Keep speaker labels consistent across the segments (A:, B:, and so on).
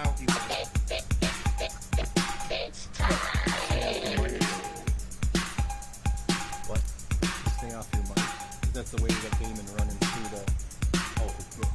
A: Now he will. What? Stay off your mic. That's the way we got Damon running through the. Oh, good.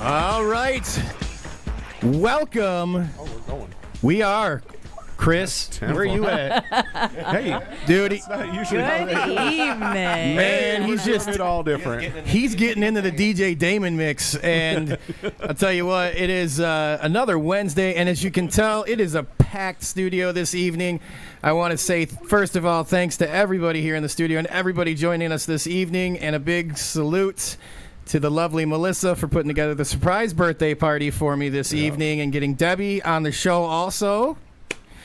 B: All right. Welcome.
C: Oh, we're going.
B: We are. Chris, where are you at?
C: Hey,
B: Dude,
C: it's not usually
D: Good
C: how they
D: evening.
B: man, he's just
C: it all different.
B: he's getting into the DJ Damon mix, and I'll tell you what, it is another Wednesday, and as you can tell, it is a packed studio this evening. I want to say, first of all, thanks to everybody here in the studio and everybody joining us this evening, and a big salute to the lovely Melissa for putting together the surprise birthday party for me this evening and getting Debbie on the show also.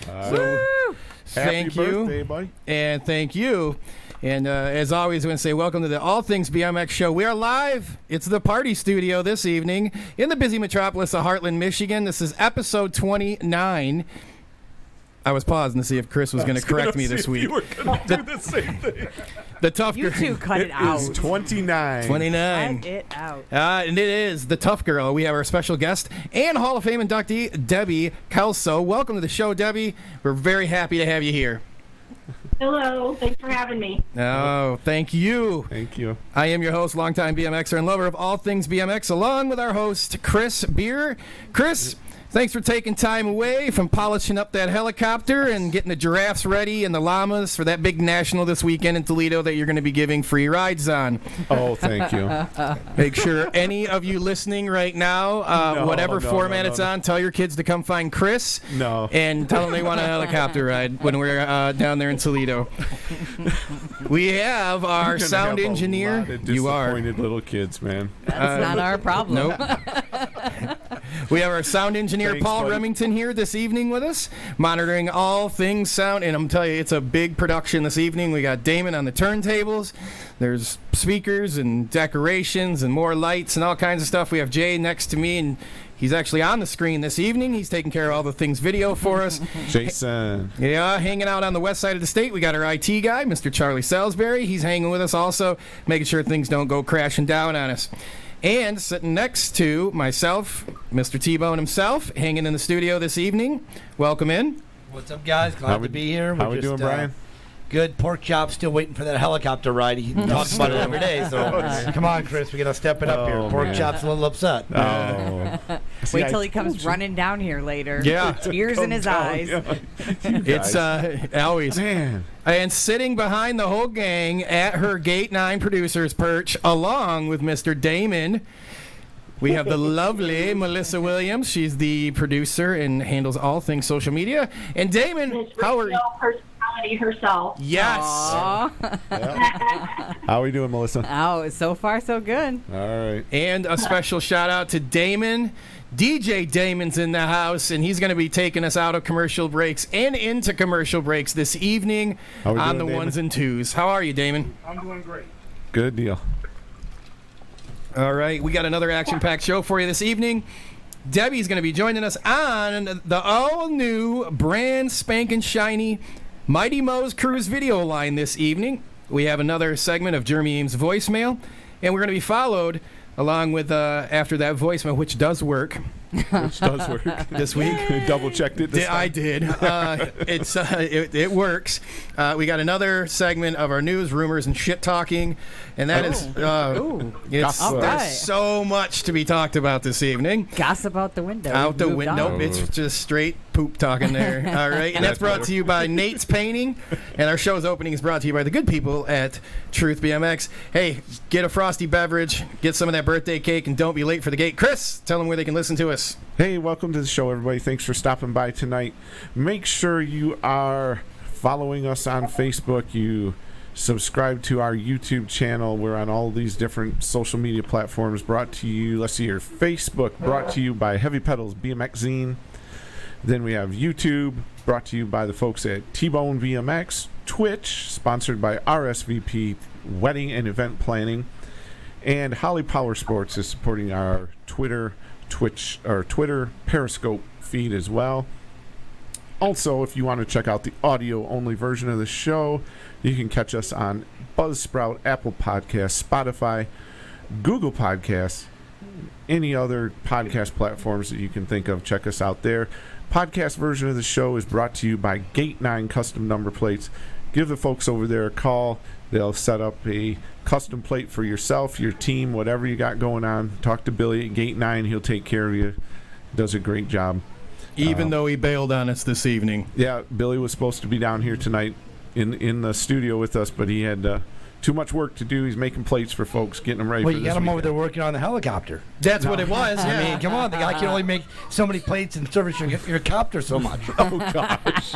B: So, thank
C: Happy
B: you.
C: birthday, buddy.
B: And thank you. And as always, I want to say welcome to the All Things BMX show. We are live. It's the party studio this evening in the busy metropolis of Heartland, Michigan. This is episode 29. I was pausing to see if Chris was going to correct me this week.
C: You were going to do the same thing.
B: The Tuff
D: You two cut it out.
C: It is 29.
B: 29.
D: Cut it out.
B: And it is the Tuff Girl. We have our special guest and Hall of Fame inductee, Debbi Kalsow. Welcome to the show, Debbie. We're very happy to have you here.
E: Hello, thanks for having me.
B: Oh, thank you.
C: Thank you.
B: I am your host, longtime BMXer and lover of all things BMX, along with our host, Chris Beer. Chris, thanks for taking time away from polishing up that helicopter and getting the giraffes ready and the llamas for that big national this weekend in Toledo that you're going to be giving free rides on.
C: Oh, thank you.
B: Make sure any of you listening right now,
C: No,
B: whatever
C: no,
B: format
C: no,
B: it's
C: no.
B: on, tell your kids to come find Chris.
C: No.
B: And tell them they want a helicopter ride when we're down there in Toledo. We have our
C: You're gonna
B: sound
C: have a
B: engineer.
C: lot of
B: You are.
C: disappointed little kids, man.
D: That's not our problem.
B: Nope. We have our sound engineer,
C: Thanks,
B: Paul
C: buddy.
B: Remington, here this evening with us, monitoring all things sound. And I'm telling you, it's a big production this evening. We got Damon on the turntables. There's speakers and decorations and more lights and all kinds of stuff. We have Jay next to me, and he's actually on the screen this evening. He's taking care of all the things video for us.
C: Jason.
B: Yeah, hanging out on the west side of the state, we got our IT guy, Mr. Charlie Salisbury. He's hanging with us also, making sure things don't go crashing down on us. And sitting next to myself, Mr. T-Bone himself, hanging in the studio this evening. Welcome in.
A: What's up, guys? Glad to be here.
C: How we doing, Brian?
A: Good. Pork chop. Still waiting for that helicopter ride. He talks about it every day. So come on, Chris. We gotta step it up here.
C: Oh,
A: Pork
C: man.
A: chop's a little upset.
C: Oh. See,
D: Wait till
C: I
D: he comes
C: told you.
D: running down here later.
B: Yeah.
D: Tears in his eyes.
B: It's always.
C: Man.
B: And sitting behind the whole gang at her Gate 9 producer's perch, along with Mr. Damon, we have the lovely Melissa Williams. She's the producer and handles all things social media. And Damon,
E: Miss
B: how are you?
E: Radio personality herself.
B: Yes.
D: Aw.
C: How we doing, Melissa?
D: Oh, so far so good.
C: All right.
B: And a special shout out to Damon. DJ Damon's in the house, and he's going to be taking us out of commercial breaks and into commercial breaks this evening
C: How we
B: on
C: doing,
B: the
C: Damon?
B: ones and twos. How are you, Damon?
F: I'm doing great.
C: Good deal.
B: All right, we got another action-packed show for you this evening. Debbie's going to be joining us on the all-new, brand spanking shiny Mighty Mo's Cruise video line this evening. We have another segment of Jeremy Ames' voicemail, and we're going to be followed along with after that voicemail, which does work
C: Which does work.
B: this week.
C: Double checked it. This time.
B: I did. It works. We got another segment of our news, rumors, and shit talking, and that is it's
D: All right.
B: there's so much to be talked about this evening.
D: Gossip out the window.
B: Out the
D: Moved
B: window,
D: on.
B: it's just straight poop talking there. All right, and that's brought to you by Nate's Painting, and our show's opening is brought to you by the good people at Truth BMX. Hey, get a frosty beverage, get some of that birthday cake, and don't be late for the gate. Chris, tell them where they can listen to us.
C: Hey, welcome to the show, everybody. Thanks for stopping by tonight. Make sure you are following us on Facebook. You subscribe to our YouTube channel. We're on all these different social media platforms. Brought to you, let's see here, Facebook, brought to you by Heavy Pedals BMX Zine. Then we have YouTube, brought to you by the folks at T-Bone BMX. Twitch, sponsored by RSVP Wedding and Event Planning. And Holly Power Sports is supporting our Twitter Periscope feed as well. Also, if you want to check out the audio-only version of the show, you can catch us on Buzzsprout, Apple Podcasts, Spotify, Google Podcasts, any other podcast platforms that you can think of. Check us out there. Podcast version of the show is brought to you by Gate 9 Custom Number Plates. Give the folks over there a call. They'll set up a custom plate for yourself, your team, whatever you got going on. Talk to Billy at Gate 9. He'll take care of you. Does a great job.
B: Even though he bailed on us this evening.
C: Yeah, Billy was supposed to be down here tonight in the studio with us, but he had too much work to do. He's making plates for folks, getting them ready
A: Well,
C: for
A: you
C: this
A: got him over
C: weekend.
A: there working on the helicopter.
B: That's what it was.
A: I mean, come on. The guy can only make so many plates and service your copter so much.
C: Oh, gosh.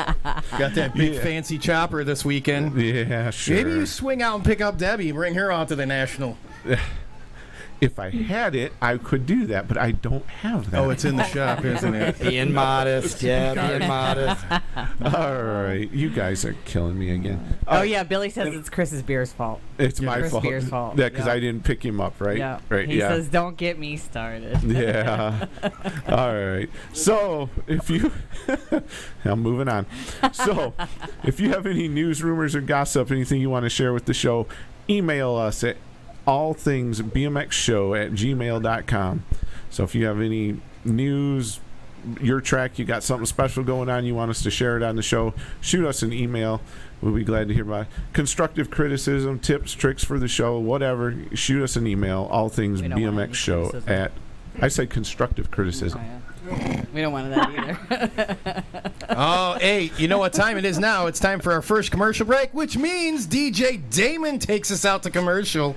B: Got that big
C: Yeah.
B: fancy chopper this weekend.
C: Yeah, sure.
B: Maybe you swing out and pick up Debbie and bring her out to the National.
C: If I had it, I could do that, but I don't have that.
B: Oh, it's in the shop, isn't it?
A: Being modest, being modest.
C: All right. You guys are killing me again.
D: Oh, yeah. Billy says it's Chris's beer's fault.
C: It's my
D: Chris
C: fault.
D: Beer's fault.
C: Yeah, because
D: Yeah.
C: I didn't pick him up, right?
D: Yeah.
C: Right,
D: He
C: yeah.
D: says, don't get me started.
C: Yeah. All right. So, if you... I'm moving on. So, if you have any news, rumors, or gossip, anything you want to share with the show, email us at allthingsbmxshow@gmail.com. So, if you have any news, your track, you got something special going on, you want us to share it on the show, shoot us an email. We'll be glad to hear about it. Constructive criticism, tips, tricks for the show, whatever, shoot us an email,
D: We don't want any
C: allthingsbmxshow
D: criticism.
C: at... I said constructive criticism.
D: Oh, yeah. We don't want that either.
B: Oh, hey, you know what time it is now? It's time for our first commercial break, which means DJ Damon takes us out to commercial.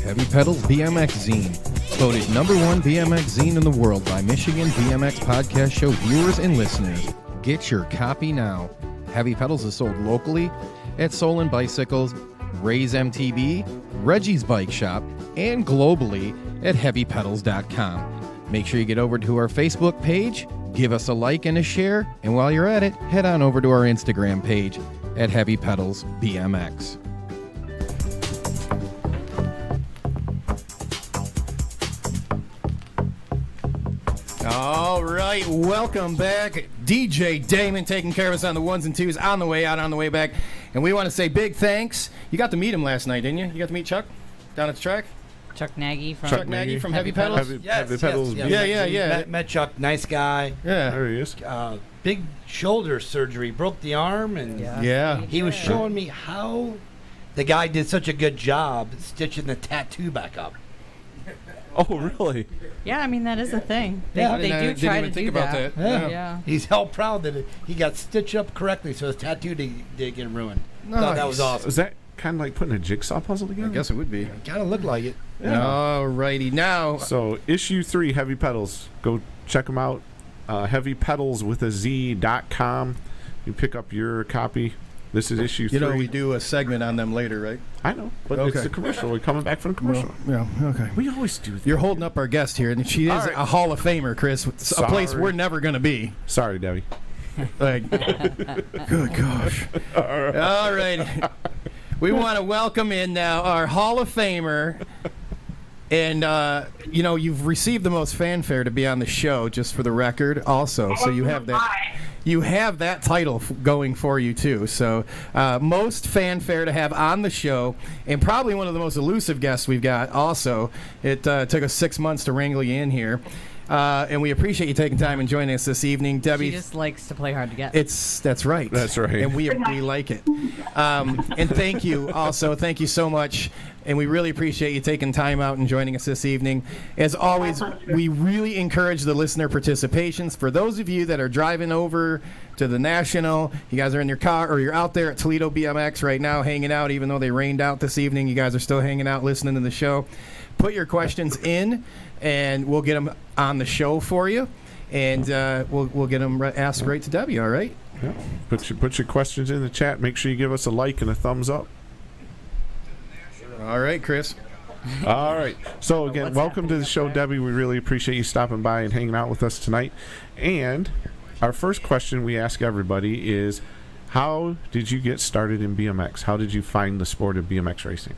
F: Heavy Pedals BMX Zine. Voted #1 BMX zine in the world by Michigan BMX Podcast Show viewers and listeners. Get your copy now. Heavy Pedals is sold locally at Solon Bicycles, Ray's MTB, Reggie's Bike Shop, and globally at heavypedals.com. Make sure you get over to our Facebook page, give us a like and a share, and while you're at it, head on over to our Instagram page at Heavy Pedals BMX.
B: All right, welcome back. DJ Damon taking care of us on the ones and twos, on the way out, on the way back. And we want to say big thanks. You got to meet him last night, didn't you? You got to meet Chuck down at the track?
D: Chuck Nagy from...
B: Chuck Nagy from Heavy Pedals?
C: Heavy Pedals.
B: Yeah.
A: Met Chuck, nice guy.
B: Yeah.
C: There he is.
A: Big shoulder surgery, broke the arm, and
B: Yeah.
A: he was showing me how the guy did such a good job stitching the tattoo back up.
C: Oh, really?
D: Yeah, I mean, that is a thing. They,
A: Yeah.
D: they
B: I
D: do
B: didn't
D: try
B: even
D: to
B: think
D: do
B: about
D: that.
B: that.
D: Yeah.
A: He's hell proud that he got stitched up correctly, so his tattoo didn't get ruined. Thought that was
B: Nice.
A: awesome.
C: Is that kind of like putting a jigsaw puzzle
B: I
C: together?
B: guess it would be.
A: Kind of looked like it.
B: All righty. Now,
C: So, issue 3, Heavy Pedals. Go check them out. heavypedalswithaz.com. You pick up your copy. This is issue 3.
B: you know, we do a segment on them later, right?
C: I know, but
B: Okay.
C: it's the commercial. We're coming back from the commercial.
B: Yeah, okay.
C: We always do that.
B: You're holding up our guest here, and she is
C: All right.
B: a Hall of Famer, Chris. It's a place
C: Sorry.
B: we're never going to be.
C: Sorry, Debbie.
B: Like, good gosh. All right. We want to welcome in now our Hall of Famer. And, you know, you've received the most fanfare to be on the show, just for the record, also. So you have that. you have that title going for you too. So most fanfare to have on the show, and probably one of the most elusive guests we've got. Also, it took us 6 months to wrangle you in here. And we appreciate you taking time and joining us this evening, Debbie.
D: She just likes to play hard to get.
B: That's right.
C: That's right.
B: And we like it. And thank you also. Thank you so much. And we really appreciate you taking time out and joining us this evening. As always, we really encourage the listener participations. For those of you that are driving over to the National, you guys are in your car or you're out there at Toledo BMX right now hanging out, even though they rained out this evening, you guys are still hanging out listening to the show. Put your questions in, and we'll get them on the show for you, and we'll get them asked right to Debbie. All right.
C: Yeah. Put your questions in the chat. Make sure you give us a like and a thumbs up.
B: All right, Chris.
C: All right. So again, welcome to the show, Debbie. We really appreciate you stopping by and hanging out with us tonight. And our first question we ask everybody is, how did you get started in BMX? How did you find the sport of BMX racing?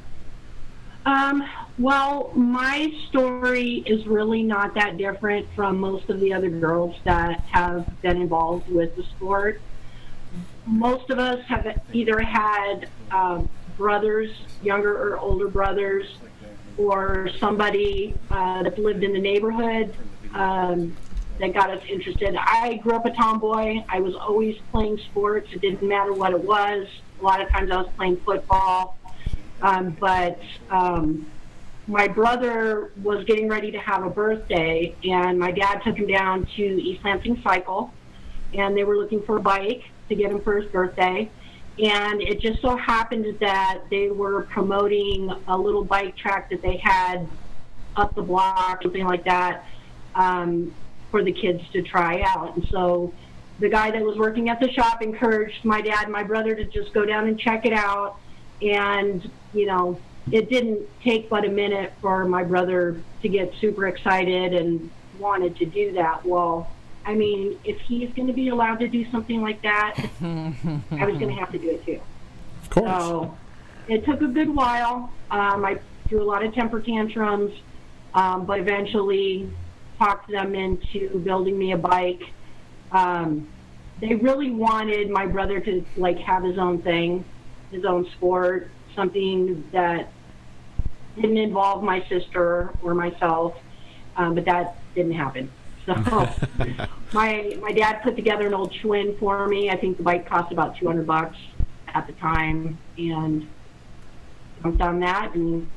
E: Well, my story is really not that different from most of the other girls that have been involved with the sport. Most of us have either had brothers, younger or older brothers, or somebody that lived in the neighborhood that got us interested. I grew up a tomboy. I was always playing sports. It didn't matter what it was. A lot of times I was playing football. But my brother was getting ready to have a birthday, and my dad took him down to East Lansing Cycle, and they were looking for a bike to get him for his birthday. And it just so happened that they were promoting a little bike track that they had up the block, something like that, for the kids to try out. And so the guy that was working at the shop encouraged my dad and my brother to just go down and check it out. And, you know, it didn't take but a minute for my brother to get super excited and wanted to do that. Well, I mean, if he's going to be allowed to do something like that, I was going to have to do it too.
C: Of course.
E: So it took a good while. I threw a lot of temper tantrums, but eventually talked them into building me a bike. They really wanted my brother to, like, have his own thing, his own sport, something that didn't involve my sister or myself, but that didn't happen. So my dad put together an old Schwinn for me. I think the bike cost about $200 at the time, and jumped on that and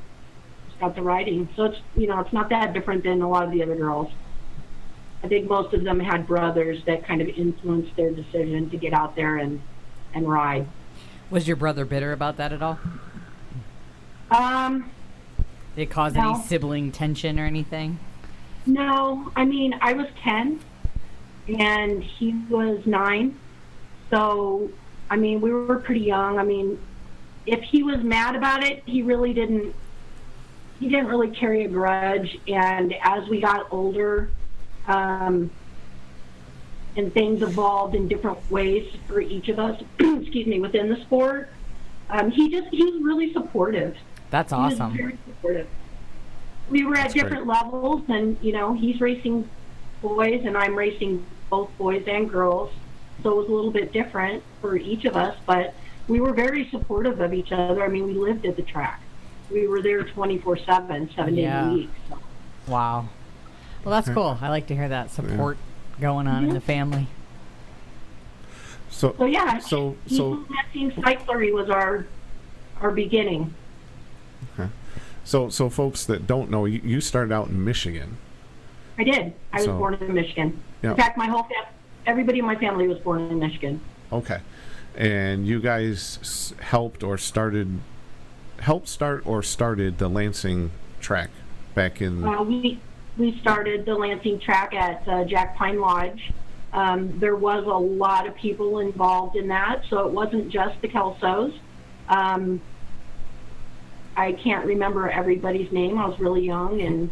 E: just got the riding. So it's, you know, it's not that different than a lot of the other girls. I think most of them had brothers that kind of influenced their decision to get out there and ride.
D: Was your brother bitter about that at all? Did it cause any sibling tension or anything?
E: No, I mean, I was 10 and he was 9. So, I mean, we were pretty young. I mean, if he was mad about it, he didn't really carry a grudge. And as we got older, and things evolved in different ways for each of us, excuse me, within the sport, he was really supportive.
D: That's awesome.
E: He was very supportive. We were at different levels, and, you know, he's racing boys and I'm racing both boys and girls. So it was a little bit different for each of us, but we were very supportive of each other. I mean, we lived at the track. We were there 24/7, 7 days a week. So.
D: Wow. Well, that's cool. I like to hear that support going on in the family.
C: So
E: yeah, Lansing Cyclery was our beginning.
C: Okay. So folks that don't know, you started out in Michigan.
E: I did. I was born in Michigan.
C: Yeah.
E: In fact, everybody in my family was born in Michigan.
C: Okay. And you guys helped start the Lansing track back in...
E: We started the Lansing track at Jack Pine Lodge. There was a lot of people involved in that, so it wasn't just the Kalsows. I can't remember everybody's name. I was really young, and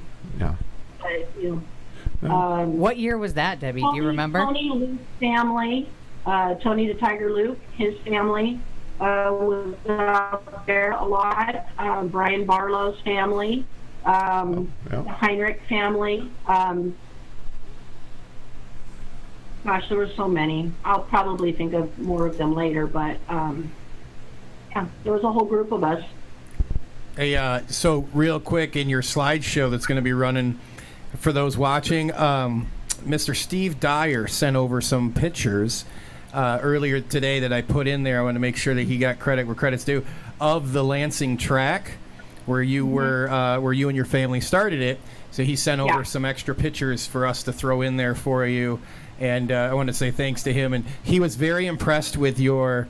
D: what year was that, Debbie? Do you remember?
E: Tony Luke's family, Tony the Tiger Luke, his family was out there a lot. Brian Barlow's family, the Heinrich family. Gosh, there were so many. I'll probably think of more of them later, but yeah, there was a whole group of us.
B: Hey, so real quick, in your slideshow that's going to be running for those watching, Mr. Steve Dyer sent over some pictures earlier today that I put in there. I want to make sure that he got credit where credit's due, of the Lansing track where you were, where you and your family started it. So he sent over some extra pictures for us to throw in there for you. And I want to say thanks to him. And he was very impressed with your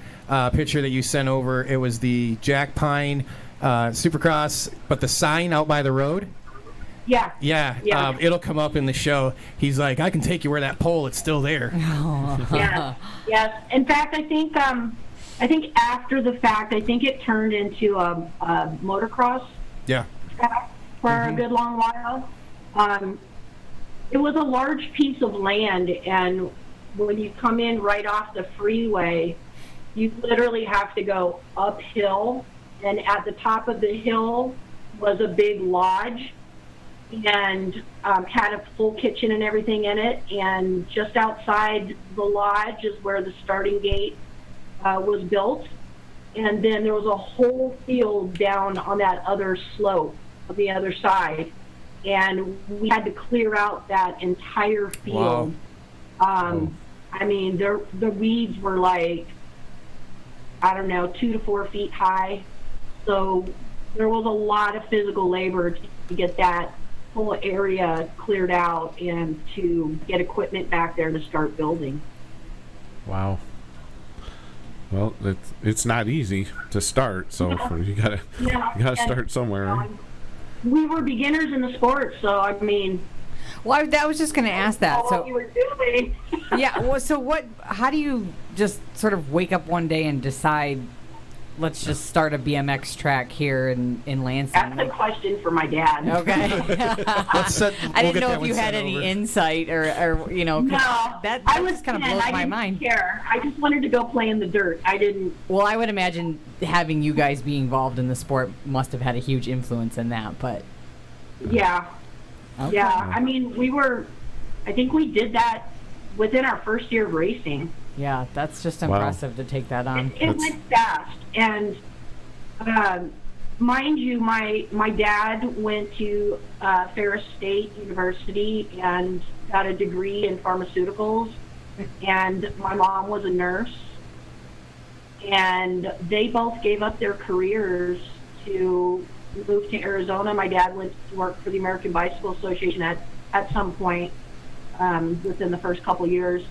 B: picture that you sent over. It was the Jack Pine Supercross, but the sign out by the road.
E: Yeah.
B: Yeah. It'll come up in the show. He's like, I can take you where that pole, it's still there.
E: Yes. In fact, I think after the fact, I think it turned into a motocross track for a good long while. It was a large piece of land, and when you come in right off the freeway, you literally have to go uphill, and at the top of the hill was a big lodge, and had a full kitchen and everything in it, and just outside the lodge is where the starting gate was built, and then there was a whole field down on that other slope on the other side, and we had to clear out that entire field. Wow. I mean, the weeds were like, I don't know, 2 to 4 feet high, so there was a lot of physical labor to get that whole area cleared out and to get equipment back there to start building.
C: Wow. Well, it's not easy to start, so you gotta start somewhere.
E: We were beginners in the sport, so I mean.
D: Well, I was just going to ask that. So
E: what you were doing.
D: yeah. Well, so how do you just sort of wake up one day and decide, let's just start a BMX track here in Lansing?
E: That's a question for my dad.
D: Okay. I didn't know if you had any
B: over.
D: Insight or you know.
E: No,
D: that
E: I was
D: just kind of
E: 10.
D: blows
E: I
D: my
E: didn't
D: mind.
E: care. I just wanted to go play in the dirt. I didn't.
D: Well, I would imagine having you guys be involved in the sport must have had a huge influence in that, but.
E: Yeah.
D: Okay.
E: Yeah. I mean, I think we did that within our first year of racing.
D: Yeah, that's just impressive to take that on.
E: It went fast, and mind you, my dad went to Ferris State University and got a degree in pharmaceuticals, and my mom was a nurse, and they both gave up their careers to move to Arizona. My dad went to work for the American Bicycle Association at some point within the first couple years.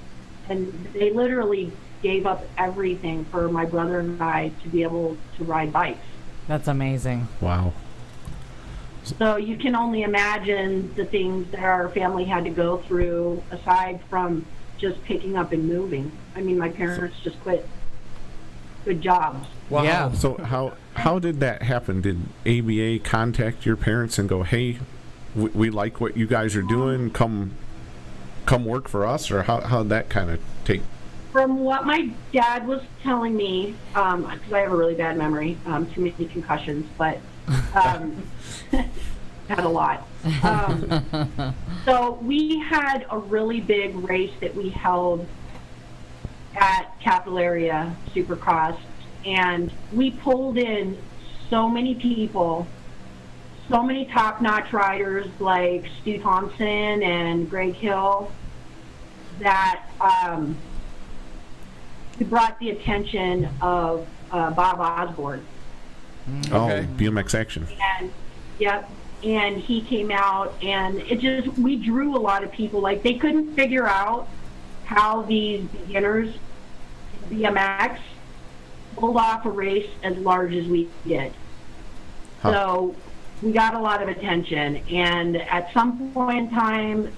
E: And they literally gave up everything for my brother and I to be able to ride bikes.
D: That's amazing.
C: Wow.
E: So you can only imagine the things that our family had to go through aside from just picking up and moving. I mean, my parents just quit good jobs.
B: Wow.
D: Yeah.
C: So how did that happen? Did ABA contact your parents and go, hey, we like what you guys are doing, come work for us, or how'd that kind of take?
E: From what my dad was telling me, because I have a really bad memory, too many concussions, but had a lot. So we had a really big race that we held at Capital Area Supercross, and we pulled in so many people, so many top-notch riders like Stu Thompson and Greg Hill, that it brought the attention of Bob Osborne.
B: Okay.
C: Oh, BMX Action.
E: And and he came out, and we drew a lot of people. Like, they couldn't figure out how these beginners in BMX pulled off a race as large as we did. So we got a lot of attention, and at some point in time,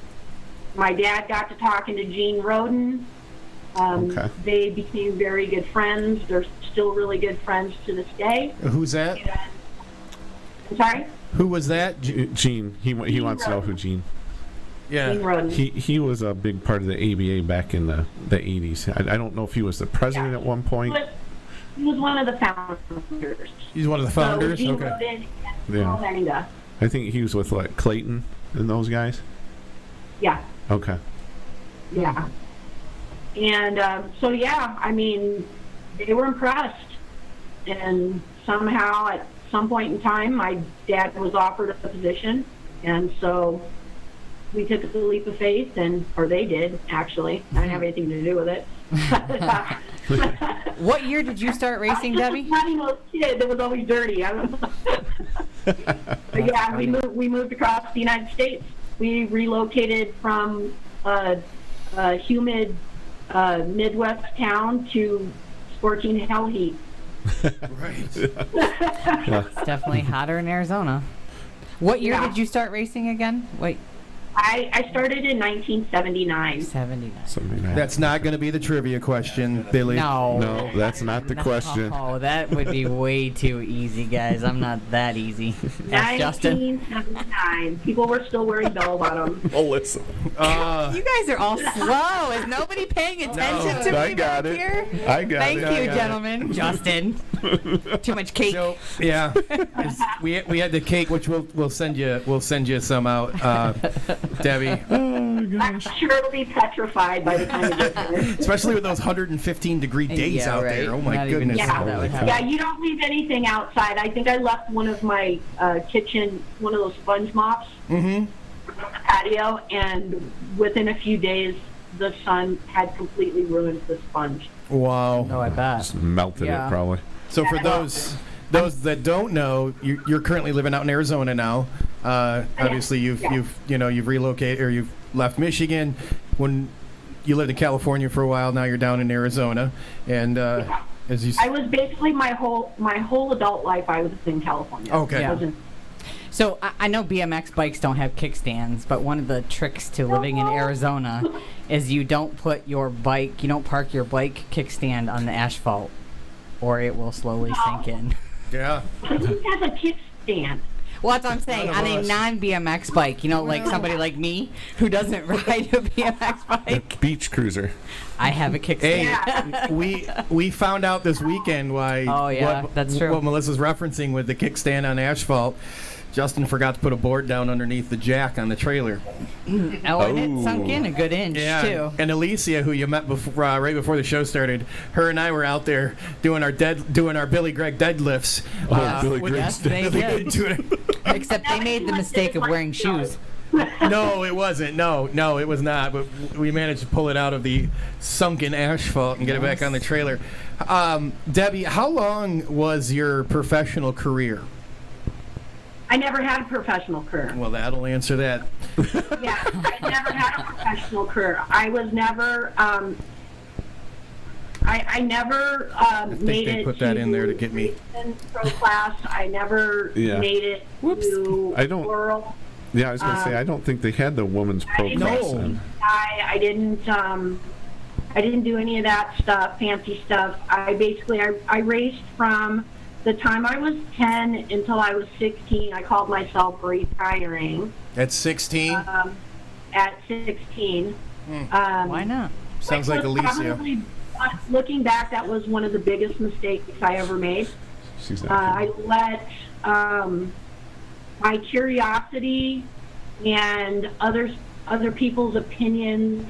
E: my dad got to talking to Gene Roden. They became very good friends. They're still really good friends to this day.
B: Who's that?
E: I'm sorry?
B: Who was that?
C: Gene. He wants to know who Gene.
B: Yeah.
E: Gene Roden.
C: He was a big part of the ABA back in the 80s. I don't know if he was the president at one point.
E: He was one of the founders.
B: He's one of the founders?
E: So Gene
B: Okay.
E: Roden and Paul Menga.
C: I think he was with Clayton and those guys.
E: Yeah.
C: Okay.
E: Yeah. And so, yeah, I mean, they were impressed. And somehow, at some point in time, my dad was offered a position. And so we took a leap of faith, or they did, actually. I didn't have anything to do with it.
D: What year did you start racing, Debbie?
E: Not even a kid that was always dirty. I don't know. But yeah, we moved across the United States. We relocated from a humid Midwest town to scorching hell heat.
B: Right.
D: It's definitely hotter in Arizona. What year
E: Yeah.
D: did you start racing again? Wait,
E: I started in 1979.
D: 79.
B: That's not going to be the trivia question, Billy.
C: No, that's not the question.
D: Oh, that would be way too easy, guys. I'm not that easy. That's Justin.
E: 1979. People were still wearing bell bottoms.
C: Melissa.
D: You guys are all slow. Is nobody paying attention to me
C: I got
D: back
C: it.
D: here?
C: I got
D: Thank
C: it.
D: you, gentlemen. Justin. Too much cake.
B: So yeah, we had the cake, which we'll send you some out, Debbie.
E: I'm sure it'll be petrified by the time it gets there.
B: Especially with those 150-degree days
D: Yeah,
B: out
D: right.
B: there. Oh my
D: Not even
B: goodness.
D: sure that would happen.
E: Yeah, you don't leave anything outside. I think I left one of my kitchen, one of those sponge mops on the patio, and within a few days, the sun had completely ruined the sponge.
B: Wow.
D: Oh, I bet.
C: Just melted
D: Yeah.
C: it, probably.
B: So for those that don't know, you're currently living out in Arizona now. Obviously, you've relocated, or you've left Michigan. When you lived in California for a while, now you're down in Arizona. And as you
E: I was basically my whole adult life. I was in California.
B: Okay.
E: I wasn't-
D: So I know BMX bikes don't have kickstands, but one of the tricks to living in Arizona is you don't park your bike kickstand on the asphalt, or it will slowly sink in.
B: yeah.
E: Who has a kickstand?
D: Well, that's what I'm saying.
B: None of
D: On a
B: us.
D: non-BMX bike, like somebody like me who doesn't ride a BMX bike,
C: Beach cruiser.
D: I have a kickstand.
B: Hey, we found out this weekend why.
D: Oh, yeah, that's true.
B: What Melissa's referencing with the kickstand on asphalt. Justin forgot to put a board down underneath the jack on the trailer.
D: Oh, and it sunk in a good inch, too.
B: And Alicia, who you met before, right before the show started, her and I were out there doing our Billy Greg deadlifts.
C: Billy Greg
D: Yes, they did. Except they made the mistake of wearing shoes.
B: No, it wasn't. No, it was not. But we managed to pull it out of the sunken asphalt and get it back on the trailer. Debbie, how long was your professional career?
E: I never had a professional career.
B: Well, that'll answer that.
E: Yeah, I never had a professional career. I was never. I never
B: think
E: made
B: they
E: it
B: put that in there to get me.
E: pro class. I never
C: Yeah.
E: made it to
C: I don't-
E: world.
C: Yeah, I was gonna say I don't think they had the women's pro
E: didn't
C: class
B: know.
C: then.
E: I didn't do any of that stuff, fancy stuff. I raced from the time I was 10 until I was 16. I called myself retiring.
B: At 16?
E: At 16.
D: Why not?
B: Sounds
E: which
B: like
E: was
B: Alicia.
E: probably, looking back, that was one of the biggest mistakes I ever made.
C: She's not.
E: I let my curiosity and other people's opinions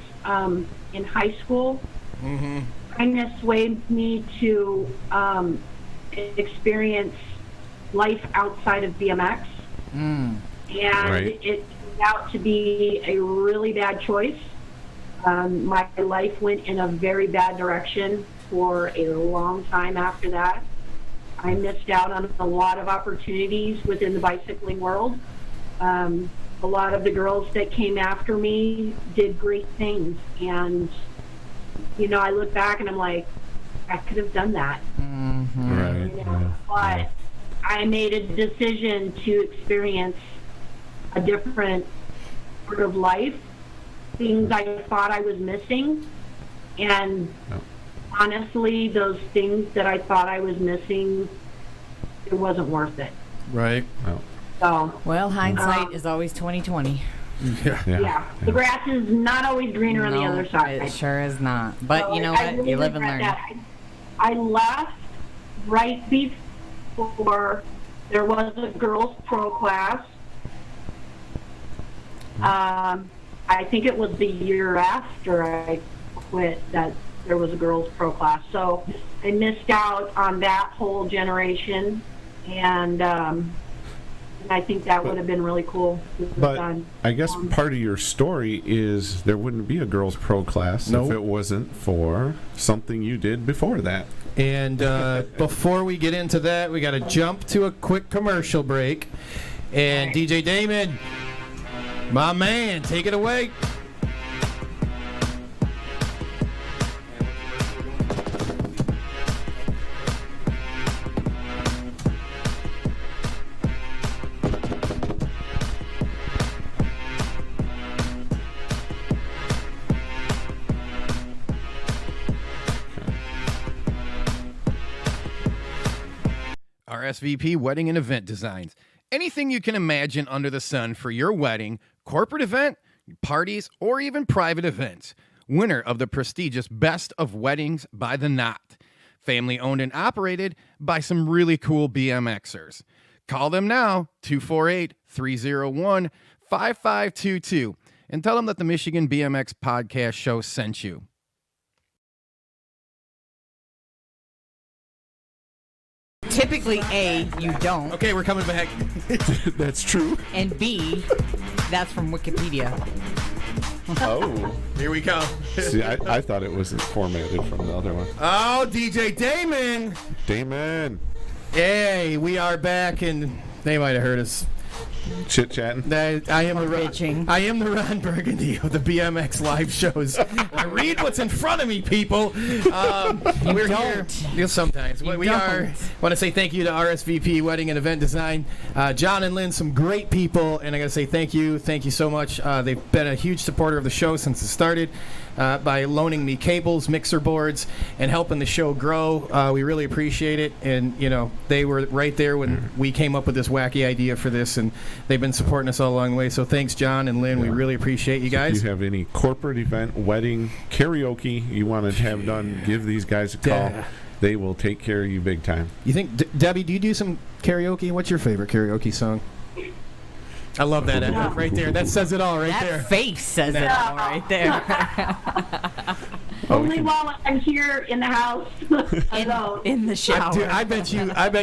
E: in high school kind of swayed me to experience life outside of BMX. And
C: Right.
E: it turned out to be a really bad choice. My life went in a very bad direction for a long time after that. I missed out on a lot of opportunities within the bicycling world. A lot of the girls that came after me did great things. And, I look back and I'm like, I could have done that.
C: Right. Yeah.
E: But I made a decision to experience a different sort of life, things I thought I was missing. And honestly, those things that I thought I was missing, it wasn't worth it.
B: Right.
C: Well,
E: So,
D: Well, hindsight is always 20/20.
E: yeah, the grass is not always greener on the other side.
D: It sure is not. But
E: So
D: you know
E: I
D: what?
E: really
D: You live and
E: regret
D: learn.
E: that. I left right before there was a girls' pro class. I think it was the year after I quit that there was a girls pro class. So I missed out on that whole generation, and I think that would have been really cool.
C: But I guess part of your story is there wouldn't be a girls pro class if it wasn't for something you did before that.
B: And before we get into that, we got to jump to a quick commercial break. And DJ Damon, my man, take it away. RSVP Wedding and Event Designs. Anything you can imagine under the sun for your wedding, corporate event, parties, or even private events. Winner of the prestigious Best of Weddings by the Knot. Family owned and operated by some really cool BMXers. Call them now, 248-301-5522, and tell them that the Michigan BMX Podcast Show sent you.
D: Typically, A, you don't.
B: Okay, we're coming back.
C: That's true.
D: And B, that's from Wikipedia.
C: Oh.
B: Here we go.
C: See, I thought it was formatted from the other one.
B: Oh, DJ Damon.
C: Damon.
B: Hey, we are back, and they might have heard us
C: Chit-chatting.
B: I am the Ron Burgundy of the BMX live shows. I read what's in front of me, people. We're
D: don't.
B: here. Sometimes.
D: You
B: We
D: don't.
B: are. Want to say thank you to RSVP Wedding and Event Design. John and Lynn, some great people, and I got to say thank you so much. They've been a huge supporter of the show since it started. By loaning me cables, mixer boards, and helping the show grow. We really appreciate it. And, you know, they were right there when we came up with this wacky idea for this, and they've been supporting us all along the way. So thanks, John and Lynn. We really appreciate you guys.
C: If you have any corporate event, wedding, karaoke you want to have done, give these guys a call. They will take care of you big time.
B: You think, Debbie, do you do some karaoke? What's your favorite karaoke song? I love that right there. That says it all right there.
D: That face says it all right there.
E: Only while I'm here in the house alone.
D: In the shower.
B: Dude, I bet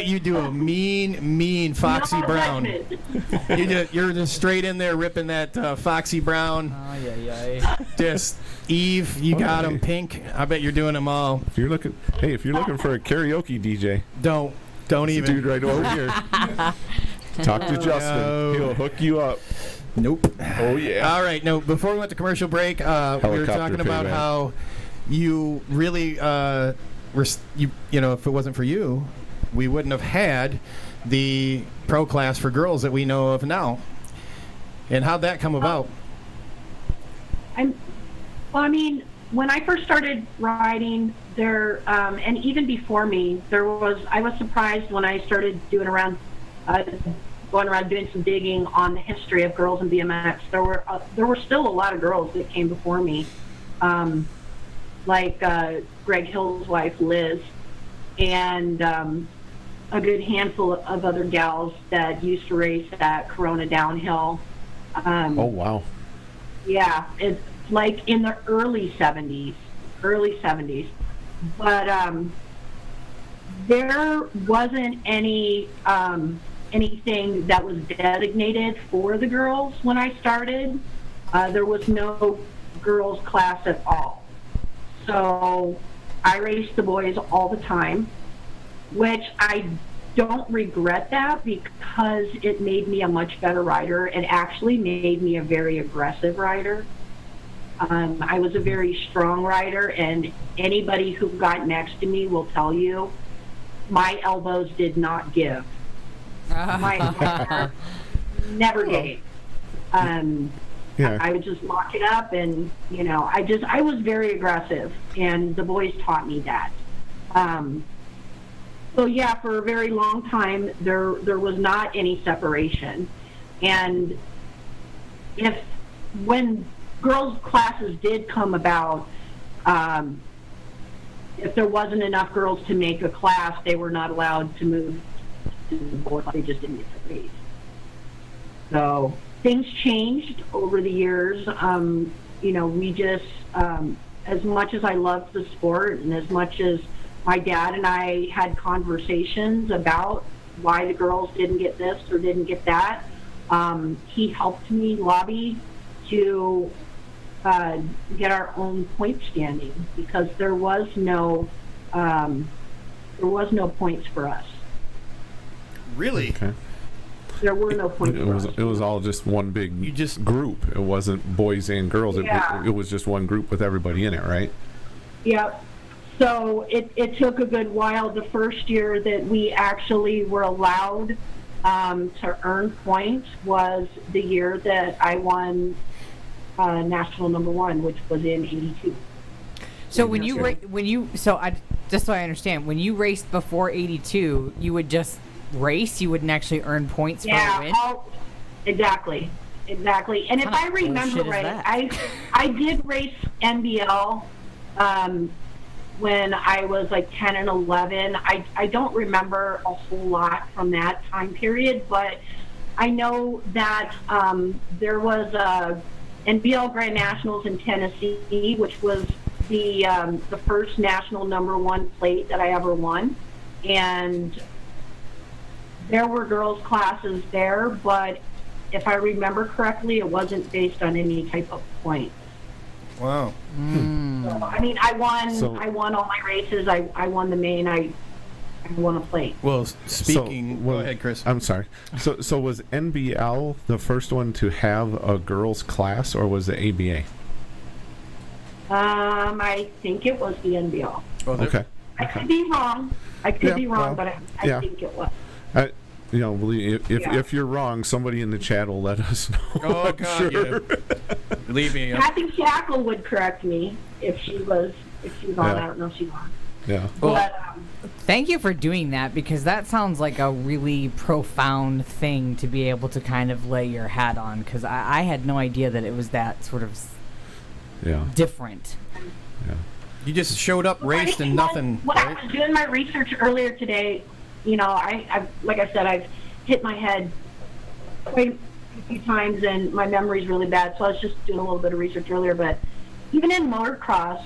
B: you do a mean Foxy
E: No
B: Brown.
E: judgment.
B: You're just straight in there ripping that Foxy Brown.
D: Oh, yeah.
B: Just Eve, you got them pink. I bet you're doing them all.
C: If you're looking for a karaoke DJ,
B: Don't
C: this
B: even.
C: dude right over here. Talk to Justin.
B: No.
C: He'll hook you up.
B: Nope.
C: Oh yeah.
B: All right. No. Before we went to commercial break, we were talking about
C: payback.
B: how you really, if it wasn't for you, we wouldn't have had the pro class for girls that we know of now. And how'd that come about?
E: When I first started riding there, and even before me, I was surprised when I started going around doing some digging on the history of girls in BMX. There were still a lot of girls that came before me, like Greg Hill's wife Liz, and a good handful of other gals that used to race at Corona Downhill.
C: Oh wow.
E: Yeah, it's like in the early 70s. But there wasn't anything that was designated for the girls when I started. There was no girls class at all. So I raced the boys all the time, which I don't regret that because it made me a much better rider and actually made me a very aggressive rider. I was a very strong rider, and anybody who got next to me will tell you my elbows did not give. My elbows never gave.
C: Yeah.
E: I would just lock it up, and I was very aggressive, and the boys taught me that. So yeah, for a very long time there was not any separation, and when girls' classes did come about, if there wasn't enough girls to make a class, they were not allowed to move to the board. They just didn't get to race. So things changed over the years. We just as much as I loved the sport and as much as my dad and I had conversations about why the girls didn't get this or didn't get that, he helped me lobby to get our own point standing, because there was no points for us.
B: Really?
C: Okay.
E: There were no points for us.
C: It was all just one big group. It wasn't boys and girls.
E: Yeah.
C: It was just one group with everybody in it, right?
E: Yep. So it took a good while. The first year that we actually were allowed to earn points was the year that I won national number one, which was in '82.
D: So just so I understand, when you raced before '82, you would just race. You wouldn't actually earn points for a win.
E: Exactly. And if I remember right, I did race NBL when I was like 10 and 11. I don't remember a whole lot from that time period, but I know that there was a NBL Grand Nationals in Tennessee, which was the first national number one plate that I ever won, and there were girls' classes there, but if I remember correctly, it wasn't based on any type of points.
B: Wow.
E: So, I mean, I won all my races. I won the main. I won a plate.
B: Well, speaking... go ahead, Chris.
C: I'm sorry. So was NBL the first one to have a girls' class, or was it ABA?
E: I think it was the NBL.
B: Oh,
C: okay.
E: I could be wrong. But I think it was.
C: If you're wrong, somebody in the chat will let us know.
B: Oh, God,
C: sure.
B: yeah. Believe me.
E: Kathy Shackle would correct me if she was on. I don't know if she's on.
C: Yeah.
E: But,
D: Thank you for doing that, because that sounds like a really profound thing to be able to kind of lay your hat on, because I had no idea that it was that sort of different.
C: Yeah.
B: You just showed up, raced, and nothing.
E: When I was doing my research earlier today, I like I said, I've hit my head quite a few times, and my memory's really bad. So I was just doing a little bit of research earlier. But even in motocross,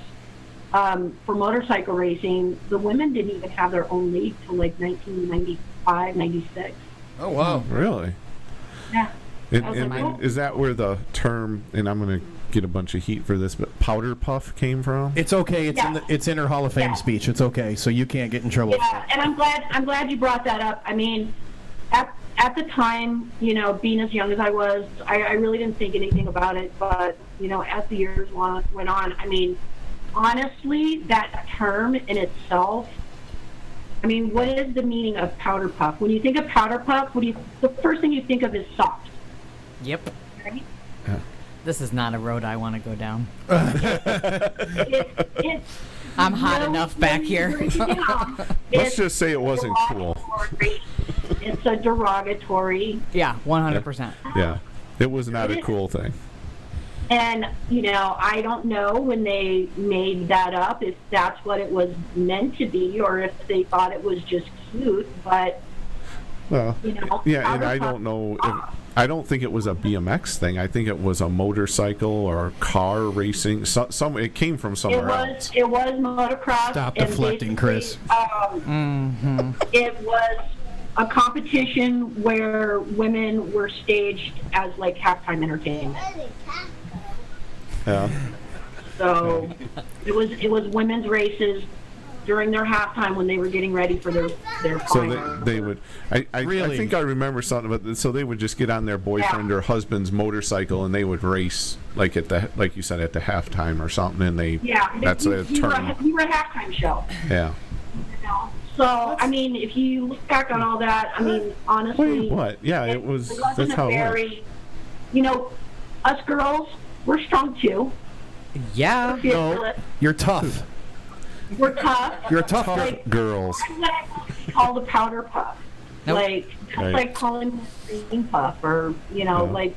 E: for motorcycle racing, the women didn't even have their own league till like 1995, 96.
B: Oh, wow.
C: Really?
E: Yeah.
C: And is that where the term, and I'm going to get a bunch of heat for this, but powder puff came from?
B: It's okay. It's in her Hall of Fame speech. It's okay. So you can't get in trouble.
E: Yeah, and I'm glad you brought that up. I mean, at the time, being as young as I was, I really didn't think anything about it. But as the years went on, I mean, honestly, that term in itself. I mean, what is the meaning of powder puff? When you think of powder puff, the first thing you think of is soft.
D: Yep.
E: Right?
C: Yeah.
D: This is not a road I want to go down.
E: I'm
D: hot enough back here.
C: Let's just say it wasn't cool.
E: It's a derogatory.
D: Yeah, 100%.
C: Yeah. It was not a cool thing.
E: And, I don't know when they made that up if that's what it was meant to be or if they thought it was just cute, but,
C: Well, yeah, and I don't know I don't think it was a BMX thing. I think it was a motorcycle or car racing. It came from somewhere else.
E: It was motocross.
B: Stop deflecting, Chris.
E: It was a competition where women were staged as like halftime entertainment.
C: Yeah.
E: So it was women's races during their halftime when they were getting ready for their final.
C: So they would. I think I remember something about this. So they would just get on their boyfriend or husband's motorcycle and they would race like you said at the halftime or something. And that's a term.
E: We were a halftime show.
C: Yeah.
E: So I mean, if you look back on all that, I mean, honestly,
C: wait, what? Yeah, it was. That's how it
E: was. Us girls, we're strong too.
D: Yeah.
B: No, you're tough.
E: We're tough.
B: You're a tough
C: girls.
E: That's what I call the powder puff.
D: Nope.
E: Like calling it a green puff or, like,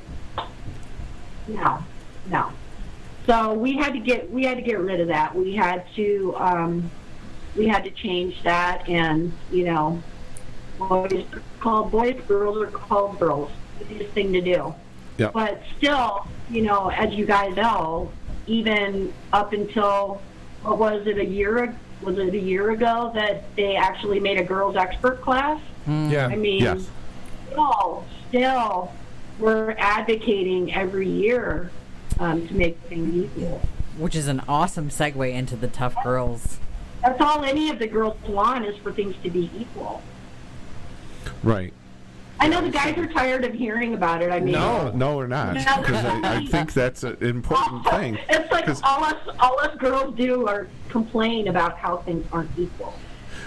E: no. So we had to get rid of that. We had to change that, and, boys, girls are called girls. Easiest thing to do.
C: Yep.
E: But still, as you guys know, even up until, what was it, a year ago that they actually made a girls expert class?
B: Yeah.
E: I mean,
C: Yes.
E: still, we're advocating every year to make things equal.
D: Which is an awesome segue into the Tough Girls.
E: That's all any of the girls want, is for things to be equal.
C: Right.
E: I know the guys are tired of hearing about it. I mean,
C: No, we're not. Because I think that's an important thing.
E: It's like
C: 'Cause-
E: all us girls do are complain about how things aren't equal.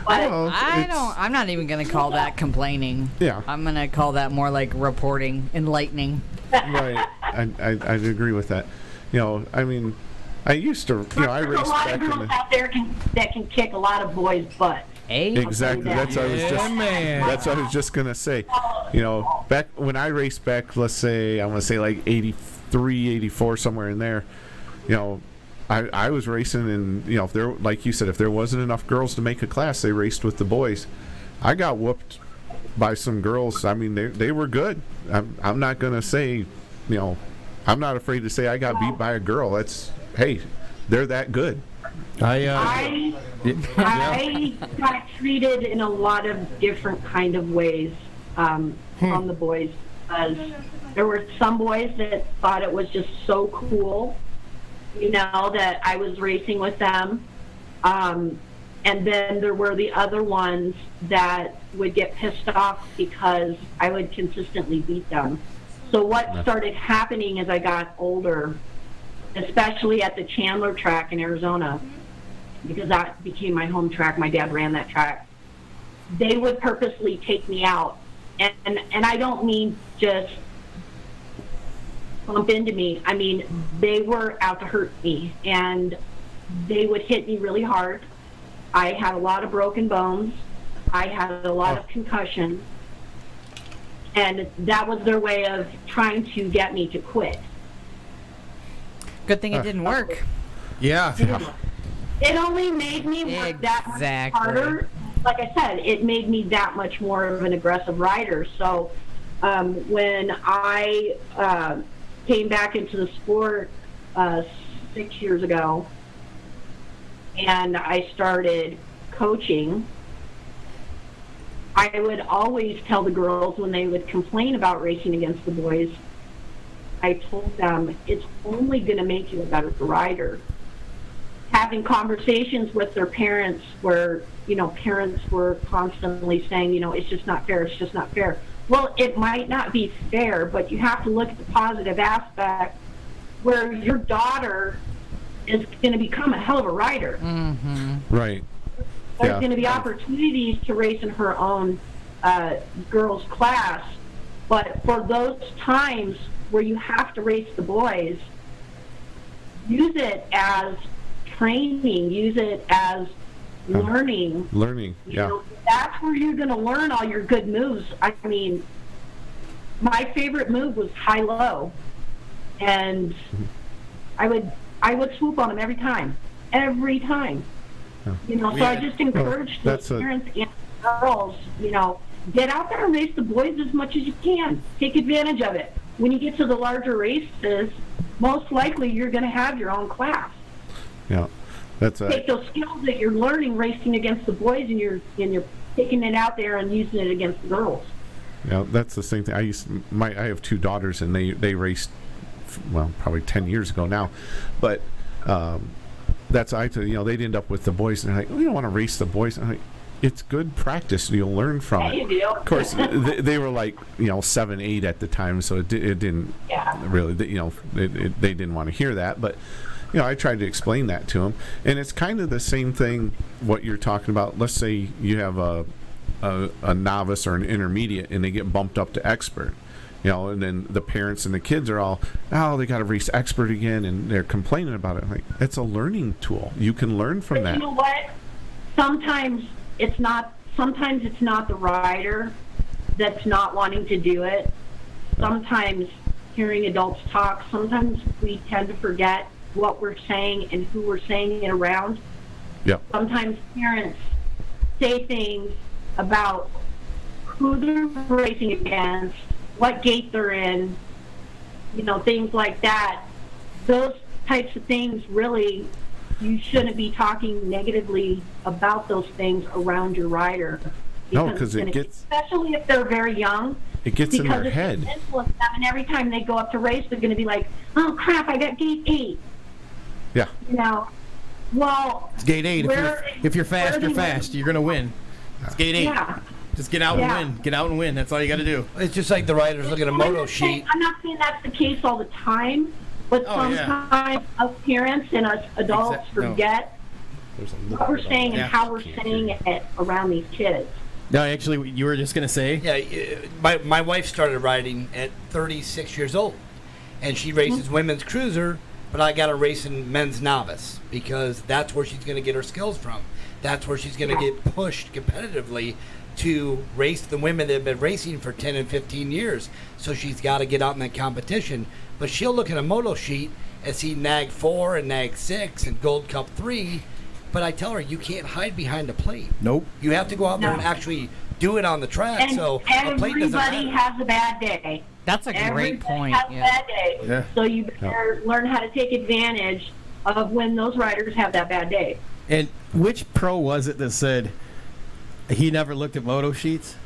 E: But
C: Well, it's-
D: I'm not even gonna call that complaining.
C: Yeah.
D: I'm gonna call that more like reporting, enlightening.
C: Right. I'd agree with that. You know, I mean, I used to, you know, I
E: there's
C: raced
E: a lot
C: back
E: of
C: in
E: girls
C: the...
E: out there that can kick a lot of boys' butts.
D: Hey,
C: Exactly. That's what I was just.
B: man.
C: That's what I was just gonna say. You know, back when I raced back, let's say I want to say like 83, 84, somewhere in there. You know, I was racing, and you know, if there, like you said, if there wasn't enough girls to make a class, they raced with the boys. I got whooped by some girls. I mean, they were good. I'm not gonna say, you know, I'm not afraid to say I got beat by a girl. That's, hey, they're that good.
E: I got treated in a lot of different kind of ways from the boys. There were some boys that thought it was just so cool, you know, that I was racing with them. And then there were the other ones that would get pissed off because I would consistently beat them. So what started happening as I got older, especially at the Chandler track in Arizona, because that became my home track, my dad ran that track, they would purposely take me out. And I don't mean just bump into me. I mean, they were out to hurt me, and they would hit me really hard. I had a lot of broken bones. I had a lot of concussions. And that was their way of trying to get me to quit.
D: good thing it didn't work.
B: Yeah.
E: It only made me work that much
D: Exactly.
E: harder. Like I said, it made me that much more of an aggressive rider. So when I came back into the sport 6 years ago, and I started coaching, I would always tell the girls when they would complain about racing against the boys, I told them it's only going to make you a better rider. Having conversations with their parents where, you know, parents were constantly saying, you know, it's just not fair, it's just not fair. Well, it might not be fair, but you have to look at the positive aspect where your daughter is going to become a hell of a rider.
C: Right.
E: There's
C: Yeah.
E: going to be opportunities to race in her own girls' class, but for those times where you have to race the boys, use it as training, use it as learning.
C: Learning.
E: You
C: Yeah.
E: know, that's where you're going to learn all your good moves. I mean, my favorite move was high-low, and I would swoop on them every time. You know, so I just encourage the
C: that's a-
E: parents and girls, you know, get out there and race the boys as much as you can. Take advantage of it. When you get to the larger races, most likely you're going to have your own class.
C: Yeah. That's
E: Take those skills that you're learning racing against the boys, and you're taking it out there and using it against the girls.
C: Yeah, that's the same thing. I have two daughters, and they raced, well, probably 10 years ago now, but that's you know, they'd end up with the boys, and they're like, we don't want to race the boys. And I'm like, it's good practice. You'll learn from
E: Yeah,
C: it.
E: you do.
C: Of course, they were like, you know, 7, 8 at the time, so it didn't really, you know, they didn't want to hear that, but. You know, I tried to explain that to them, and it's kind of the same thing. What you're talking about. Let's say you have a novice or an intermediate, and they get bumped up to expert. You know, and then the parents and the kids are all, oh, they got to race expert again, and they're complaining about it. I'm like, it's a learning tool. You can learn from
E: But
C: that.
E: you know what? Sometimes it's not the rider that's not wanting to do it. Sometimes hearing adults talk, sometimes we tend to forget what we're saying and who we're saying it around.
C: Yep.
E: Sometimes parents say things about who they're racing against, what gate they're in, you know, things like that. Those types of things, really, you shouldn't be talking negatively about those things around your rider.
C: No, because it gets,
E: especially if they're very young.
C: it gets in their
E: Because
C: head.
E: it's influence them, and every time they go up to race, they're going to be like, "Oh crap, I got gate 8."
C: Yeah.
E: You know, well,
B: It's gate 8. If you're fast, you're fast. You're going to win. It's gate 8.
E: yeah.
B: Just get out
E: Yeah.
B: and win. Get out and win. That's all you got to do.
A: It's just like the riders look at a moto sheet.
E: I'm not saying that's the case all the time, but
B: Oh, yeah.
E: sometimes us parents and us adults
B: No.
E: forget what we're saying and
B: Yeah.
E: how we're saying it around these kids.
B: No, actually, you were just going to say?
A: Yeah, my wife started riding at 36 years old, and she races women's cruiser, but I got her racing men's novice because that's where she's going to get her skills from. That's where she's going to get pushed competitively to race the women that have been racing for 10 and 15 years. So she's got to get out in that competition. But she'll look at a moto sheet and see NAG 4 and NAG 6 and Gold Cup 3. But I tell her, you can't hide behind a plate.
B: Nope.
A: You have to go out there and actually do it on the track.
E: And
A: So a plate doesn't
E: everybody
A: matter.
E: has a bad day.
D: That's a great
E: Everybody
D: point.
E: has a
D: Yeah.
E: bad day.
B: Yeah.
E: So you better learn how to take advantage of when those riders have that bad day.
B: And which pro was it that said he never looked at moto sheets?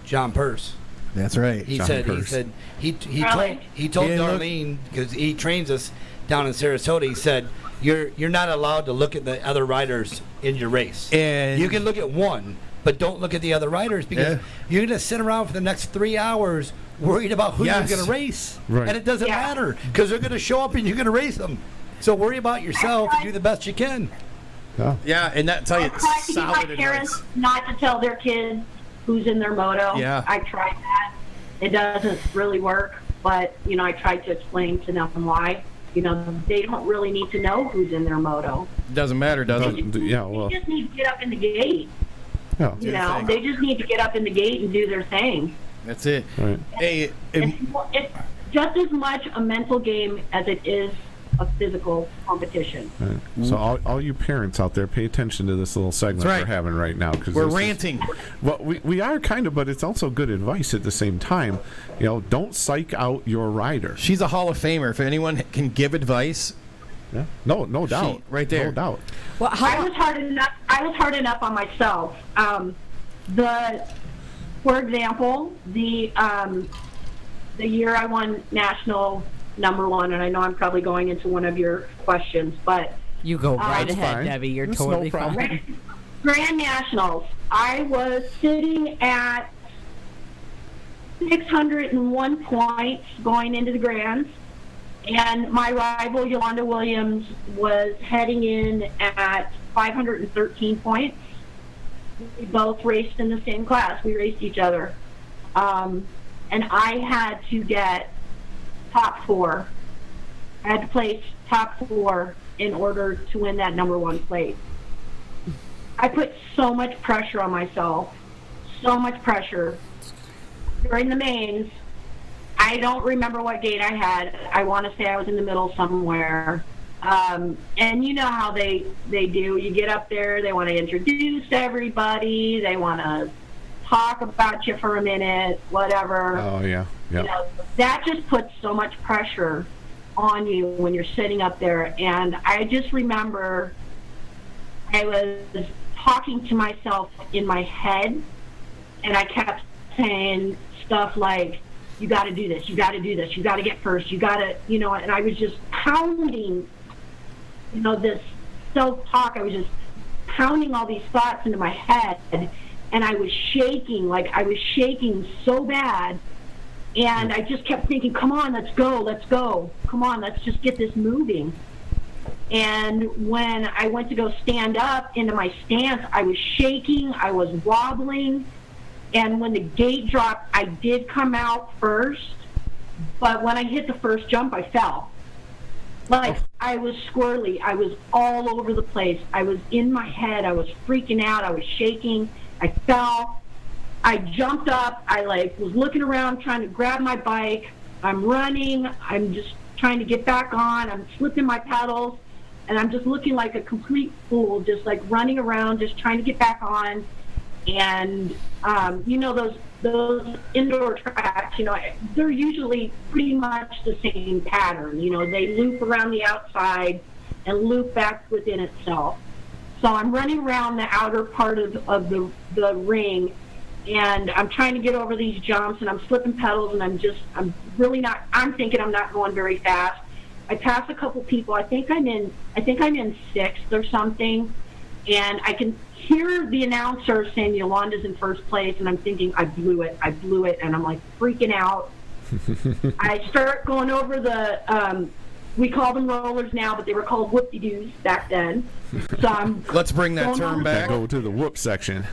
A: John Purse.
B: That's right.
A: He
C: John
A: said
C: Purse.
A: he
E: Really?
A: told
B: He didn't look-
A: Darlene, because he trains us down in Sarasota. He said you're not allowed to look at the other riders in your race.
B: And
A: You can look at one, but don't look at the other riders because
B: Yeah.
A: you're going to sit around for the next 3 hours worried about who
B: Yes.
A: you're going to race,
C: Right.
A: and it doesn't
E: Yeah.
A: matter because they're going to show up and you're going to race them. So worry about yourself and do the best you can.
C: Yeah.
B: yeah, and that tell
E: I
B: you
E: try to get my
B: solid
E: parents
B: advice.
E: not to tell their kids who's in their moto.
B: Yeah.
E: I tried that. It doesn't really work, but, you know, I tried to explain to them why. You know, they don't really need to know who's in their moto.
B: Doesn't matter, does it?
C: Yeah, well,
E: They just need to get up in the gate.
C: yeah.
E: You
B: their
E: know,
B: thing.
E: they just need to get up in the gate and do their thing.
B: That's it.
C: Right.
B: Hey,
E: It's just as much a mental game as it is a physical competition.
C: Right. So all you parents out there, pay attention to this little segment
B: That's right.
C: we're having right now because
B: we're ranting.
C: Well, we are kind of, but it's also good advice at the same time. You know, don't psych out your rider.
B: She's a Hall of Famer. If anyone can give advice,
C: Yeah. No doubt.
B: right there.
C: No doubt.
D: Well,
E: I was hard enough on myself. For example, the year I won national #1, and I know I'm probably going into one of your questions, but
D: you go right
C: That's
D: ahead,
C: fine.
D: Debbie. You're
C: That's
D: totally
C: no problem.
D: fine.
E: Grand Nationals, I was sitting at 601 points going into the Grands, and my rival Yolanda Williams was heading in at 513 points. We both raced in the same class. We raced each other. And I had to get top 4. I had to place top 4 in order to win that #1 place. I put so much pressure on myself, so much pressure. During the mains, I don't remember what gate I had. I want to say I was in the middle somewhere. And you know how they do. You get up there, they want to introduce everybody, they want to talk about you for a minute, whatever.
C: Oh yeah. Yeah.
E: You know, that just puts so much pressure on you when you're sitting up there. And I just remember I was talking to myself in my head, and I kept saying stuff like, you got to do this, you got to do this, you got to get first, you got to, you know, and I was just pounding, you know, this self-talk. I was just pounding all these thoughts into my head, and I was shaking, like I was shaking so bad. And I just kept thinking, come on, let's go. Come on, let's just get this moving. And when I went to go stand up into my stance, I was shaking, I was wobbling. And when the gate dropped, I did come out first. But when I hit the first jump, I fell. Like, I was squirrely. I was all over the place. I was in my head. I was freaking out. I was shaking. I fell. I jumped up. I was looking around trying to grab my bike. I'm running. I'm just trying to get back on. I'm slipping my pedals, and I'm just looking like a complete fool, just like running around, just trying to get back on. And you know those those indoor tracks, they're usually pretty much the same pattern. They loop around the outside and loop back within itself. So I'm running around the outer part of the ring, and I'm trying to get over these jumps, and I'm slipping pedals, and I'm thinking I'm not going very fast. I pass a couple people. I think I'm in sixth or something, and I can hear the announcer saying Yolanda's in first place, and I'm thinking I blew it, and I'm like freaking out. I start going over the we call them rollers now, but they were called whoop-de-doos back then. So
B: let's bring that term back.
C: Go to the whoop section.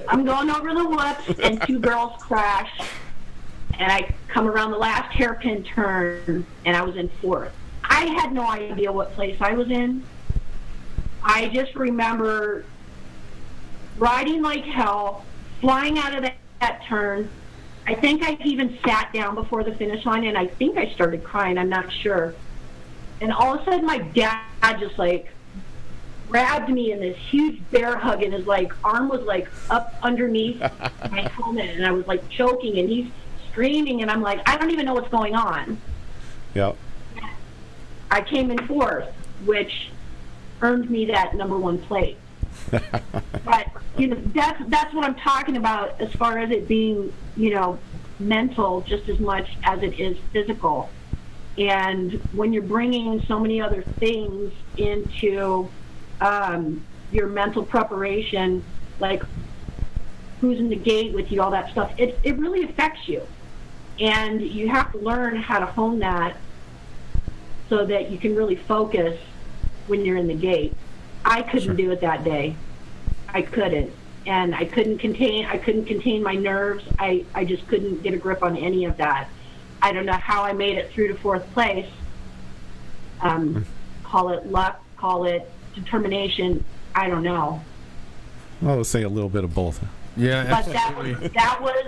E: I'm going over the whoops, and two girls crash, and I come around the last hairpin turn, and I was in fourth. I had no idea what place I was in. I just remember riding like hell, flying out of that turn. I think I even sat down before the finish line, and I think I started crying. I'm not sure. And all of a sudden, my dad just grabbed me in this huge bear hug, and his arm was up underneath my helmet, and I was choking, and he's screaming, and I'm I don't even know what's going on.
C: Yep.
E: I came in fourth, which earned me that number one place. But that's what I'm talking about as far as it being mental just as much as it is physical. And when you're bringing so many other things into your mental preparation, like who's in the gate with you, all that stuff, it really affects you. And you have to learn how to hone that so that you can really focus when you're in the gate. I couldn't do it that day. I couldn't. And I couldn't contain my nerves. I just couldn't get a grip on any of that. I don't know how I made it through to fourth place. Call it luck, call it determination. I don't know.
C: Well, let's say a little bit of both.
B: Yeah,
E: but that was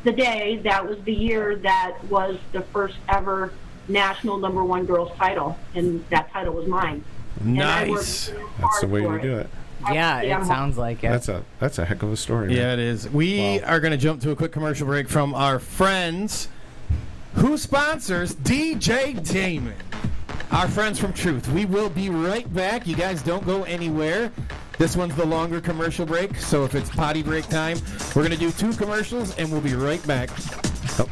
E: the day, that was the year that was the first ever national number one girls title, and that title was mine.
B: Nice.
C: That's the way to do it.
D: Yeah, it sounds like it.
C: That's a heck of a story.
B: Yeah, it is. We are going to jump to a quick commercial break from our friends who sponsors DJ Damon, our friends from Truth. We will be right back. You guys don't go anywhere. This one's the longer commercial break, so if it's potty break time, we're going to do 2 commercials, and we'll be right back. Oh.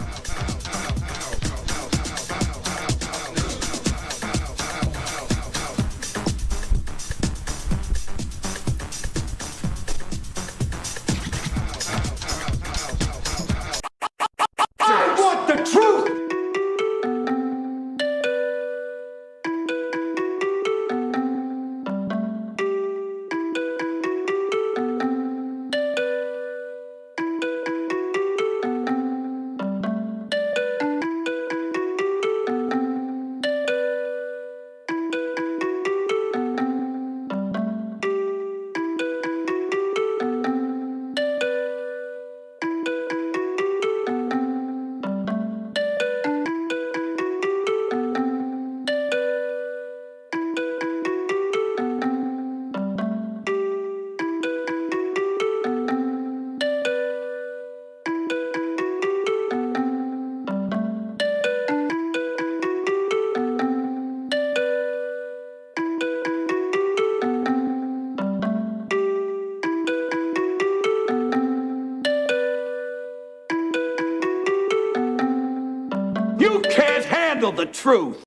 G: You can't handle the truth.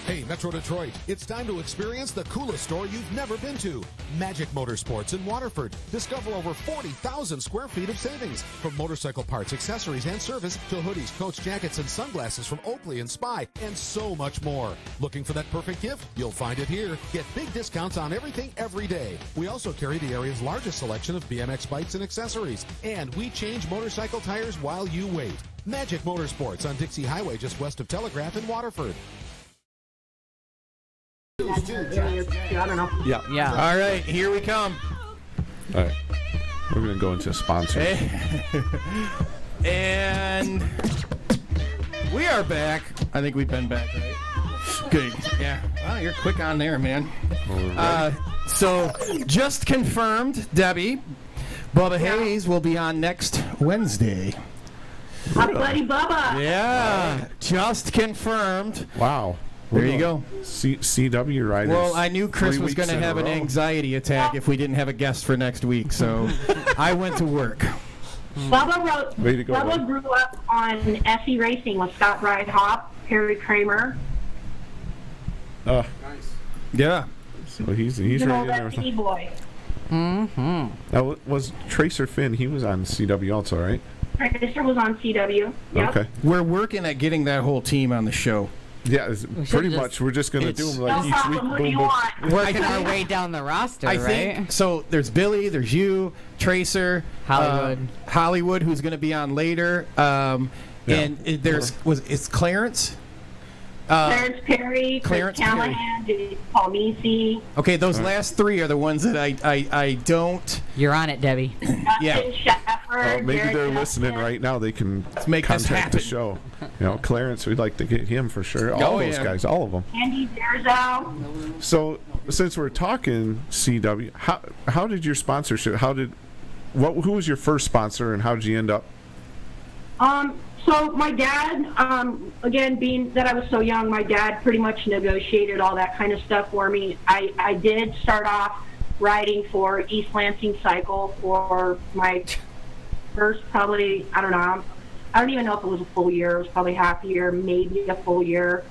H: Hey, Metro Detroit, it's time to experience the coolest store you've never been to. Magic Motorsports in Waterford. Discover over 40,000 square feet of savings. From motorcycle parts, accessories, and service to hoodies, coats, jackets, and sunglasses from Oakley and Spy, and so much more. Looking for that perfect gift? You'll find it here. Get big discounts on everything every day. We also carry the area's largest selection of BMX bikes and accessories. And we change motorcycle tires while you wait. Magic Motorsports on Dixie Highway just west of Telegraph in Waterford.
E: I don't know.
C: Yeah.
B: All right, here we come.
C: All right. We're going to go into sponsors.
B: And we are back. I think we've been back, right? Good. Yeah. Well, you're quick on there, man.
C: All right.
B: So, just confirmed, Debbie, Bubba Hayes will be on next Wednesday.
E: My buddy Bubba.
B: Yeah, just confirmed.
C: Wow.
B: There you go.
C: CW riders.
B: Well, I knew Chris was going to have an anxiety attack if we didn't have a guest for next week, so I went to work.
E: Bubba grew up on SE Racing with Scott Bryde-Hopp, Harry Kramer.
C: Nice.
B: Yeah.
C: So he's right in there with
E: them. Boy.
D: Mm-hmm.
C: That was Tracer Finn. He was on CW also, right?
E: Tracer was on CW. Yep.
C: Okay.
B: We're working at getting that whole team on the show.
C: Yeah, pretty much. We're just going to do them like each week. Boom, boom.
D: Working our way down the roster,
B: I
D: right?
B: think, so there's Billy, there's you, Tracer, Hollywood, who's going to be on later, and it's Clarence.
E: Clarence Perry, Clarence Callahan, Paul Meesey.
B: Okay, those last three are the ones that I don't.
D: You're on it, Debbie.
B: Yeah.
C: Maybe they're listening right now. They can
B: make
C: contact the show. Clarence, we'd like to get him for sure. All those guys, all of them.
E: Andy Derzo.
C: So, since we're talking CW, how did your sponsorship? Who was your first sponsor, and how did you end up?
E: So my dad, again, being that I was so young, my dad pretty much negotiated all that kind of stuff for me. I did start off riding for East Lansing Cycle for my first probably, I don't even know if it was a full year. It was probably half a year, maybe a full year.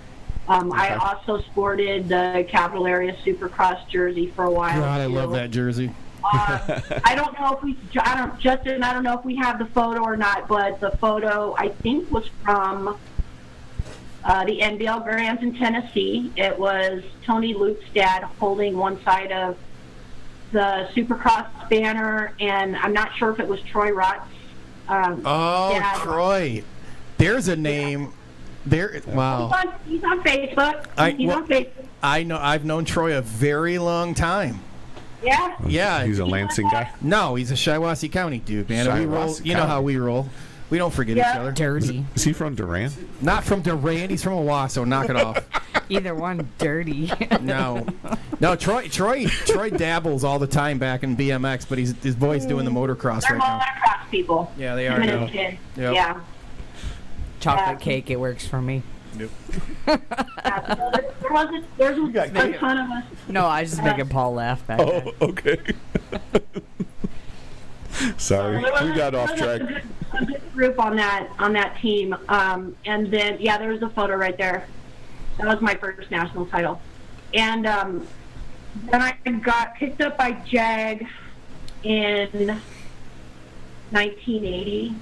E: I also sported the Capital Area Supercross jersey for a while.
B: God, I love that jersey.
E: I don't know if Justin, I don't know if we have the photo or not, but the photo, I think, was from the NBL Grands in Tennessee. It was Tony Luke's dad holding one side of the Supercross banner, and I'm not sure if it was Troy Rott's dad.
B: Troy. There's a name. Wow.
E: He's on Facebook. He's on Facebook.
B: I know. I've known Troy a very long time.
E: Yeah?
B: Yeah.
C: He's a Lansing guy?
B: No, he's a Shiawassee County dude, man. We roll. You know how we roll. We don't forget each other.
D: Dirty.
C: Is he from Durant?
B: Not from Durant. He's from Owasso. Knock it off.
D: Either one, dirty.
B: No. Troy dabbles all the time back in BMX, but his boy's doing the motocross right now.
E: They're motocross people.
B: Yeah, they are now.
E: Yep.
B: Yeah.
D: Chocolate cake, it works for me.
B: Yep.
E: There's a ton of us.
D: No, I was just making Paul laugh back there.
C: Oh, okay. Sorry, we got off track.
E: A good group on that team, and then there was a photo right there. That was my first national title, and then I got picked up by Jag in 1980.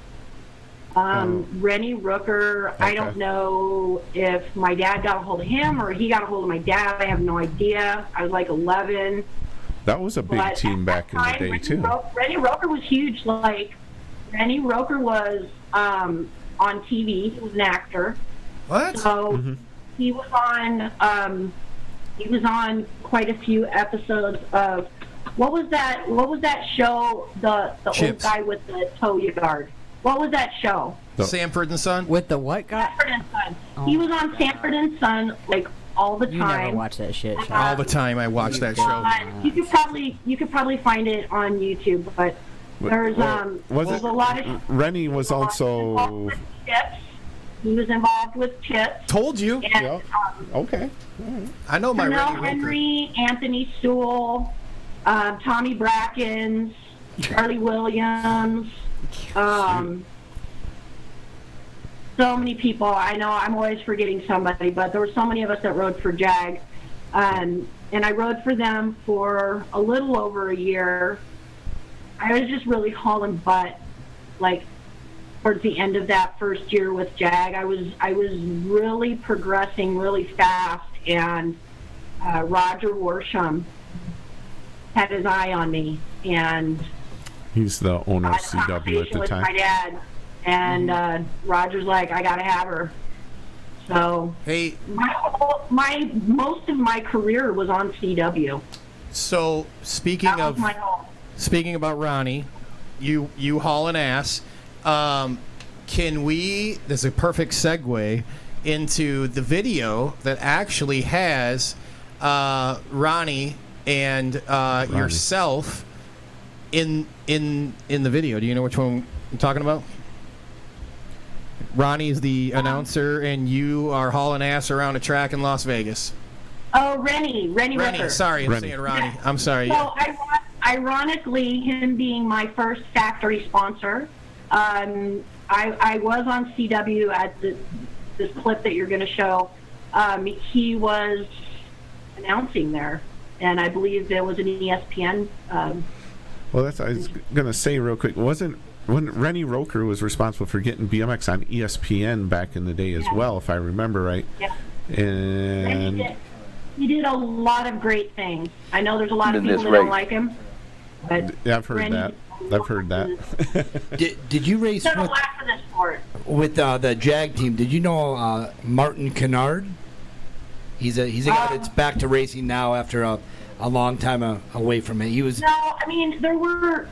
E: Rennie Rooker, okay. I don't know if my dad got a hold of him or he got a hold of my dad. I have no idea. I was like 11.
C: That was a big team back in the day, too.
E: Rennie Rooker was huge. Like, Rennie Rooker was on TV. He was an actor.
B: What?
E: So he was on quite a few episodes of what was that show? The old guy with the tow yard. What was that show?
B: Sanford and Son?
D: With the what guy?
E: Sanford and Son. Oh. He was on Sanford and Son like all the time.
D: You never watch that shit.
B: All the time I watch that show.
E: You could probably find it on YouTube, but there's a lot of.
C: Rennie was also.
E: He was involved with Chips.
B: Told you.
E: And,
C: okay.
B: I know my
E: Rennie Henry, Anthony Sewell, Tommy Brackens, Charlie Williams. So many people. I know I'm always forgetting somebody, but there were so many of us that rode for Jag, and I rode for them for a little over a year. I was just really hauling butt, like towards the end of that first year with Jag. I was really progressing really fast, and Roger Worsham had his eye on me, and
C: he's the owner of CW at the time.
E: My dad, and Roger's like, I gotta have her. So
B: hey,
E: most of my career was on CW.
B: So speaking about Ronnie, you hauling ass. Can we? There's a perfect segue into the video that actually has Ronnie and yourself in the video. Do you know which one I'm talking about? Ronnie's the announcer, and you are hauling ass around a track in Las Vegas.
E: Oh, Rennie Rucker.
B: Sorry, I'm saying Ronnie. I'm sorry.
E: So, ironically, him being my first factory sponsor, I was on CW at this clip that you're going to show. He was announcing there, and I believe there was an ESPN.
C: Well, that's I was going to say real quick. When Rennie Roker was responsible for getting BMX on ESPN back in the day as well, if I remember right.
E: Yeah.
C: And
E: he did a lot of great things. I know there's a lot of people that don't like him. But
C: yeah, I've heard that.
A: Did you race
E: for this sport.
A: with the Jag team? Did you know Martin Kennard? He's a guy that's back to racing now after a long time away from it. He was.
E: No, I mean there were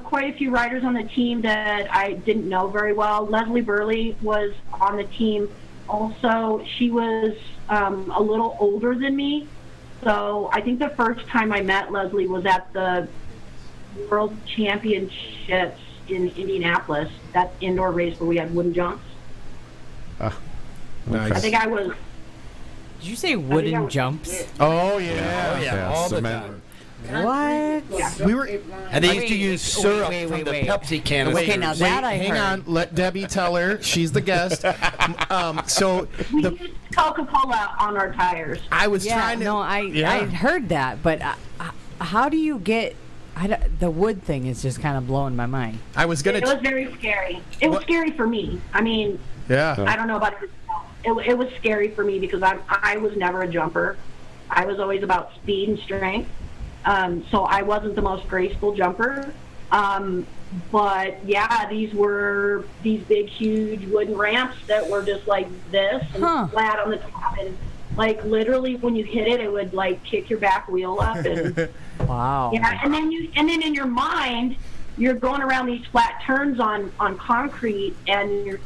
E: quite a few riders on the team that I didn't know very well. Leslie Burley was on the team. Also, she was a little older than me. So I think the first time I met Leslie was at the World Championships in Indianapolis, that indoor race where we had wooden jumps.
B: Nice.
E: I think I was.
D: Did you say wooden jumps?
B: Oh yeah.
A: All the
C: cement.
A: time.
D: What?
E: Yeah.
B: We were.
A: And they used to use syrup
D: wait,
A: from the
D: wait.
A: Pepsi canisters.
D: Okay, now that I
B: hang
D: heard.
B: on. Let Debbie tell her. She's the guest. So
E: We used Coca-Cola on our tires.
B: I was
D: Yeah,
B: trying to.
D: no, I heard that, but how do you get? The wood thing is just kind of blowing my mind.
B: I was gonna.
E: It was very scary. It was scary for me. I mean,
B: Yeah.
E: I don't know about yourself. It was scary for me because I was never a jumper. I was always about speed and strength. So I wasn't the most graceful jumper. But yeah, these were these big, huge wooden ramps that were just like this and flat on the top. And like literally when you hit it, it would like kick your back wheel up. And
D: Wow.
E: yeah, and then in your mind, you're going around these flat turns on concrete, and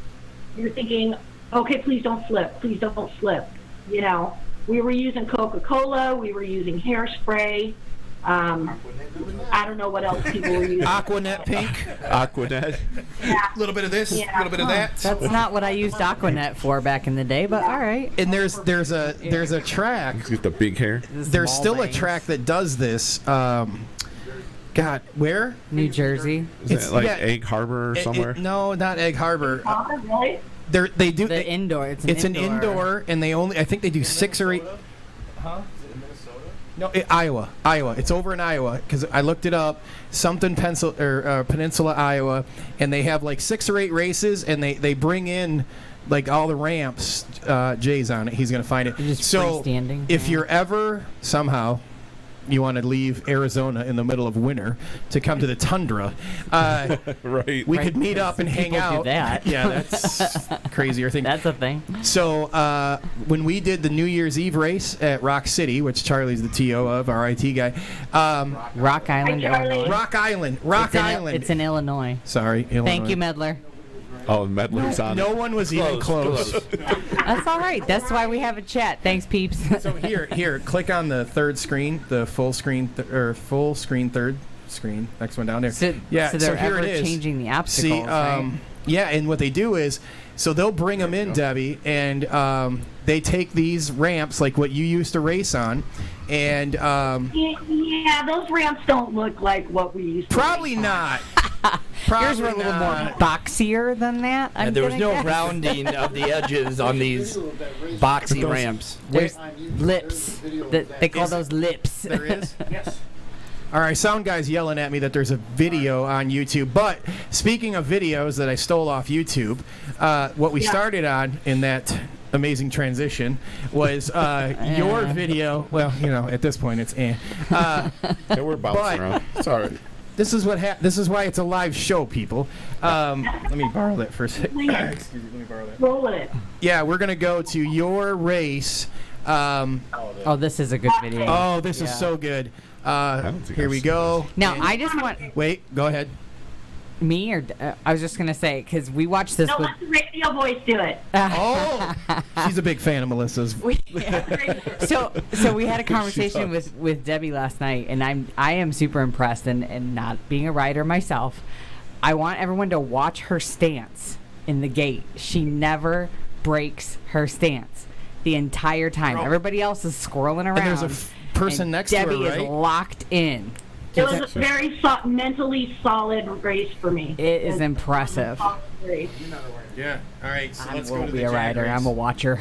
E: you're thinking, okay, please don't slip, please don't slip. You know, we were using Coca-Cola, we were using hairspray. I don't know what else people were using.
B: Aquanet pink.
C: Aquanet.
E: Yeah.
B: A little bit of this. A
E: Yeah.
B: little bit of that.
D: That's not what I used Aquanet for back in the day, but all right.
B: And there's a track.
C: Get the big hair.
B: There's still a track that does this. God, where?
D: New Jersey.
C: Is it like Egg Harbor or somewhere?
B: No, not Egg Harbor.
E: Oh, really?
B: They do.
D: The indoor.
B: It's an indoor, and I think they do 6 or 8. Huh? No, Iowa. It's over in Iowa because I looked it up. Something Peninsula, Iowa, and they have like 6 or 8 races, and they bring in like all the ramps. Jay's on it. He's gonna find it.
D: Just
B: So
D: freestanding,
B: if
D: yeah.
B: you're ever somehow you want to leave Arizona in the middle of winter to come to the tundra,
C: Right.
B: we could meet up and hang
D: People do
B: out.
D: that.
B: Yeah, that's crazier thing.
D: That's a thing.
B: So when we did the New Year's Eve race at Rock City, which Charlie's the TO of, our IT guy,
D: Rock Island,
E: Hi, Charlie.
D: Illinois.
B: Rock Island.
D: It's in Illinois.
B: Sorry, Illinois.
D: Thank you, Medler.
C: Oh, Medler's on
B: No
C: it.
B: one was even close.
D: That's all right. That's why we have a chat. Thanks, peeps.
B: So here, click on the third screen, the full screen third screen. Next one down there.
D: So
B: Yeah,
D: they're
B: so here
D: ever
B: it is.
D: changing the obstacles,
B: See,
D: right?
B: yeah, and what they do is, so they'll bring them in, Debbie, and they take these ramps like what you used to race on, and
E: Yeah, those ramps don't look like what we used to.
B: probably
E: race on.
B: not.
D: Yours were a little more boxier than that. I'm
A: And there was
D: gonna
A: no
D: guess.
A: rounding of the edges on these boxy ramps.
D: There's lips. They call those lips.
B: There is? Yes. All right, sound guy's yelling at me that there's a video on YouTube. But speaking of videos that I stole off YouTube, what we started on in that amazing transition was your video. Well, you know, at this point it's
C: Yeah, we're bouncing around. Sorry.
B: This is this is why it's a live show, people. Let me borrow that for a second.
E: Please.
B: Excuse me, let me borrow that.
E: Roll it.
B: Yeah, we're gonna go to your race.
D: Oh, this is a good video.
B: Oh, this is so good.
C: don't think
B: Here
C: I've
B: we
C: seen
B: go.
D: Now, I just want...
B: Wait, go ahead.
D: Me or I was just gonna say because we watched this
E: No,
D: with.
E: let the radio voice do it.
B: Oh, she's a big fan of Melissa's.
D: So we had a conversation with Debbie last night, and I am super impressed. And not being a rider myself, I want everyone to watch her stance in the gate. She never breaks her stance the entire time. Everybody else is squirreling around.
B: And there's a person next
D: Debbie
B: to her, right?
D: is locked in.
E: It was a very mentally solid race for me.
D: It is impressive.
B: Yeah. All right. So
D: I
B: let's
D: won't
B: go to
D: be
B: the
D: a rider.
B: race.
D: I'm a watcher.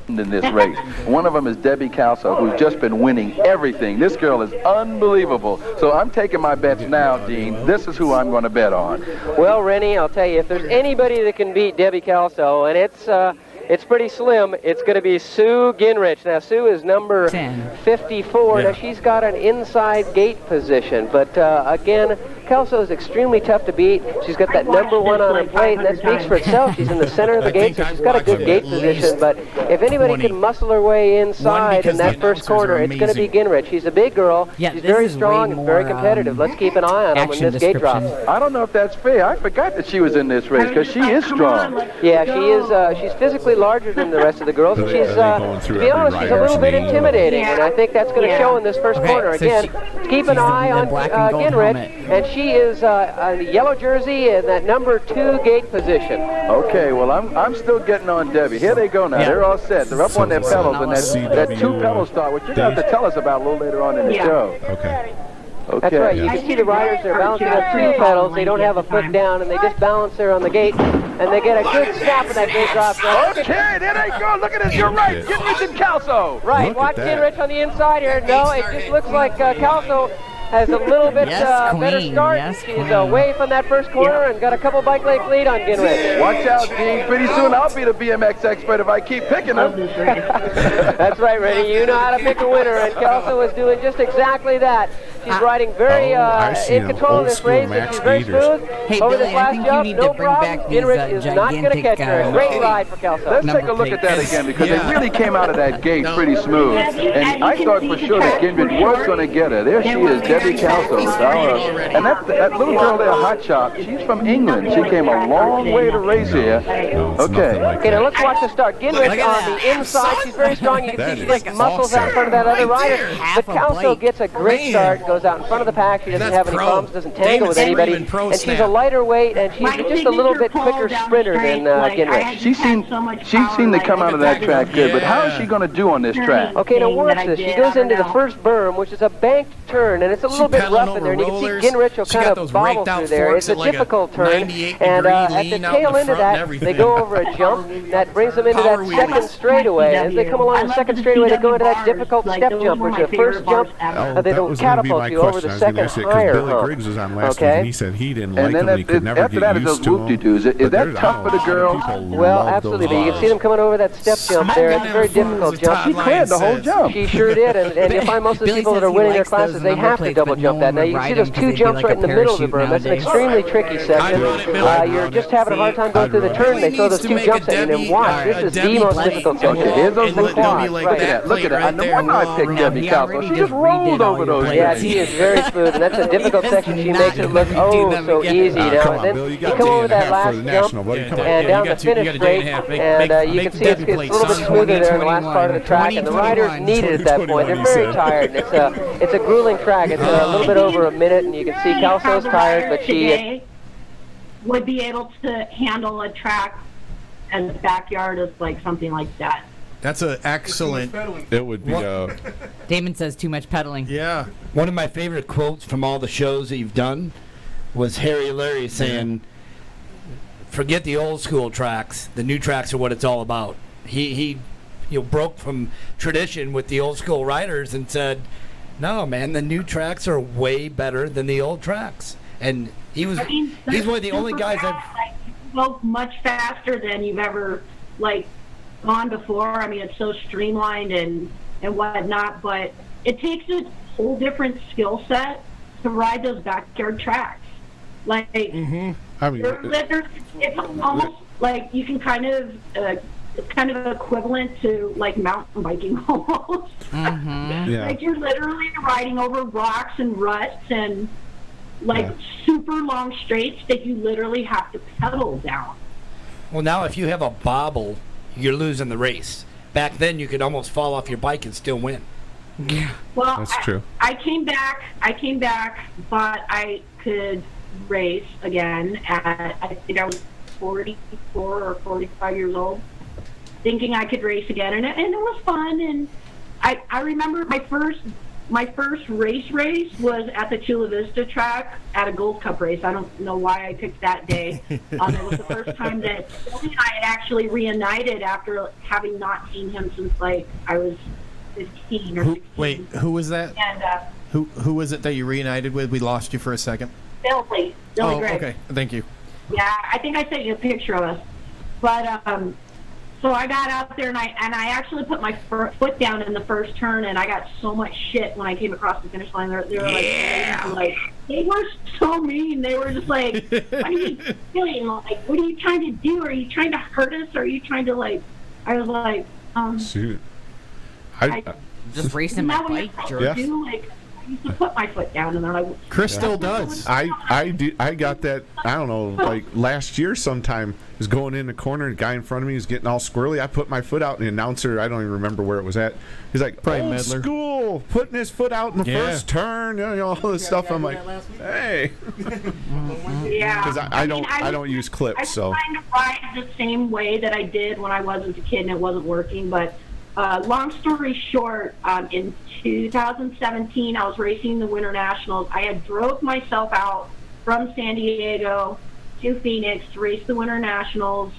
G: In this race. One of them is Debbi Kalsow, who's just been winning everything. This girl is unbelievable. So I'm taking my bets now, Dean. This is who I'm going to bet on.
I: Well, Rennie, I'll tell you, if there's anybody that can beat Debbi Kalsow, and it's pretty slim, it's going to be Sue Gingrich. Now, Sue is number 54.
B: Yeah.
I: Now, she's got an inside gate position, but again, Kalsow is extremely tough to beat. She's got that number 1 on her plate, and that speaks for itself. She's in the center of the gate, so she's got a good gate position, but if anybody can muscle her way inside in that first corner, it's going to be Gingrich. She's a big girl.
D: Yeah,
I: she's
D: this
I: very
D: is
I: strong
D: way
I: and very
D: more,
I: competitive. Let's keep an eye on her when
D: action
I: this gate drops.
D: description.
G: I don't know if that's fair. I forgot that she was in this race because she is strong.
I: Yeah, she is. She's physically larger than the rest of the girls, and she's, to be honest, she's a little bit intimidating, and I think that's going to show in this first corner.
D: so
I: Again, keep an eye on
D: black and gold
I: Gingrich,
D: helmet.
I: and she is the yellow jersey in that number 2 gate position.
G: Okay, well, I'm still getting on Debbie. Here they go now.
D: Yeah.
G: They're all set. They're up on their pedals, and that
C: CW,
G: 2 pedal start, which you're going to have to tell us about a little later on in the show.
C: Okay.
G: Okay.
I: That's right. You can see the riders, they're balancing on 2 pedals. They don't have a foot down, and they just balance there on the gate, and they get a good snap when that gate drops.
G: Okay, there they go. Look at this. You're right. Gingrich and Kalsow.
I: Right,
C: Look
I: watch
C: at that.
I: Gingrich on the inside here. No, it just looks like Kalsow has a little bit
D: Yes,
I: better
D: queen.
I: start.
D: Yes,
I: She's
D: queen.
I: away from that first corner and got a couple bike length lead on Gingrich.
G: Watch out, Dean. Pretty soon I'll be the BMX expert if I keep picking them.
I: That's right, Rennie. You know how to pick a winner, and Kalsow is doing just exactly that. She's riding very
C: I see
I: in
C: an
I: control of this
C: old-school
I: race.
C: Max
I: She's very
C: Eaters.
I: smooth.
D: Hey,
I: Over
D: Billy,
I: this
D: I
I: last
D: think you
I: jump,
D: need
I: no
D: to bring
I: problem.
D: back these,
I: Gingrich is not going to
D: gigantic,
I: catch her. Great ride for Kalsow.
G: Let's
D: Number
G: take a look at that
D: plates.
G: again because
B: Yeah.
G: they really came out of that gate pretty smooth. And I thought for sure that Gingrich was going to get her. There she is, Debbi Kalsow. And that little girl there, Hot Chop, she's from England. She came a long way to race here. Okay.
I: Okay, now let's watch the start. Gingrich
D: Look at
I: on
D: that.
I: the inside. She's very strong. You can
C: That
I: see
C: is
I: she's like muscles out in front of that other rider.
D: Half
I: But
D: a
I: Kalsow
D: bike.
I: gets a great start, goes out in front of the pack. She doesn't
B: that's
I: have any
B: pro.
I: problems, doesn't tangle
B: Damon's
I: with anybody.
B: screaming pro
I: And she's a
B: snap.
I: lighter weight, and she's
E: My
I: just a little bit
E: signature
I: quicker
E: pull down
I: sprinter
E: the
I: than
E: straight, like, I
I: Gingrich.
E: had
G: She's seen to come out of that track good, but how is she going to do on this track?
I: Okay, now
E: thing
I: watch
E: that I
I: this. She
E: did,
I: goes
E: I
I: into the
E: don't know.
I: first berm, which is a banked turn, and it's a little bit
B: pedaling
I: rough in
B: over
I: there. And you can
B: rollers.
I: see Gingrich will
B: She
I: kind
B: got
I: of
B: those
I: bobble
B: raked out
I: through there.
B: forks
I: It's a
B: at like a
I: difficult turn.
B: 98
I: And
B: degree
I: at the
B: lean out in
I: tail
B: the
I: end of
B: front and
I: that,
B: everything.
I: they go over a jump that brings them into
B: Power
I: that
B: wheel.
I: second straightaway. As they come along the second straightaway, they go into that difficult step jump, which is the first jump
C: Oh,
I: they
C: that
I: don't
C: was going to be
I: catapult
C: my
I: you over
C: question.
I: the
C: I was going
I: second
C: to ask it because
I: higher
C: Billy
I: hump.
C: Griggs was on last week,
I: Okay.
C: and he said he didn't
G: And
C: like
G: then
C: them. He could never
G: after
C: get
G: that is
C: used
G: those
C: to them.
G: whoop-de-doos. Is
C: But
G: that
C: there's-
G: tough
C: I
G: for
C: know
G: the
C: a lot of
G: girl?
C: people
I: Well,
C: love
I: absolutely.
C: those
I: But you can see them coming over that step jump there. It's a very difficult jump.
G: She cleared the whole jump.
I: She sure did, and you'll find most of the
D: Billy
I: people that
D: says
I: are
D: he
I: winning their
D: likes those
I: classes, they
D: number
I: have to
D: plates,
I: double
D: but
I: jump
D: no
I: that. Now
D: one
I: you
D: would
I: can see
D: ride
I: those
D: them 'cause
I: two
D: they'd be
I: jumps
D: like
I: right
D: a
I: in the middle of the
D: parachute
I: berm. That's an
D: nowadays.
I: extremely tricky section.
B: run it, Billy.
I: You're just having a hard time going through the turn. They throw those two jumps at you, and watch. This is the most difficult
G: Okay,
I: section.
G: here's those
B: And
G: little
B: let them be
G: quads.
B: like
G: Look at
B: that
G: that. Look
B: plate
G: at that.
B: right
G: And the
B: there,
G: one I
B: long
G: picked,
B: run.
G: Debbi
D: He
G: Kalsow,
D: already
G: she
D: just
G: just rolled
D: redid all
G: over
D: your
G: those
D: plates.
I: Yeah,
G: things.
I: she is very smooth, and that's a difficult section she
D: not
I: makes it
D: gonna
I: look
D: do
I: oh
D: them
I: so
D: again.
I: easy now.
C: Come
I: And
C: on,
I: then
C: Bill, you
I: you
C: got
I: come
C: a
I: over
C: day and a
I: that
C: half for
I: last
C: the
I: jump,
C: national, buddy. Come on.
I: and down the finish
B: got a day
I: straight,
B: and a half.
I: and you can see it's a little bit smoother there in the last part of the track, and the riders need it at that point. They're very tired, and it's a grueling track. It's a little bit over a minute, and you can see Kalsow's tired, but she
E: would be able to handle a track and the backyard is like something like that.
B: That's an excellent.
C: It would be
D: Damon says too much pedaling.
B: Yeah.
A: One of my favorite quotes from all the shows that you've done was Harry Larry saying, "Forget the old school tracks. The new tracks are what it's all about." He broke from tradition with the old school riders and said, "No, man, the new tracks are way better than the old tracks." And he's one of the only guys I've
E: go much faster than you've ever gone before. I mean, it's so streamlined and whatnot, but it takes a whole different skill set to ride those backyard tracks.
C: I mean,
E: It's almost like you can kind of it's kind of equivalent to like mountain biking almost.
C: yeah.
E: Like you're literally riding over rocks and ruts and super long straights that you literally have to pedal down.
A: Well, now if you have a bobble, you're losing the race. Back then, you could almost fall off your bike and still win.
E: Well,
C: That's true.
E: I came back, but I could race again at, I think I was 44 or 45 years old, thinking I could race again, and it was fun. And I remember my first race was at the Chula Vista track at a Gold Cup race. I don't know why I picked that day. It was the first time that Billy and I had actually reunited after having not seen him since I was 15 or 16.
B: Wait, who was that?
E: And
B: Who was it that you reunited with? We lost you for a second.
E: Billy
B: Oh,
E: Gregg.
B: okay. Thank you.
E: Yeah, I think I sent you a picture of us. But so I got out there and I actually put my foot down in the first turn, and I got so much shit when I came across the finish line. They were like, they were so mean. They were just like, what are you doing? Like, what are you trying to do? Are you trying to hurt us? Or are you trying to I was like,
C: Shoot.
D: Just racing my bike, George.
C: Yeah.
E: I used to put my foot down, and they're like,
B: Chris still does.
C: I got that, I don't know, last year sometime. Was going in the corner, the guy in front of me was getting all squirrely. I put my foot out, and the announcer, I don't even remember where it was at. He's like,
B: Probably
C: old
B: Medler.
C: school, putting his foot out in the first turn, all this stuff. I'm like, hey.
E: yeah.
C: Because I don't use clips,
E: I
C: so.
E: was trying to ride the same way that I did when I wasn't a kid and it wasn't working. But long story short, in 2017, I was racing the Winter Nationals. I had drove myself out from San Diego to Phoenix to race the Winter Nationals.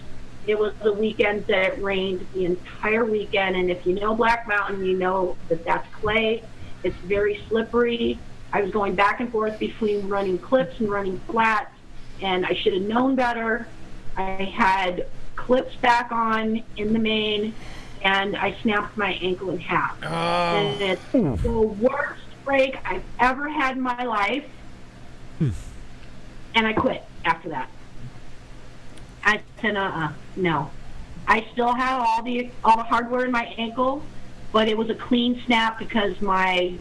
E: It was the weekend that it rained the entire weekend, and if you know Black Mountain, you know that that's clay. It's very slippery. I was going back and forth between running clips and running flats, and I should have known better. I had clips back on in the main, and I snapped my ankle in half.
A: Oh.
E: And it's the worst break I've ever had in my life. And I quit after that. I said, no. I still have all the hardware in my ankle, but it was a clean snap because my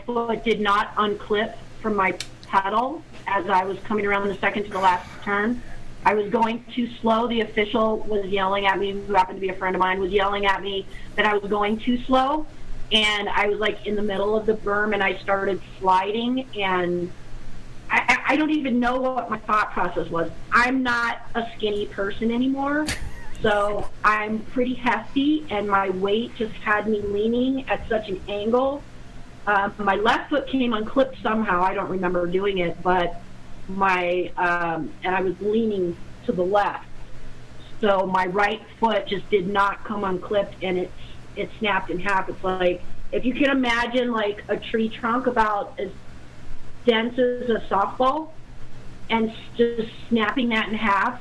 E: foot did not unclip from my pedal as I was coming around the second to the last turn. I was going too slow. The official was yelling at me, who happened to be a friend of mine, was yelling at me that I was going too slow. And I was in the middle of the berm, and I started sliding, and I don't even know what my thought process was. I'm not a skinny person anymore, so I'm pretty hefty, and my weight just had me leaning at such an angle. My left foot came unclipped somehow. I don't remember doing it, but and I was leaning to the left. So my right foot just did not come unclipped, and it snapped in half. It's like, if you can imagine a tree trunk about as dense as a softball and just snapping that in half,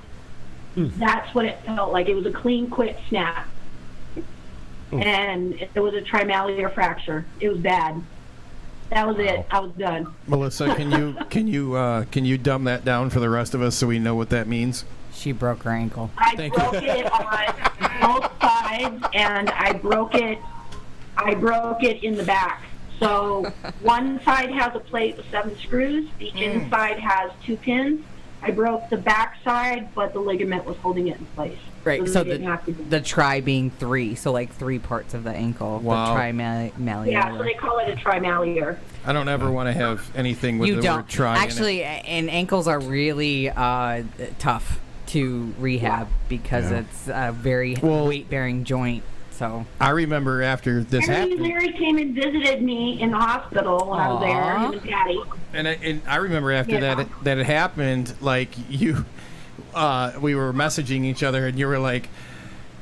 E: that's what it felt like. It was a clean, quick snap. And it was a trimallear fracture. It was bad. That was it. I was done.
B: Melissa, can you dumb that down for the rest of us so we know what that means?
D: She broke her ankle.
E: I broke it on both sides, and I broke it in the back. So one side has a plate with 7 screws. The inside has 2 pins. I broke the back side, but the ligament was holding it in place.
D: Right, so the tri being 3, so 3 parts of the ankle.
B: Wow.
D: The trimallear.
E: Yeah, so they call it a trimallear.
B: I don't ever want to have anything with the word tri
D: Actually,
B: in it.
D: and ankles are really tough to rehab because it's a very weight-bearing joint. So
B: I remember after this happened.
E: Larry came and visited me in the hospital when I was there, him and Daddy.
B: And I remember after that it happened, you, we were messaging each other, and you were like,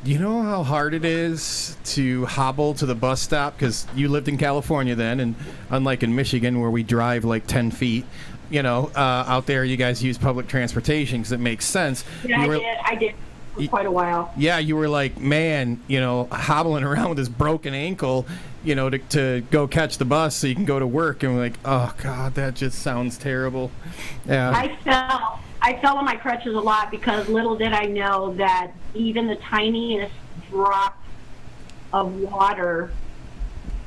B: do you know how hard it is to hobble to the bus stop? Because you lived in California then, and unlike in Michigan where we drive 10 feet, out there you guys use public transportation because it makes sense.
E: Yeah, I did. For quite a while.
B: Yeah, you were like, man, hobbling around with this broken ankle, to go catch the bus so you can go to work. And we're like, oh, God, that just sounds terrible. Yeah.
E: I fell on my crutches a lot because little did I know that even the tiniest drop of water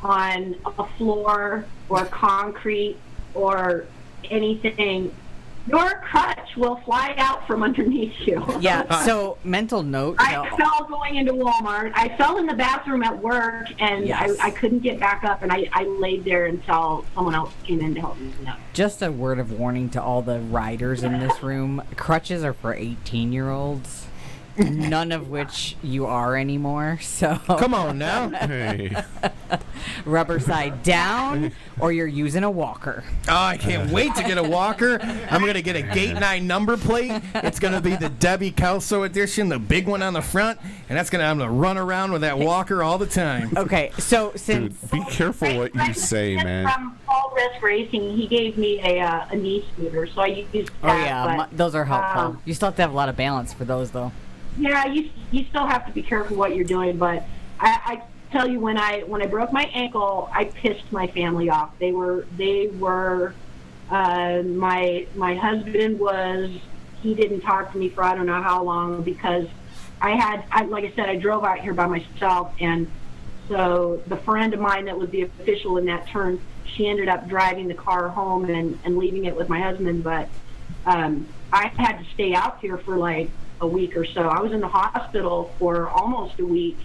E: on a floor or concrete or anything, your crutch will fly out from underneath you.
D: Yeah, so mental note.
E: I fell going into Walmart. I fell in the bathroom at work, and
D: Yes.
E: I couldn't get back up, and I laid there until someone else came in to help me up.
D: Just a word of warning to all the riders in this room. Crutches are for 18-year-olds. None of which you are anymore, so
B: Come on now.
C: Hey.
D: rubber side down, or you're using a walker.
B: Oh, I can't wait to get a walker. I'm going to get a Gate 9 number plate. It's going to be the Debbi Kalsow edition, the big one on the front, and I'm going to run around with that walker all the time.
D: Okay, so since
C: Dude, be careful what you say, man.
E: From All Risk Racing, he gave me a knee scooter, so I used that. but,
D: those are helpful. You still have to have a lot of balance for those, though.
E: Yeah, you still have to be careful what you're doing, but I tell you, when I broke my ankle, I pissed my family off. They were my husband he didn't talk to me for I don't know how long, because like I said, I drove out here by myself, and so the friend of mine that was the official in that turn, she ended up driving the car home and leaving it with my husband, but I had to stay out here for like a week or so. I was in the hospital for almost a week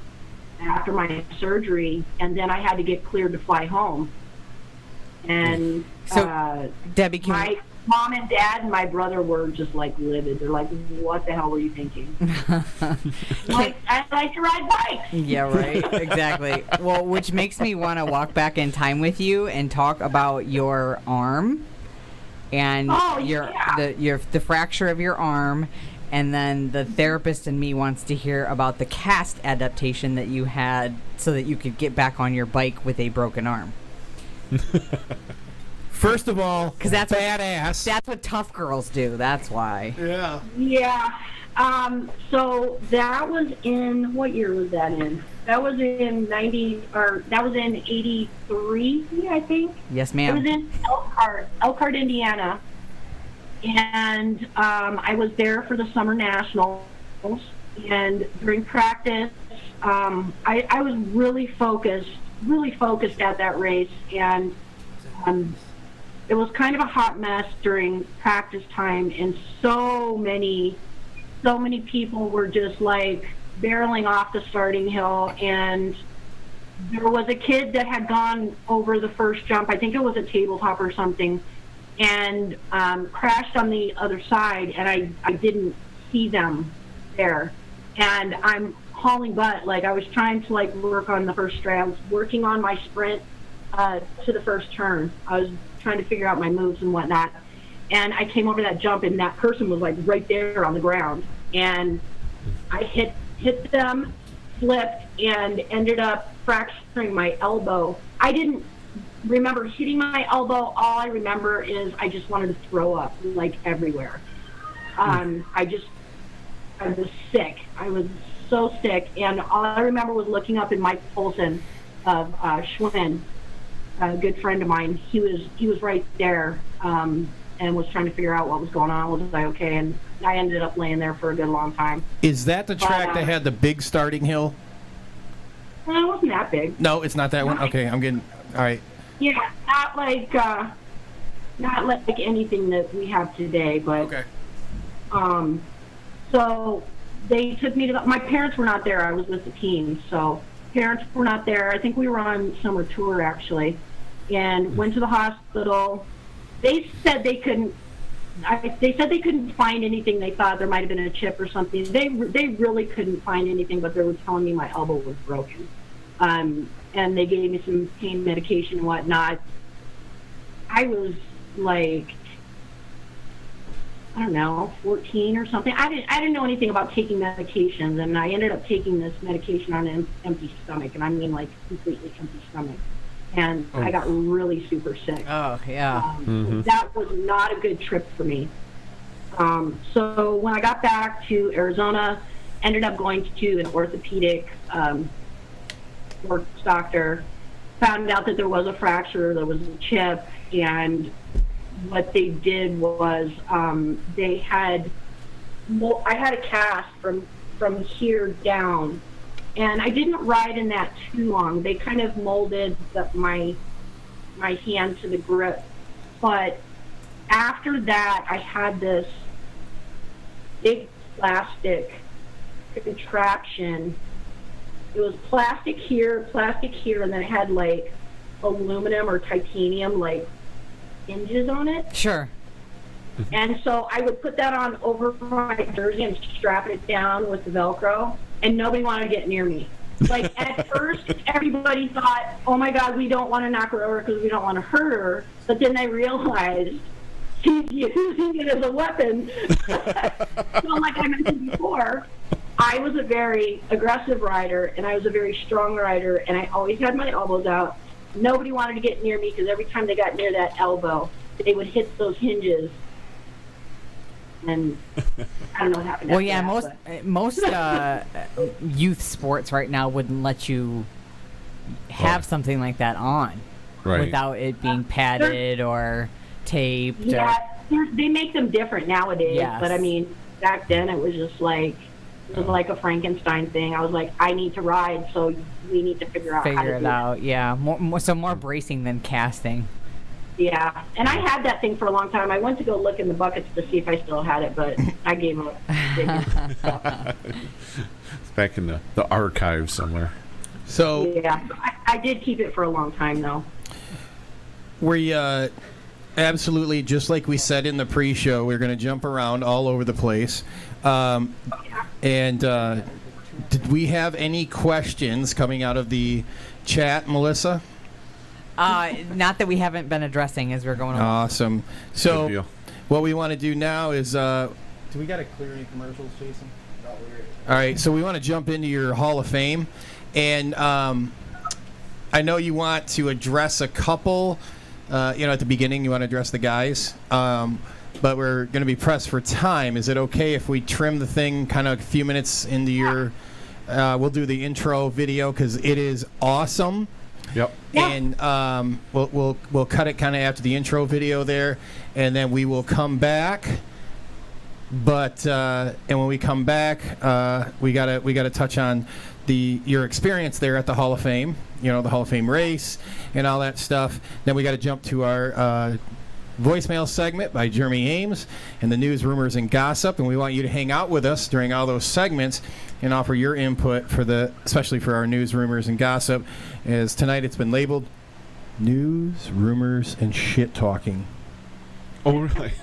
E: after my surgery, and then I had to get cleared to fly home. And
D: so, Debbie,
E: my mom and dad and my brother were just like livid. They're like, "What the hell were you thinking?" Like, I like to ride bikes.
D: Yeah, right. Exactly. Well, which makes me want to walk back in time with you and talk about your arm and the fracture of your arm. And then the therapist in me wants to hear about the cast adaptation that you had so that you could get back on your bike with a broken arm.
B: First of all,
D: because that's
B: badass.
D: That's what tough girls do. That's why.
B: Yeah.
E: Yeah. So that was in, what year was that in? That was in 83, I think.
D: Yes,
E: It
D: ma'am.
E: was in Elkhart, Indiana. And I was there for the Summer Nationals, and during practice, I was really focused at that race, and it was kind of a hot mess during practice time, and so many people were just like barreling off the starting hill, and there was a kid that had gone over the first jump, I think it was a tabletop or something, and crashed on the other side, and I didn't see them there. And I'm hauling butt, like I was trying to like work on the first straight. I was working on my sprint to the first turn. I was trying to figure out my moves and whatnot. And I came over that jump, and that person was like right there on the ground. And I hit them, flipped, and ended up fracturing my elbow. I didn't remember hitting my elbow. All I remember is I just wanted to throw up like everywhere. I was sick. I was so sick, and all I remember was looking up at Mike Polson of Schwinn, a good friend of mine. He was right there and was trying to figure out what was going on. Was I okay? And I ended up laying there for a good long time.
B: Is that the track that had the big starting hill?
E: Well, it wasn't that big.
B: No, it's not that one. Okay, I'm getting all right.
E: Yeah, not like anything that we have today, but
B: Okay.
E: So they took me to my parents were not there. I was with the team, so parents were not there. I think we were on summer tour actually, and went to the hospital. They said they couldn't. They said they couldn't find anything. They thought there might have been a chip or something. They really couldn't find anything, but they were telling me my elbow was broken. And they gave me some pain medication and whatnot. I was like, I don't know, 14 or something. I didn't know anything about taking medications, and I ended up taking this medication on an empty stomach, and I mean like completely empty stomach. And I got really super sick.
D: Oh, yeah.
E: That was not a good trip for me. So when I got back to Arizona, ended up going to an orthopedic works doctor, found out that there was a fracture, there was a chip, and what they did was I had a cast from here down, and I didn't ride in that too long. They kind of molded my hand to the grip, but after that, I had this big plastic contraption. It was plastic here, and then it had like aluminum or titanium like hinges on it.
D: Sure.
E: And so I would put that on over my jersey and strap it down with the Velcro, and nobody wanted to get near me. Like, at first, everybody thought, oh my God, we don't want to knock her over because we don't want to hurt her. But then they realized she's using it as a weapon. So, like I mentioned before, I was a very aggressive rider, and I was a very strong rider, and I always had my elbows out. Nobody wanted to get near me because every time they got near that elbow, they would hit those hinges. And I don't know what happened.
D: Well,
E: after
D: yeah,
E: that,
D: most youth sports right now wouldn't let you have something like that on without it being padded or taped.
E: Yeah, they make them different nowadays.
D: Yes.
E: But I mean, back then it was just like a Frankenstein thing. I was like, I need to ride, so we need to figure out how to
D: Figure
E: do
D: it out. Yeah, more bracing than casting.
E: Yeah, and I had that thing for a long time. I went to go look in the buckets to see if I still had it, but I gave up.
C: It's back in the archive somewhere.
B: So
E: yeah, I did keep it for a long time, though.
B: we absolutely, just like we said in the pre-show, we're going to jump around all over the place. And did we have any questions coming out of the chat, Melissa?
D: Not that we haven't been addressing as we're going along.
B: Awesome. So what we want to do now is do we got to clear any commercials, Jason? No, all right, so we want to jump into your Hall of Fame, and I know you want to address a couple. At the beginning you want to address the guys, but we're going to be pressed for time. Is it okay if we trim the thing kind of a few minutes into your? We'll do the intro video because it is awesome.
C: Yep.
B: And we'll cut it kind of after the intro video there, and then we will come back. But and when we come back, we gotta touch on your experience there at the Hall of Fame. You know, the Hall of Fame race and all that stuff. Then we got to jump to our voicemail segment by Jeremy Ames and the news, rumors, and gossip. And we want you to hang out with us during all those segments and offer your input especially for our news, rumors, and gossip. As tonight it's been labeled news, rumors, and shit talking.
C: Oh, really?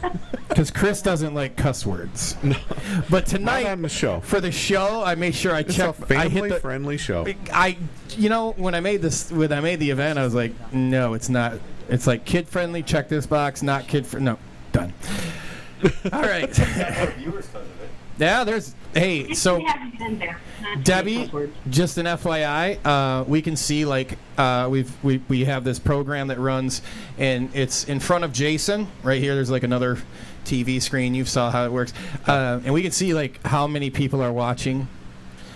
B: Because Chris doesn't like cuss words.
C: No.
B: But tonight,
C: not on the show.
B: For the show, I made sure I checked.
C: It's a family-friendly show.
B: When I made the event, I was like, no, it's not. It's like kid-friendly. Check this box. Not kid-friendly. No, done. All right. Yeah, there's. Hey, so Debbie, just an FYI, we can see we have this program that runs, and it's in front of Jason right here. There's like another TV screen. You saw how it works, and we can see like how many people are watching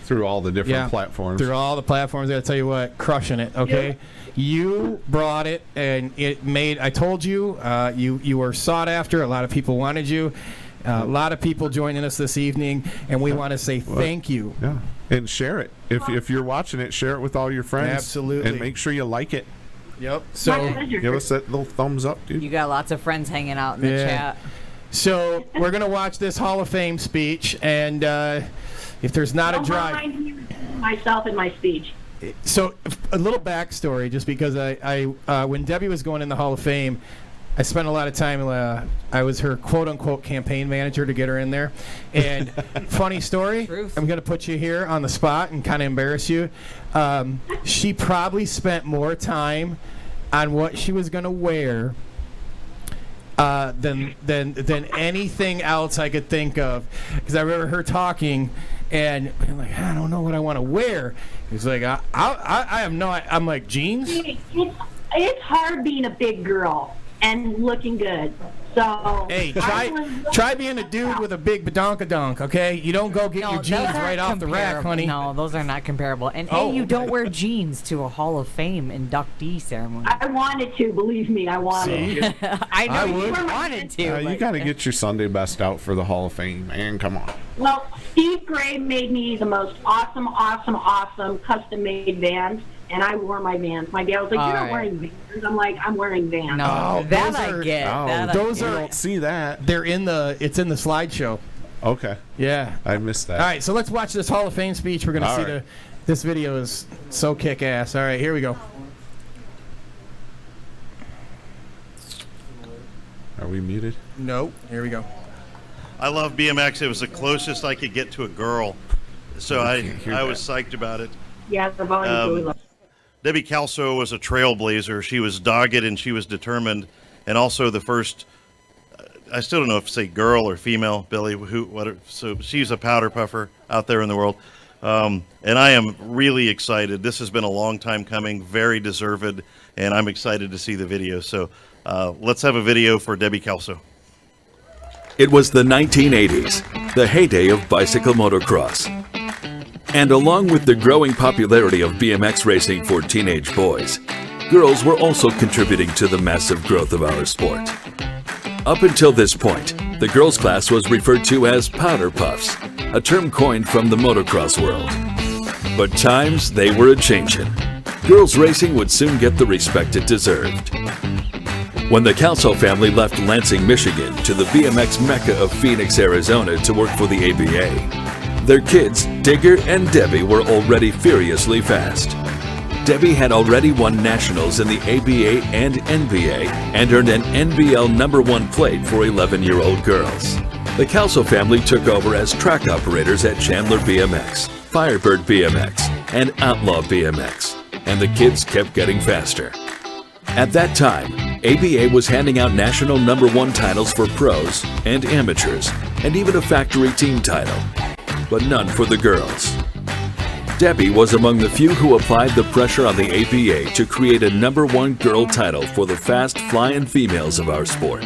C: through all the different platforms.
B: Through all the platforms, I gotta tell you what, crushing it. Okay, you brought it, and it made. I told you, you were sought after. A lot of people wanted you. A lot of people joining us this evening, and we want to say thank you.
C: Yeah, and share it. If you're watching it, share it with all your friends.
B: Absolutely.
C: And make sure you like it.
B: Yep. So
C: give us that little thumbs up, dude.
D: You got lots of friends hanging out in the chat.
B: So we're going to watch this Hall of Fame speech, and if there's not a drive...
E: myself in my speech.
B: So a little backstory, just because I when Debbie was going in the Hall of Fame, I spent a lot of time, I was her quote-unquote campaign manager to get her in there. And funny story, I'm going to put you here on the spot and kind of embarrass you. She probably spent more time on what she was going to wear than anything else I could think of. Because I remember her talking, and I'm like, I don't know what I want to wear. He's like, I have no. I'm like, jeans?
E: It's hard being a big girl and looking good. So
B: hey, try being a dude with a big badonkadonk, okay? You don't go get your jeans right off the rack, honey.
D: No, those are not comparable. And you don't wear jeans to a Hall of Fame inductee ceremony.
E: I wanted to, believe me, I wanted to.
D: I know you wanted to.
C: You got to get your Sunday best out for the Hall of Fame, man. Come on.
E: Well, Steve Gray made me the most awesome custom-made Vans, and I wore my Vans. My dad was like, "You're not wearing Vans." I'm like, "I'm wearing Vans."
D: No, that I get.
C: Those are. Don't see that.
B: It's in the slideshow.
C: Okay.
B: Yeah.
C: I missed that.
B: All right, so let's watch this Hall of Fame speech. We're gonna see this video is so kick-ass. All right, here we go.
C: Are we muted?
B: No. Here we go.
J: I love BMX. It was the closest I could get to a girl, so I was psyched about it.
E: Yeah, the volume really low.
J: Debbi Kalsow was a trailblazer. She was dogged and she was determined, and also the first. I still don't know if to say girl or female, Billy. So she's a powder puffer out there in the world, and I am really excited. This has been a long time coming, very deserved, and I'm excited to see the video. So let's have a video for Debbi Kalsow.
K: It was the 1980s, the heyday of bicycle motocross. And along with the growing popularity of BMX racing for teenage boys, girls were also contributing to the massive growth of our sport. Up until this point, the girls' class was referred to as powder puffs, a term coined from the motocross world. But times, they were a-changin'. Girls racing would soon get the respect it deserved. When the Kalsow family left Lansing, Michigan to the BMX mecca of Phoenix, Arizona to work for the ABA, their kids, Digger and Debbie, were already furiously fast. Debbie had already won nationals in the ABA and NBA and earned an NBL #1 plate for 11-year-old girls. The Kalsow family took over as track operators at Chandler BMX, Firebird BMX, and Outlaw BMX, and the kids kept getting faster. At that time, ABA was handing out national #1 titles for pros and amateurs, and even a factory team title, but none for the girls. Debbie was among the few who applied the pressure on the ABA to create a #1 girl title for the fast flying females of our sport.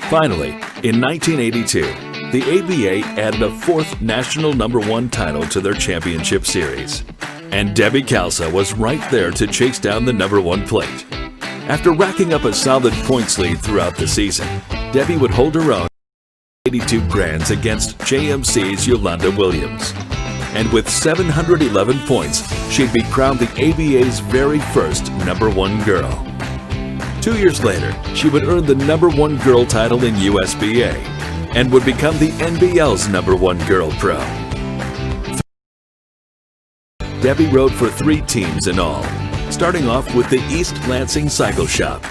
K: Finally, in 1982, the ABA added a 4th national #1 title to their championship series. And Debbi Kalsow was right there to chase down the #1 plate. After racking up a solid points lead throughout the season, Debbie would hold her own 82 grands against JMC's Yolanda Williams. And with 711 points, she'd be crowned the ABA's very first #1 girl. 2 years later, she would earn the #1 girl title in USBA and would become the NBL's #1 girl pro. Debbie rode for 3 teams in all, starting off with the East Lansing Cycle Shop,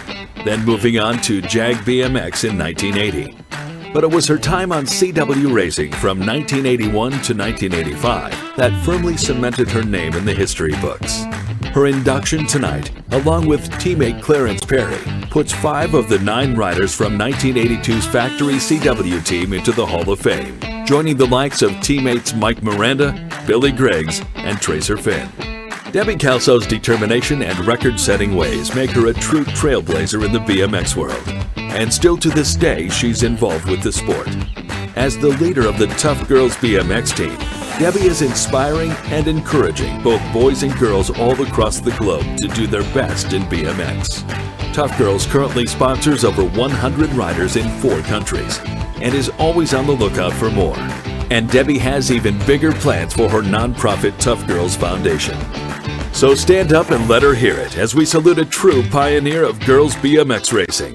K: then moving on to Jag BMX in 1980. But it was her time on CW Racing from 1981 to 1985 that firmly cemented her name in the history books. Her induction tonight, along with teammate Clarence Perry, puts 5 of the 9 riders from 1982's factory CW team into the Hall of Fame, joining the likes of teammates Mike Miranda, Billy Griggs, and Tracer Finn. Debbi Kalsow's determination and record-setting ways make her a true trailblazer in the BMX world. And still to this day, she's involved with the sport. As the leader of the Tuff Girls BMX team, Debbie is inspiring and encouraging both boys and girls all across the globe to do their best in BMX. Tuff Girls currently sponsors over 100 riders in 4 countries and is always on the lookout for more. And Debbie has even bigger plans for her nonprofit Tuff Girls Foundation. So stand up and let her hear it as we salute a true pioneer of girls BMX racing.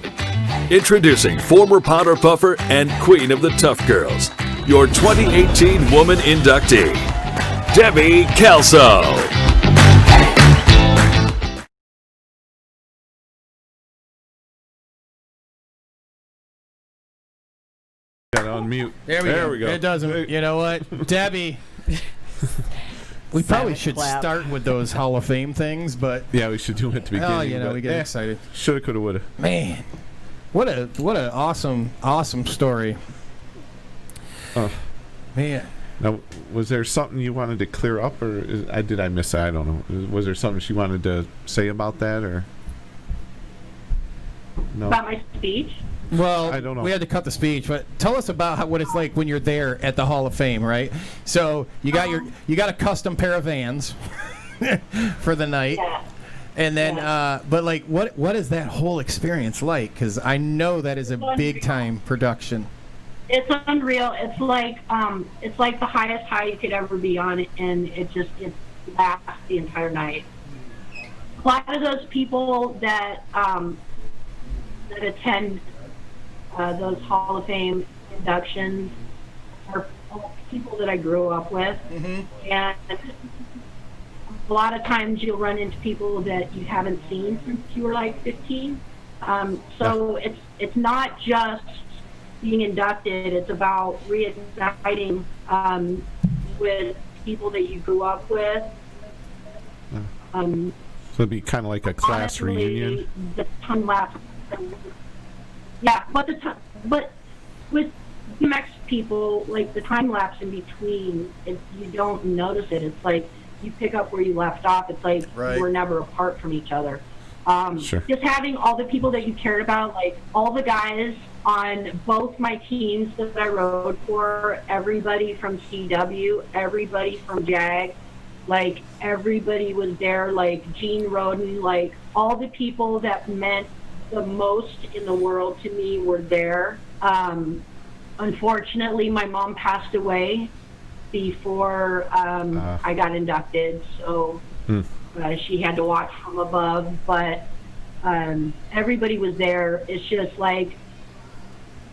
K: Introducing former powder puffer and queen of the Tuff Girls, your 2018 woman inductee, Debbi Kalsow.
C: Got to unmute.
B: There we go. It doesn't. You know what, Debbie? We probably should start with those Hall of Fame things, but
C: yeah, we should do it at the beginning.
B: Oh, you know, we get excited.
C: Shoulda, coulda, woulda.
B: Man, what a awesome story. Man.
C: Now, was there something you wanted to clear up, or did I miss that? I don't know. Was there something she wanted to say about that, or no?
E: About my speech?
B: Well,
C: I don't know.
B: We had to cut the speech, but tell us about what it's like when you're there at the Hall of Fame, right? So you got a custom pair of Vans for the night,
E: Yeah.
B: and then but like what is that whole experience like? Because I know that is a big time production.
E: It's unreal. It's like the highest high you could ever be on, and it lasts the entire night. A lot of those people that attend those Hall of Fame inductions are people that I grew up with, and a lot of times you'll run into people that you haven't seen since you were like 15. So it's not just being inducted, it's about reigniting with people that you grew up with.
C: So it'd be kind of like a class reunion.
E: The time lapse. Yeah, but with BMX people, like the time lapse in between, you don't notice it. It's like you pick up where you left off. It's like you were never apart from each other.
C: Sure.
E: Just having all the people that you cared about, like all the guys on both my teams that I rode for, everybody from CW, everybody from JAG, like everybody was there, like Gene Roden, like all the people that meant the most in the world to me were there. Unfortunately, my mom passed away before I got inducted, so she had to watch from above, but everybody was there. It's just like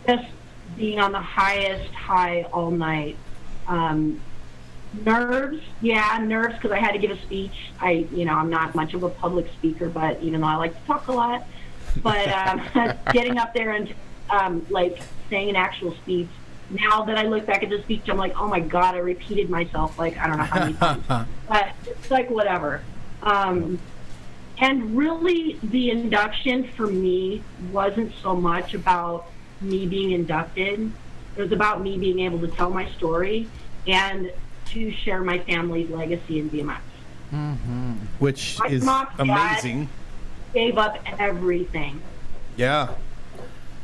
E: just being on the highest high all night. Nerves because I had to give a speech. I'm not much of a public speaker, but even though I like to talk a lot, but getting up there and like saying an actual speech, now that I look back at the speech, I'm like, oh my God, I repeated myself like I don't know how many times. But it's like whatever. And really, the induction for me wasn't so much about me being inducted. It was about me being able to tell my story and to share my family's legacy in BMX.
B: Which
E: My
B: is
E: mom and dad
B: amazing.
E: Gave up everything.
B: Yeah.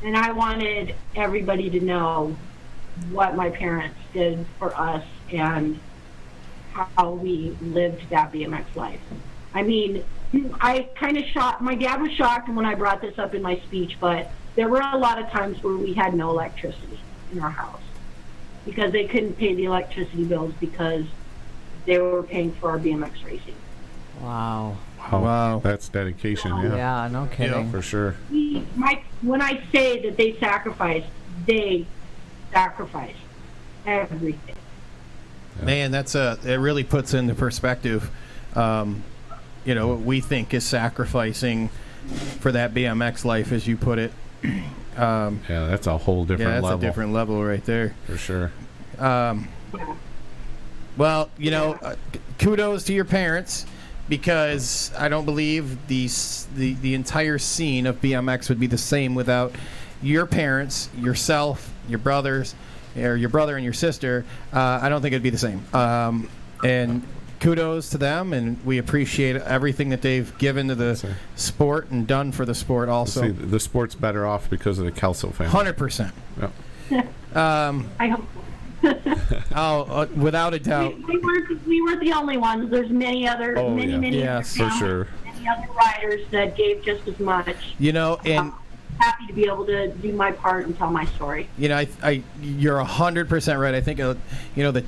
E: And I wanted everybody to know what my parents did for us and how we lived that BMX life. I mean, I kind of my dad was shocked when I brought this up in my speech, but there were a lot of times where we had no electricity in our house because they couldn't pay the electricity bills because they were paying for our BMX racing.
D: Wow.
C: Wow. That's dedication, yeah.
D: Yeah, no kidding.
C: Yeah, for sure.
E: When I say that they sacrificed everything.
B: Man, it really puts into perspective, what we think is sacrificing for that BMX life, as you put it.
C: Yeah, that's a whole different level.
B: Yeah, that's a different level right there.
C: For sure.
B: Well, kudos to your parents, because I don't believe the entire scene of BMX would be the same without your parents, yourself, your brothers, or your brother and your sister. I don't think it'd be the same. And kudos to them, and we appreciate everything that they've given to the sport and done for the sport also.
C: See, the sport's better off because of the Kalsow family.
B: 100%.
C: Yeah.
E: I hope
B: without a doubt.
E: We weren't the only ones. There's many other, many
B: yes,
E: other
C: for sure.
E: Many other riders that gave just as much.
B: And
E: happy to be able to do my part and tell my story.
B: You're 100% right. I think the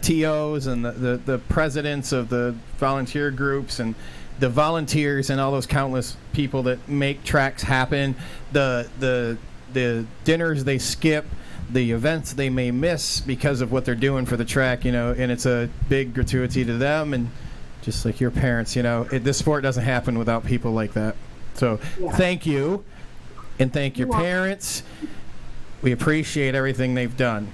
B: TOs and the presidents of the volunteer groups and the volunteers and all those countless people that make tracks happen, the dinners they skip, the events they may miss because of what they're doing for the track, and it's a big gratuity to them. And just like your parents, this sport doesn't happen without people like that. So thank you. And thank your parents. We appreciate everything they've done.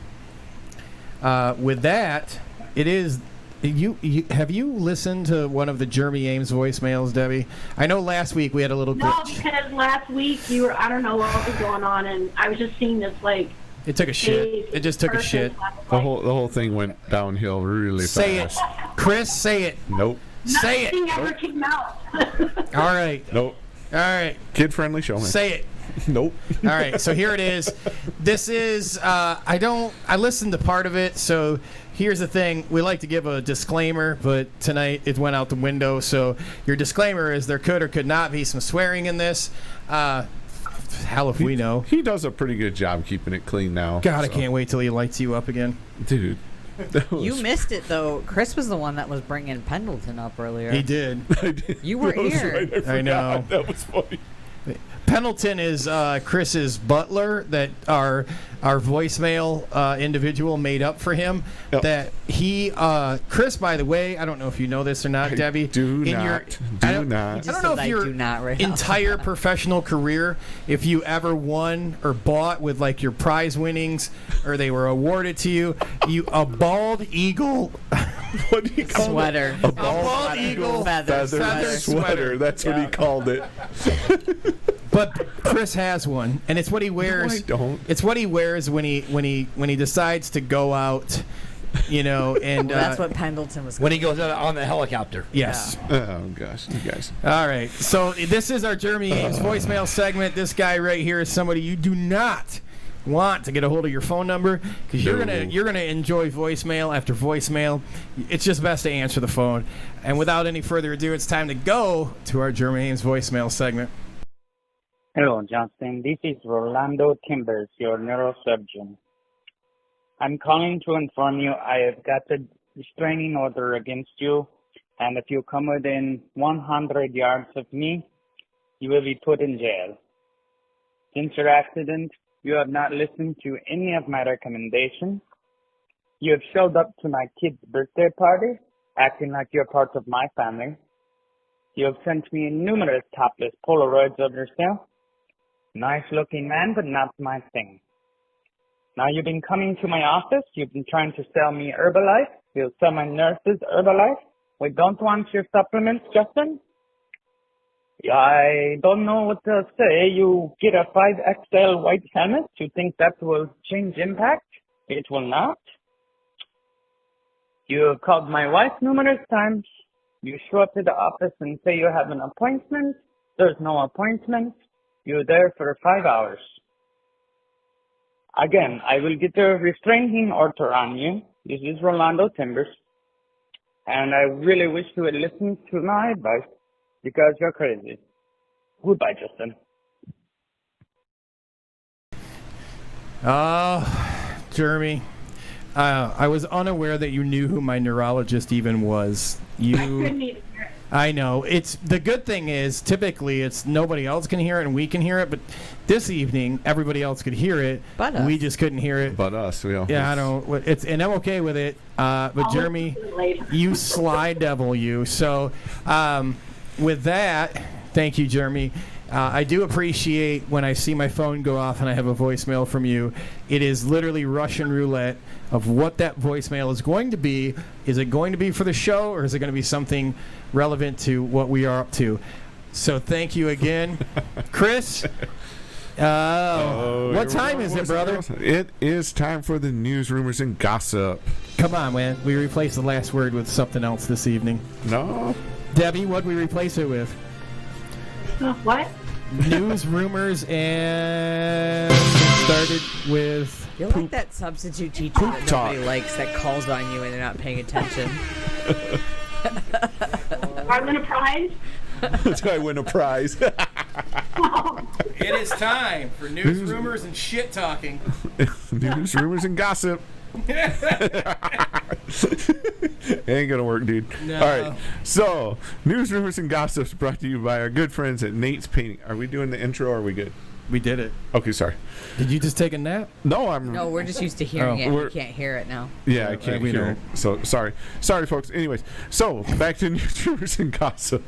B: With that, it is you. Have you listened to one of the Jeremy Ames voicemails, Debbie? I know last week we had a little glitch.
E: No, because last week I don't know what was going on, and I was just seeing this like.
B: It took a shit. It just took a shit.
C: The whole thing went downhill really fast.
B: Say it, Chris. Say it.
C: Nope.
B: Say it.
E: Nothing ever came out.
B: All right.
C: Nope.
B: All right.
C: Kid-friendly showman.
B: Say it.
C: Nope.
B: All right, so here it is. This is I listened to part of it, so here's the thing. We like to give a disclaimer, but tonight it went out the window. So your disclaimer is there could or could not be some swearing in this. Hell if we know.
C: He does a pretty good job keeping it clean now.
B: God, I can't wait till he lights you up again.
C: Dude.
D: You missed it, though. Chris was the one that was bringing Pendleton up earlier.
B: He did.
D: You were here.
C: Right,
B: I know.
C: That was funny.
B: Pendleton is Chris's butler that our voicemail individual made up for him.
C: Yep.
B: That he Chris, by the way, I don't know if you know this or not, Debbie.
C: I don't
B: know if your entire professional career, if you ever won or bought with like your prize winnings or they were awarded to you, a bald eagle.
C: What do you call
D: sweater.
C: it? A bald
B: eagle
C: feather sweater. That's what he called it.
B: But Chris has one, and it's what he wears.
C: No, I don't.
B: It's what he wears when he decides to go out, and
D: well, that's what Pendleton was.
A: When he goes out on the helicopter.
B: Yes.
C: Yeah. Oh gosh, you guys.
B: All right. So this is our Jeremy Ames voicemail segment. This guy right here is somebody you do not want to get a hold of your phone number because you're gonna enjoy voicemail after voicemail. It's just best to answer the phone. And without any further ado, it's time to go to our Jeremy Ames voicemail segment.
L: Hello, Justin. This is Rolando Timbers, your neurosurgeon. I'm calling to inform you I have got a restraining order against you, and if you come within 100 yards of me, you will be put in jail. Since your accident, you have not listened to any of my recommendations. You have showed up to my kid's birthday party, acting like you're part of my family. You have sent me numerous topless Polaroids of yourself. Nice looking man, but not my thing. Now you've been coming to my office. You've been trying to sell me Herbalife. You'll sell my nurses Herbalife. We don't want your supplements, Justin. I don't know what to say. You get a 5XL white helmet. You think that will change impact? It will not. You have called my wife numerous times. You show up to the office and say you have an appointment. There's no appointment. You're there for 5 hours. Again, I will get a restraining order on you. This is Rolando Timbers. And I really wish you would listen to my advice because you're crazy. Goodbye, Justin.
B: Jeremy, I was unaware that you knew who my neurologist even was.
E: I couldn't even hear it.
B: I know. It's the good thing is typically it's nobody else can hear it and we can hear it, but this evening everybody else could hear it.
D: But us.
B: We just couldn't hear it.
C: But us,
B: yeah, I don't. And I'm okay with it. But Jeremy, you sly devil, you. So, with that, thank you, Jeremy. I do appreciate when I see my phone go off and I have a voicemail from you. It is literally Russian roulette of what that voicemail is going to be. Is it going to be for the show or is it going to be something relevant to what we are up to? So thank you again. Chris, what time is it, brother?
C: It is time for the news, rumors, and gossip.
B: Come on, man. We replaced the last word with something else this evening.
C: No.
B: Debbie, what did we replace it with?
E: What?
B: News, rumors, and started with
D: You're like that substitute teacher that nobody likes that calls on you and they're not paying attention.
E: I win a prize?
C: Do I win a prize?
B: It is time for news, rumors, and shit talking.
C: News, rumors, and gossip. Ain't gonna work, dude.
B: No.
C: All right. So, news, rumors, and gossips brought to you by our good friends at Nate's Painting. Are we doing the intro or are we good?
B: We did it.
C: Okay, sorry.
B: Did you just take a nap?
C: No,
D: No, we're just used to hearing it. We can't hear it now.
C: Yeah, I can't hear it. So, sorry. Sorry, folks. Anyways, so, back to news, rumors, and gossip.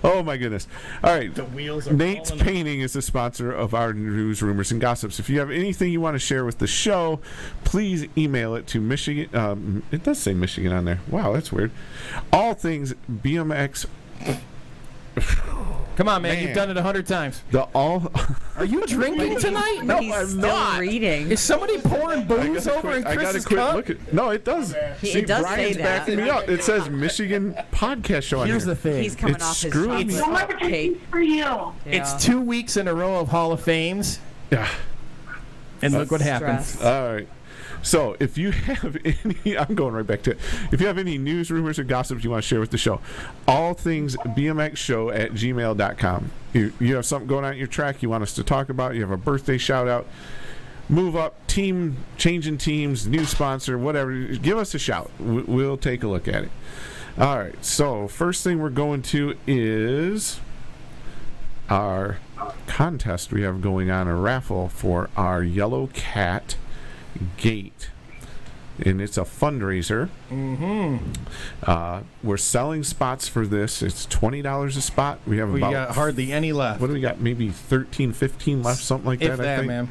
C: Oh, my goodness. All right.
B: The wheels are
C: Nate's Painting is the sponsor of our news, rumors, and gossips. If you have anything you want to share with the show, please email it to Michigan. It does say Michigan on there. Wow, that's weird. All Things BMX.
B: Come on, man. You've done it 100 times.
C: Are
B: you drinking tonight?
D: No, I'm not. Reading.
B: Is somebody pouring booze over in Chris's cup?
C: No, it does. See,
D: it does
C: Brian's
D: say that.
C: backing me up. It says Michigan Podcast Show on
B: Here's
C: here.
B: the thing.
D: He's coming
C: It's
D: off his
C: screwing me.
D: chocolate cake.
E: For you.
B: It's 2 weeks in a row of Hall of Fames.
C: Yeah.
B: And look what happens.
C: All right. So if you have any, I'm going right back to it. If you have any news, rumors, or gossip you want to share with the show, all things BMX show at gmail.com. You have something going on at your track you want us to talk about, you have a birthday shout out, move up, team, changing teams, new sponsor, whatever, give us a shout. We'll take a look at it. All right, so first thing we're going to is our contest we have going on, a raffle for our Yellow Cat gate, and it's a fundraiser. We're selling spots for this. It's $20 a spot. We
B: got hardly any left.
C: What do we got? Maybe 13, 15 left, something like that, I think.
B: Man.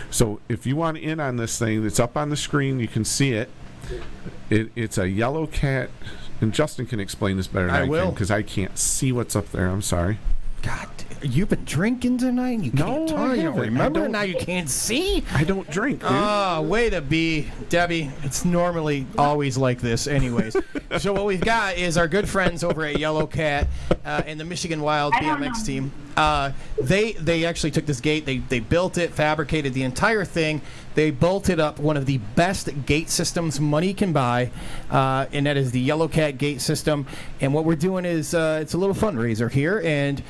C: So if you want in on this thing, it's up on the screen. You can see it. It's a Yellow Cat, and Justin can explain this better than I can, because I can't see what's up there. I'm sorry.
B: God, you've been drinking tonight? You can't talk. You don't remember? Now you can't see?
C: I don't drink, dude.
B: Oh, way to be, Debbie. It's normally always like this anyways. So what we've got is our good friends over at Yellow Cat and the Michigan Wild BMX team. They actually took this gate. They built it, fabricated the entire thing. They bolted up one of the best gate systems money can buy, and that is the Yellow Cat gate system. And what we're doing is it's a little fundraiser here, and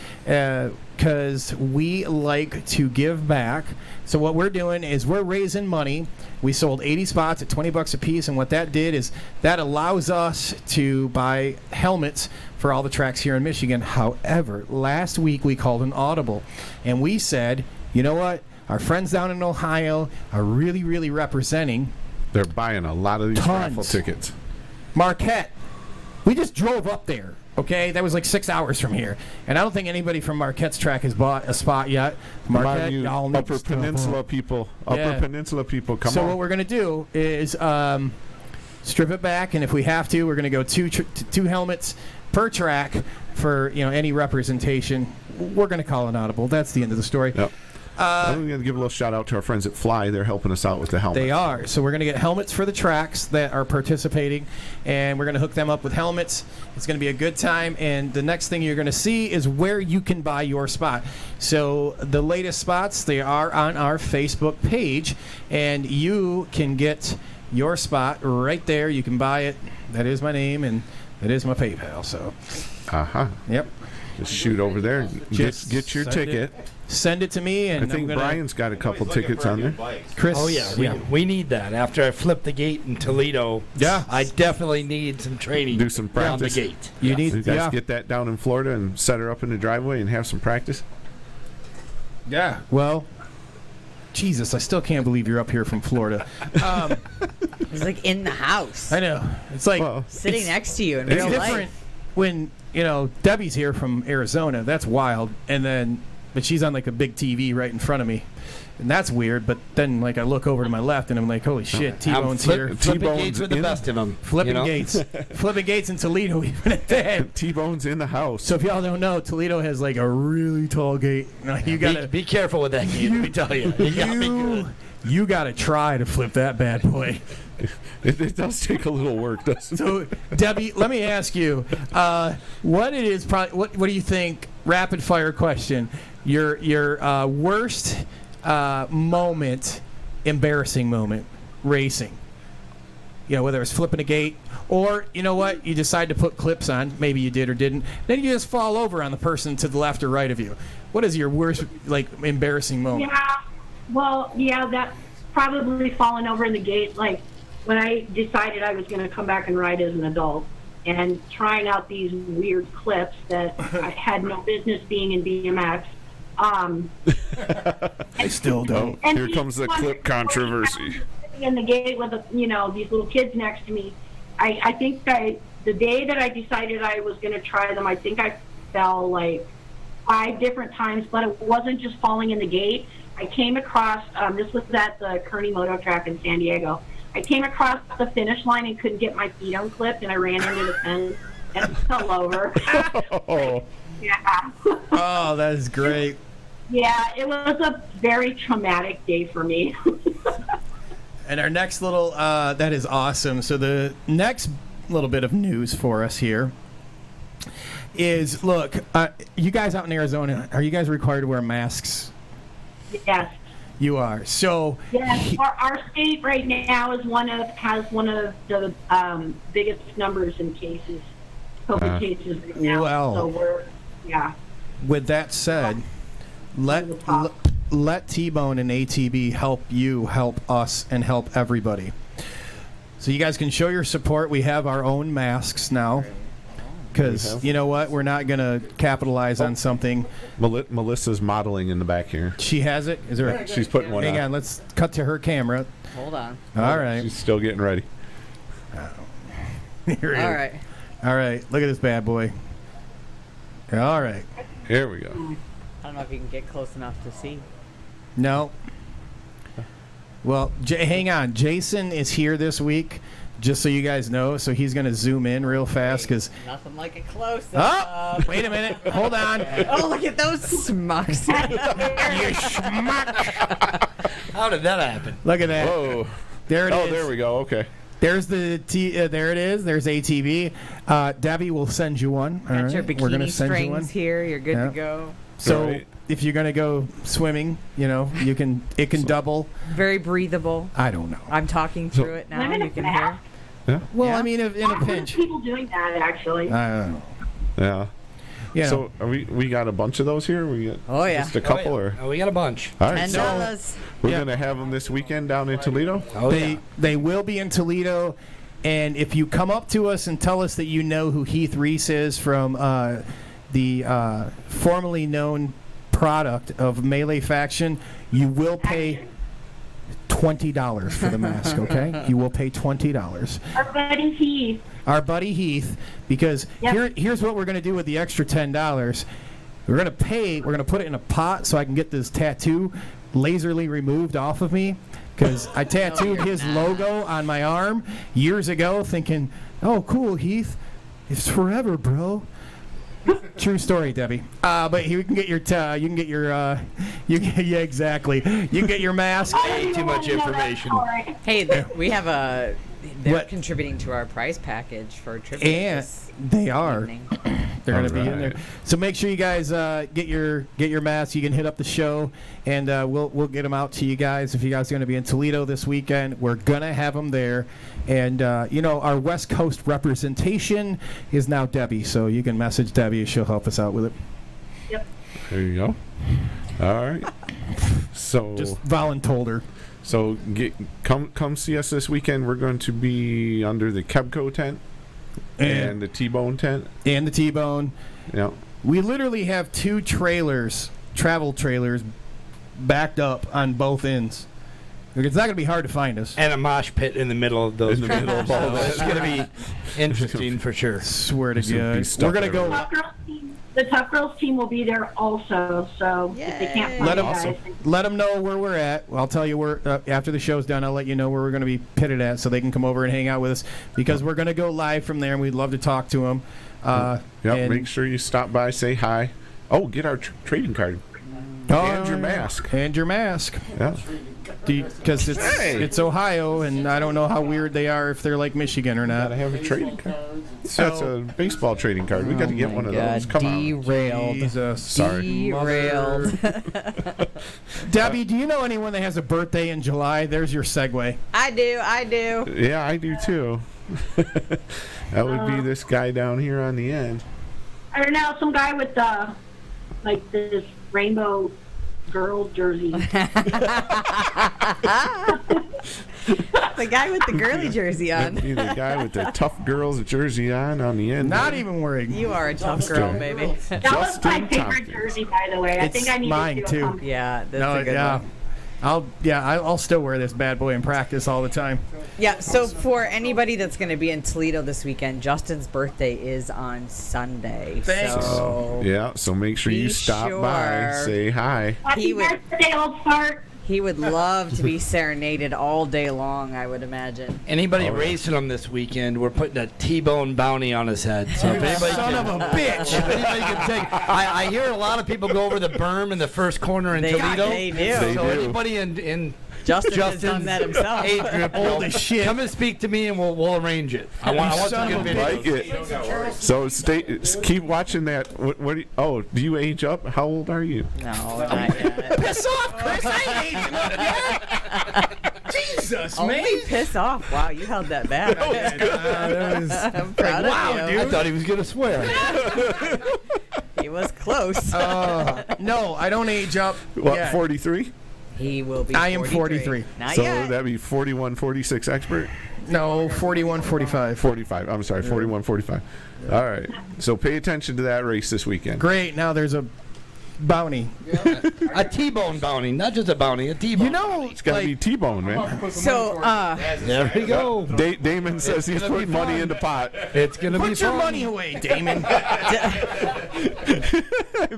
B: because we like to give back. So what we're doing is we're raising money. We sold 80 spots at $20 a piece, and what that did is that allows us to buy helmets for all the tracks here in Michigan. However, last week we called an audible, and we said, you know what? Our friends down in Ohio are really, really representing.
C: They're buying a lot of these raffle tickets.
B: Marquette. We just drove up there, okay? That was like 6 hours from here. And I don't think anybody from Marquette's track has bought a spot yet. Marquette, y'all
C: Upper Peninsula people. Peninsula people, come on.
B: So what we're going to do is strip it back, and if we have to, we're going to go two helmets per track for any representation. We're going to call an audible. That's the end of the story.
C: Yep. I'm going to give a little shout out to our friends at Fly. They're helping us out with the helmets.
B: They are. So we're going to get helmets for the tracks that are participating, and we're going to hook them up with helmets. It's going to be a good time, and the next thing you're going to see is where you can buy your spot. So the latest spots, they are on our Facebook page, and you can get your spot right there. You can buy it. That is my name, and that is my PayPal. So, Yep.
C: Just shoot over there. Get your ticket.
B: Send it to me, and
C: I think Brian's got a couple tickets on there.
B: Chris,
A: oh yeah, we need that. After I flip the gate in Toledo, I definitely need some training.
C: Do some practice.
A: On the gate.
C: You guys get that down in Florida and set her up in the driveway and have some practice.
B: Yeah. Well, Jesus, I still can't believe you're up here from Florida.
M: It's like in the house.
B: I know. It's like
M: sitting next to you in
B: real
M: life.
B: It's different when Debbie's here from Arizona. That's wild, but she's on like a big TV right in front of me, and that's weird. But then I look over to my left, and I'm like, holy shit, T-Bone's here.
A: Flipping gates with the best of them.
B: Flipping gates in Toledo, even at that.
C: T-Bone's in the house.
B: So if y'all don't know, Toledo has like a really tall gate. You gotta
A: be careful with that gate. Let me tell you.
B: You gotta try to flip that bad boy.
C: It does take a little work, doesn't it?
B: So, Debbie, let me ask you, what do you think? Rapid fire question. Your worst moment, embarrassing moment, racing. Whether it's flipping a gate or you decide to put clips on. Maybe you did or didn't. Then you just fall over on the person to the left or right of you. What is your worst embarrassing moment?
E: That's probably falling over in the gate. Like when I decided I was going to come back and ride as an adult, and trying out these weird clips that I had no business being in BMX.
B: I still don't.
E: And
C: here comes the clip controversy.
E: In the gate with these little kids next to me. I think the day that I decided I was going to try them, I think I fell like 5 different times, but it wasn't just falling in the gate. I came across, this was at the Kearney Moto Track in San Diego. I came across the finish line and couldn't get my feet unclipped, and I ran into the fence and fell over. Yeah.
B: Oh, that is great.
E: Yeah, it was a very traumatic day for me.
B: And our next little, that is awesome. So the next little bit of news for us here is, look, you guys out in Arizona, are you guys required to wear masks?
E: Yes.
B: You are. So
E: Yes, our state right now has one of the biggest numbers in cases, COVID cases right now.
B: well.
E: So we're,
B: with that said, let T-Bone and ATB help you, help us, and help everybody. So you guys can show your support. We have our own masks now. Because, you know what? We're not going to capitalize on something.
C: Melissa's modeling in the back here.
B: She has it? Is there?
C: She's putting one on.
B: Hang on. Let's cut to her camera.
M: Hold on.
B: All right.
C: She's still getting ready.
B: Here it is.
M: All right.
B: All right. Look at this bad boy. All right.
C: Here we go.
M: I don't know if you can get close enough to see.
B: No. Well, hang on. Jason is here this week, just so you guys know. So he's going to zoom in real fast because.
M: Nothing like a close
B: up. Wait a minute. Hold on.
M: Oh, look at those smucks.
B: You schmuck.
A: How did that happen?
B: Look at that.
C: Whoa.
B: There it is.
C: Oh, there we go. Okay.
B: There's the there it is. There's ATV. Debbie will send you one.
M: Got
B: All
M: your
B: right. We're gonna
M: bikini
B: send you one.
M: strings here. You're good
B: Yeah.
M: to go.
B: So
C: Right.
B: if you're gonna go swimming, you can double.
M: Very breathable.
B: I don't know.
M: I'm talking through it now.
E: Living
M: You
E: a
M: can
E: bath.
M: hear.
B: Well, I mean, in a pinch.
E: People doing that actually.
B: I don't know.
C: Yeah.
B: Yeah.
C: So are we got a bunch of those here? We got
M: Oh, yeah.
C: just a couple, or
A: Oh, we got a bunch.
C: all right. So
M: $10.
C: we're gonna have them this weekend down in Toledo.
A: Oh,
B: They will be in Toledo, and if you come up to us and tell us that you know who Heath Reese is from the formerly known product of Melee Faction, you will pay $20 for the mask. Okay, you will pay $20.
E: Our buddy Heath.
B: Our buddy Heath, because
E: Yep.
B: here's what we're going to do with the extra $10. We're going to put it in a pot so I can get this tattoo laserly removed off of me, because I tattooed his logo on my arm years ago thinking, oh, cool, Heath. It's forever, bro. True story, Debbie. But you can get your yeah, exactly. You can get your mask.
A: Way too much information.
M: Hey, we have a. They're
B: What?
M: contributing to our prize package for trivia.
B: And
M: this
B: they are.
M: evening.
B: They're going to be in there.
C: Alright.
B: So make sure you guys get your mask. You can hit up the show, and we'll get them out to you guys. If you guys are going to be in Toledo this weekend, we're going to have them there. And our West Coast representation is now Debbie, so you can message Debbie. She'll help us out with it.
E: Yep.
C: There you go. All right. So
B: Just voluntold her.
C: So come see us this weekend. We're going to be under the Kebco tent and the T-Bone tent.
B: And the T-Bone.
C: Yeah.
B: We literally have 2 travel trailers, backed up on both ends. It's not going to be hard to find us.
A: And a mosh pit in the middle of those.
C: In the middle of all
A: So
C: this.
A: it's going to be interesting for sure.
B: Swear to
C: There's gonna be
B: God.
C: stuff
B: We're going to go.
E: The Tough Girls team will be there also, so if they can't find
B: Let
E: you
B: them,
E: guys.
B: let them know where we're at. I'll tell you where, after the show's done, I'll let you know where we're going to be pitted at so they can come over and hang out with us, because we're going to go live from there, and we'd love to talk to them.
C: Make sure you stop by, say hi. Oh, get our trading card. And your mask.
B: And your mask.
C: Yeah.
B: Because it's Ohio, and I don't know how weird they are, if they're like Michigan or not.
C: Gotta have a trading card. That's a baseball trading card. We got to get one of those. Come
M: Derailed.
B: Jesus.
C: Sorry.
M: Derailed.
B: Debbie, do you know anyone that has a birthday in July? There's your segue.
M: I do.
C: on. Yeah, I do too. That would be this guy down here on the end.
E: I don't know, some guy with this rainbow girl jersey.
M: The guy with the girly jersey on.
C: That'd be the guy with the tough girls jersey on the end.
B: Not even worriing.
M: You are a tough girl, baby.
E: That was my favorite jersey, by the way. I think I need
B: mine
E: to do
B: too.
E: a pump.
M: Yeah, that's a good one.
B: I'll still wear this bad boy in practice all the time.
M: Yeah, so for anybody that's going to be in Toledo this weekend, Justin's birthday is on Sunday.
B: Thanks.
C: So make sure you
M: Be
C: stop by,
M: sure.
C: say hi.
E: Happy birthday, old fart.
M: He would love to be serenaded all day long, I would imagine.
A: Anybody racing him this weekend, we're putting a T-bone bounty on his head. So if anybody
B: Son of a bitch.
A: If anybody can take, I hear a lot of people go over the berm in the first corner in Toledo.
M: They do.
C: They
A: So
C: do.
A: anybody in
M: Justin has done that himself.
A: Age group.
B: Old as shit.
A: Come and speak to me, and we'll arrange it. I want
B: son
A: some
B: of
A: good
B: a
A: videos.
C: Like it. So keep watching that. What do you age up? How old are you?
M: No, not yet.
B: Piss off, Chris. I ain't aging up yet. Jesus, man.
M: Only piss off. Wow, you held that back. I'm proud of you.
A: I thought he was gonna swear.
M: He was close.
B: No, I don't age up.
C: What,
B: yet.
C: 43?
M: He will be.
B: I am 43.
M: Not
C: So
M: yet.
C: that'd be 41, 46 expert?
B: No, 41, 45.
C: 45. I'm sorry, 41, 45. All right. So pay attention to that race this weekend.
B: Great. Now there's a bounty.
A: A T-bone bounty, not just a bounty, a T-bone.
B: You know,
C: It's got to be T-Bone, man.
M: So,
A: there we go.
C: Damon says he's putting money in the pot.
A: It's gonna be
B: put your
A: fun.
B: money away, Damon.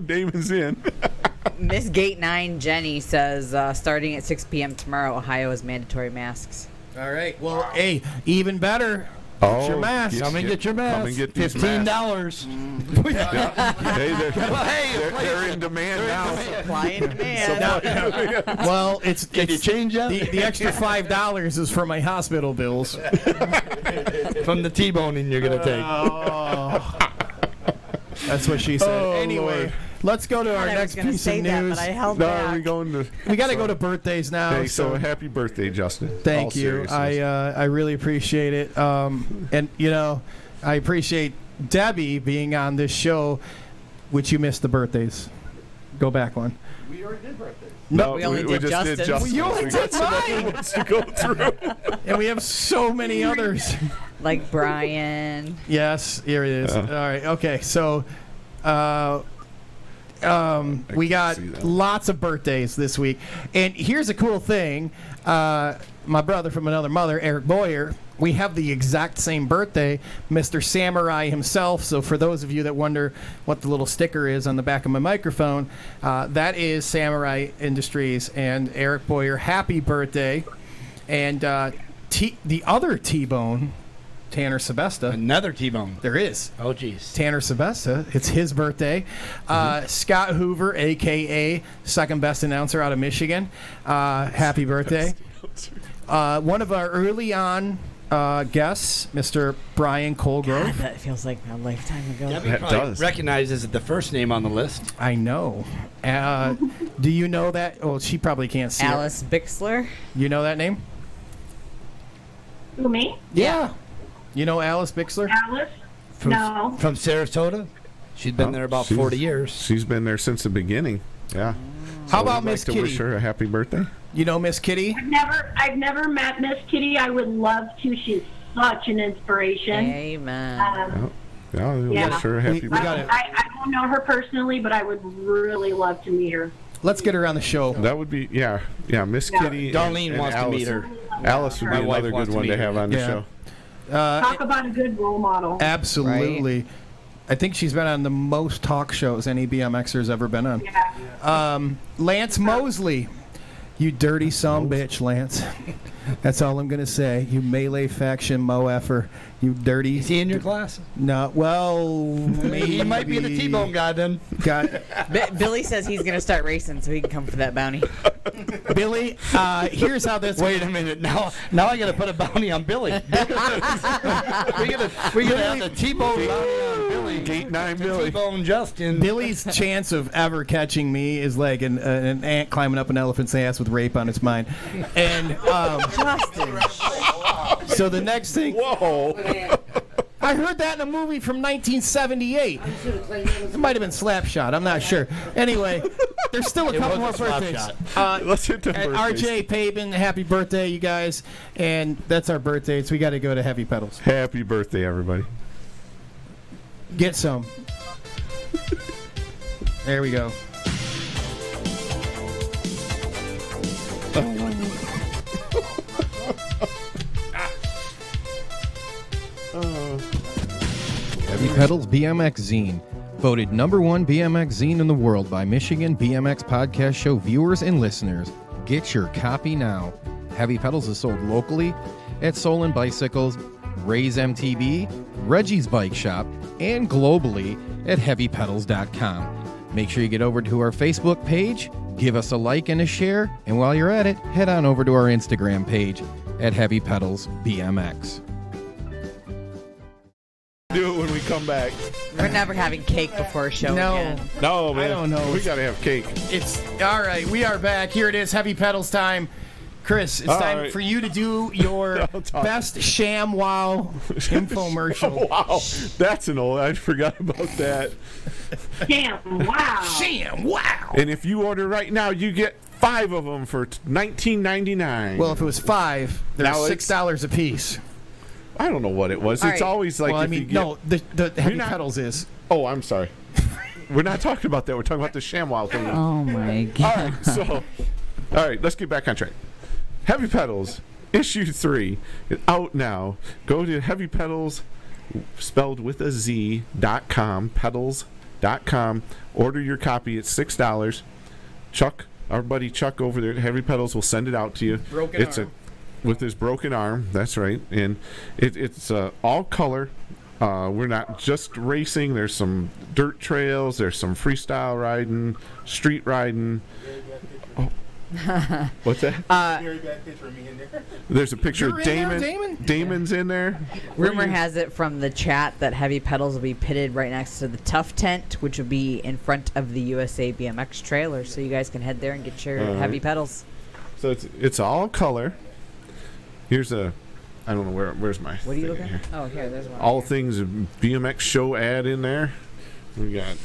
C: Damon's in.
M: Miss Gate 9 Jenny says starting at 6 p.m. tomorrow, Ohio has mandatory masks.
B: All right. Well, hey, even better. Get your mask.
A: Come and get your mask.
C: Come and get these
A: $15.
C: They're in demand now.
M: Supply and demand.
B: Well, it's
A: Can you change that?
B: the extra $5 is for my hospital bills.
A: From the T-boning you're gonna take.
B: That's what she said.
C: Oh,
B: anyway,
C: Lord.
B: let's go to our
M: I
B: next
M: was gonna
B: piece
M: say
B: of
M: that,
B: news.
M: but I held
C: No,
M: back.
C: we going to.
B: We got to go to birthdays now.
C: Hey, so happy birthday, Justin.
B: Thank
C: All
B: you.
C: seriousness.
B: I really appreciate it. And I appreciate Debbie being on this show, which you missed the birthdays. Go back one.
C: We already did birthdays.
B: No,
M: we only
C: we
M: did
C: just did
M: Justin's.
C: Justin's.
B: You only
C: We
B: did
C: got some other
B: mine.
C: ones to go through.
B: and we have so many others.
M: Like Brian.
B: Yes, here it is.
C: Yeah.
B: All right. Okay. So, we got
C: see that.
B: lots of birthdays this week, and here's a cool thing. My brother from another mother, Eric Boyer. We have the exact same birthday, Mr. Samurai himself. So for those of you that wonder what the little sticker is on the back of my microphone, that is Samurai Industries and Eric Boyer. Happy birthday! And the other T-Bone, Tanner Sebesta.
A: Another T-bone.
B: There is.
A: Oh, geez.
B: Tanner Sebesta. It's his birthday. Scott Hoover, a.k.a. second best announcer out of Michigan. Happy birthday. One of our early on guests, Mr. Brian Colgrove.
M: God, that feels like a lifetime ago.
A: Debbie
C: That
A: probably
C: does.
A: recognizes the first name on the list.
B: I know. Do you know that? Oh, she probably can't see
M: Alice Bixler.
B: it. You know that name?
E: Who, me?
B: Yeah. You know Alice Bixler?
E: Alice? No.
A: From Sarasota. She's been there about 40 years.
C: She's been there since the beginning. Yeah.
B: How about
C: we'd
B: Miss
C: like to wish
B: Kitty?
C: her a happy birthday.
B: You know Miss Kitty?
E: I've never met Miss Kitty. I would love to. She's such an inspiration.
M: Amen.
C: Yeah, we'll
E: Yeah.
C: wish her a happy
B: We
C: birthday.
B: got it.
E: I don't know her personally, but I would really love to meet her.
B: Let's get her on the show.
C: That would be, yeah, Miss
E: Yeah.
C: Kitty.
A: Darlene
C: and
A: wants to
C: Alice.
A: meet her.
C: Alice would be
A: My wife
C: another
A: wants
C: good
A: to
C: one to
A: meet her.
C: have on the
B: Yeah.
C: show.
E: Talk about a good role model.
B: Absolutely. I think she's been on the most talk shows any BMXer's ever been on.
E: Yeah.
B: Lance Mosley. You dirty son bitch, Lance. That's all I'm going to say. You melee faction mo-effer. You dirty...
A: Is he in your class?
B: No, well, maybe...
A: He might be the T-bone guy then.
M: Billy says he's going to start racing so he can come for that bounty.
B: Billy, here's how this...
A: Wait a minute. Now I got to put a bounty on Billy. We're gonna have the T-bone bounty on Billy.
C: Gate 9 Billy.
A: T-bone Justin.
B: Billy's chance of ever catching me is like an ant climbing up an elephant's ass with rape on its mind. And so the next thing...
C: Whoa.
B: I heard that in a movie from 1978. It might have been Slapshot. I'm not sure. Anyway, there's still a couple more birthdays.
C: Let's hit the
B: And
C: birthdays.
B: RJ Pavin, happy birthday, you guys. And that's our birthdays. We got to go to Heavy Pedals.
C: Happy birthday, everybody.
B: Get some. There we go.
F: Heavy Pedals BMX Zine. Voted #1 BMX zine in the world by Michigan BMX Podcast Show viewers and listeners. Get your copy now. Heavy Pedals is sold locally at Solon Bicycles, Ray's MTB, Reggie's Bike Shop, and globally at heavypedals.com. Make sure you get over to our Facebook page Give us a like and a share, and while you're at it, head on over to our Instagram page at Heavy Pedals BMX.
C: Do it when we come back.
M: We're never having cake before a show
B: No.
M: again.
C: No, man.
B: I don't know.
C: We got to have cake.
B: It's all right. We are back. Here it is. Heavy Pedals time. Chris, it's
C: All
B: time
C: right.
B: for you to do your best sham wow infomercial.
C: Wow, that's an old. I forgot about that.
E: Damn, wow.
B: Sham wow.
C: And if you order right now, you get 5 of them for $19.99.
B: Well, if it was 5, they're
C: Now it's-
B: $6 a piece.
C: I don't know what it was.
M: All
C: It's
M: right.
C: always like
B: Well, I
C: if you
B: mean,
C: get,
B: no, the Heavy
C: not-
B: Pedals is.
C: Oh, I'm sorry. We're not talking about that. We're talking about the ShamWow thing.
D: Oh my
C: All
D: god.
C: right, so, all right, let's get back on track. Heavy Pedals, issue 3, out now. Go to Heavy Pedals, spelled with a Z.com, pedals.com. Order your copy. It's $6. Chuck, our buddy Chuck over there at Heavy Pedals will send it out to you.
B: Broken arm.
C: With his broken arm, that's right. And it's all color. We're not just racing. There's some dirt trails. There's some freestyle riding, street riding. What's that?
B: Very bad picture of me in there.
C: There's a picture
B: You're
C: of
B: in there,
C: Damon.
B: Damon?
C: Damon's in there.
M: Rumor has it from the chat that Heavy Pedals will be pitted right next to the Tuff tent, which will be in front of the USA BMX trailer, so you guys can head there and get your
C: All
M: Heavy
C: right.
M: Pedals.
C: So it's all color. Here's a, I don't know where's my.
M: What are you
C: thing
M: looking
C: here?
M: at? Oh, here, there's one.
C: All Things BMX show ad in there. We got.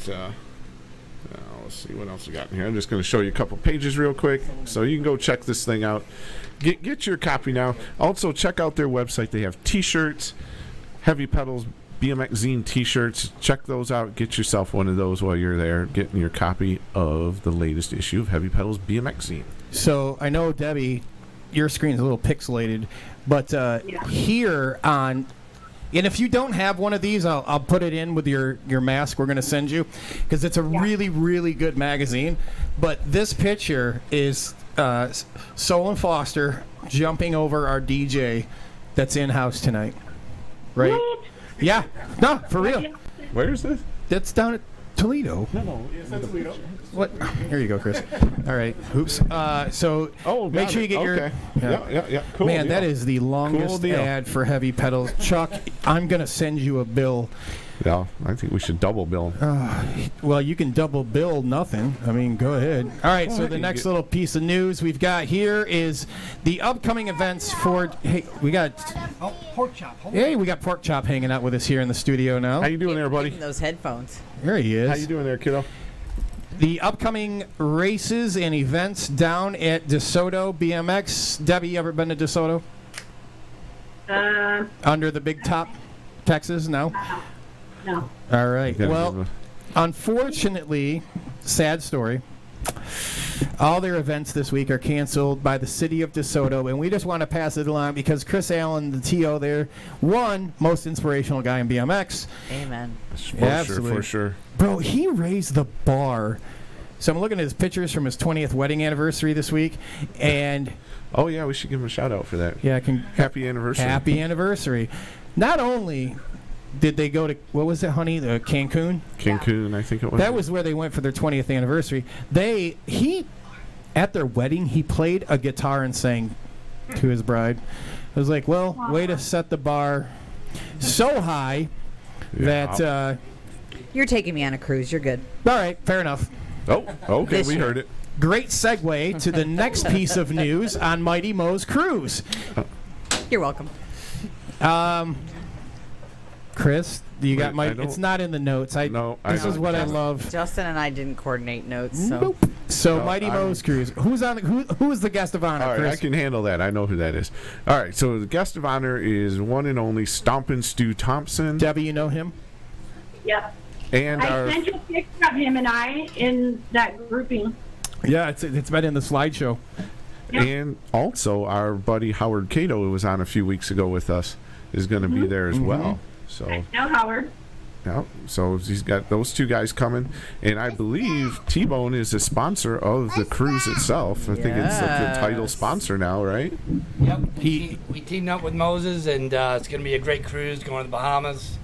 C: Let's see what else we got in here. I'm just going to show you a couple pages real quick, so you can go check this thing out. Get your copy now. Also, check out their website. They have T-shirts, Heavy Pedals BMX Zine T-shirts. Check those out. Get yourself one of those while you're there, getting your copy of the latest issue of Heavy Pedals BMX Zine.
B: So I know, Debbie, your screen's a little pixelated, but here on. And if you don't have one of these, I'll put it in with your mask we're going to send you, because it's a really, really good magazine. But this picture is Solon Foster jumping over our DJ that's in-house tonight. Right?
E: What?
B: Yeah. No, for real.
C: Where is this?
B: That's down at Toledo.
C: No, it's not Toledo.
B: What? Here you go, Chris. All right. Oops. So make
C: got
B: sure you
C: it.
B: get your.
C: Okay. Yeah. Cool.
B: Man,
C: deal.
B: that is the longest
C: Cool deal.
B: ad for Heavy Pedals. Chuck, I'm going to send you a bill.
C: Yeah, I think we should double bill.
B: Well, you can double bill nothing. I mean, go ahead. All right, so the next little piece of news we've got here is the upcoming events for. Hey, we got.
A: Oh, pork chop. Hold
B: Hey, we got Pork Chop hanging out with us here in the studio now.
C: How you doing there, buddy?
M: Those headphones.
B: Here he is.
C: How you doing there, kiddo?
B: The upcoming races and events down at DeSoto BMX. Debbie, you ever been to DeSoto? Under the Big Top, Texas? No?
E: No.
B: All right.
C: Yeah,
B: Well, unfortunately, sad story. All their events this week are canceled by the city of DeSoto, and we just want to pass it along because Chris Allen, the TO there, one most inspirational guy in BMX.
M: Amen.
C: For sure.
B: Bro, he raised the bar. So I'm looking at his pictures from his 20th wedding anniversary this week, and
C: Oh yeah, we should give him a shout out for that.
B: yeah,
C: Happy anniversary.
B: happy anniversary. Not only did they go to, what was it, honey, the Cancun?
C: Cancun, I think it was.
B: That was where they went for their 20th anniversary. At their wedding, he played a guitar and sang to his bride. I was like, well, way to set the bar so high that,
M: You're taking me on a cruise. You're good.
B: all right, fair enough.
C: Oh, okay,
M: This
C: we
M: year.
C: heard it.
B: Great segue to the next piece of news on Mighty Mo's cruise.
M: You're welcome.
B: Chris, you got
C: Wait, I
B: my.
C: don't-
B: It's not in the notes.
C: No, I
B: This is
C: don't.
B: what I love.
M: Justin and I didn't coordinate notes, so.
B: Nope. So
C: No,
B: Mighty
C: I'm-
B: Mo's cruise. Who's on? Who is the guest of honor?
C: All right,
B: Chris?
C: I can handle that. I know who that is. All right, so the guest of honor is one and only Stompin' Stu Thompson.
B: Debbie, you know him.
E: Yep.
C: And
E: I sent you a picture of him and I in that grouping.
B: Yeah, it's been in the slideshow.
C: and also our buddy Howard Cato, who was on a few weeks ago with us, is going to be there as well. So
E: Now, Howard.
C: yeah, so he's got those two guys coming, and I believe T-Bone is a sponsor of the cruise itself. I think it's the title sponsor now, right?
A: Yep. We teamed up with Moses, and it's going to be a great cruise going to the Bahamas.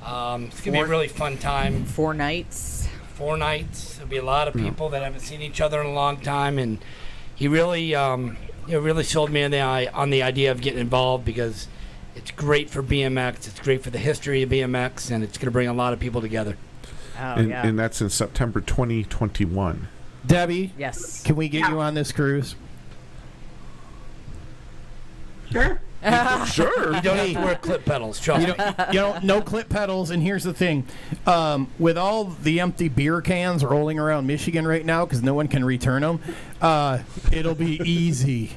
A: It's going to be a really fun time.
M: 4 nights.
A: 4 nights. There'll be a lot of people that haven't seen each other in a long time, and he really, really sold me on the idea of getting involved because it's great for BMX. It's great for the history of BMX, and it's going to bring a lot of people together.
C: And that's in September 2021.
B: Debbie,
M: yes,
B: can we get you on this cruise?
E: Sure.
B: Sure.
A: You don't have to wear clip pedals, trust me.
B: No clip pedals. And here's the thing: with all the empty beer cans rolling around Michigan right now, because no one can return them, it'll be easy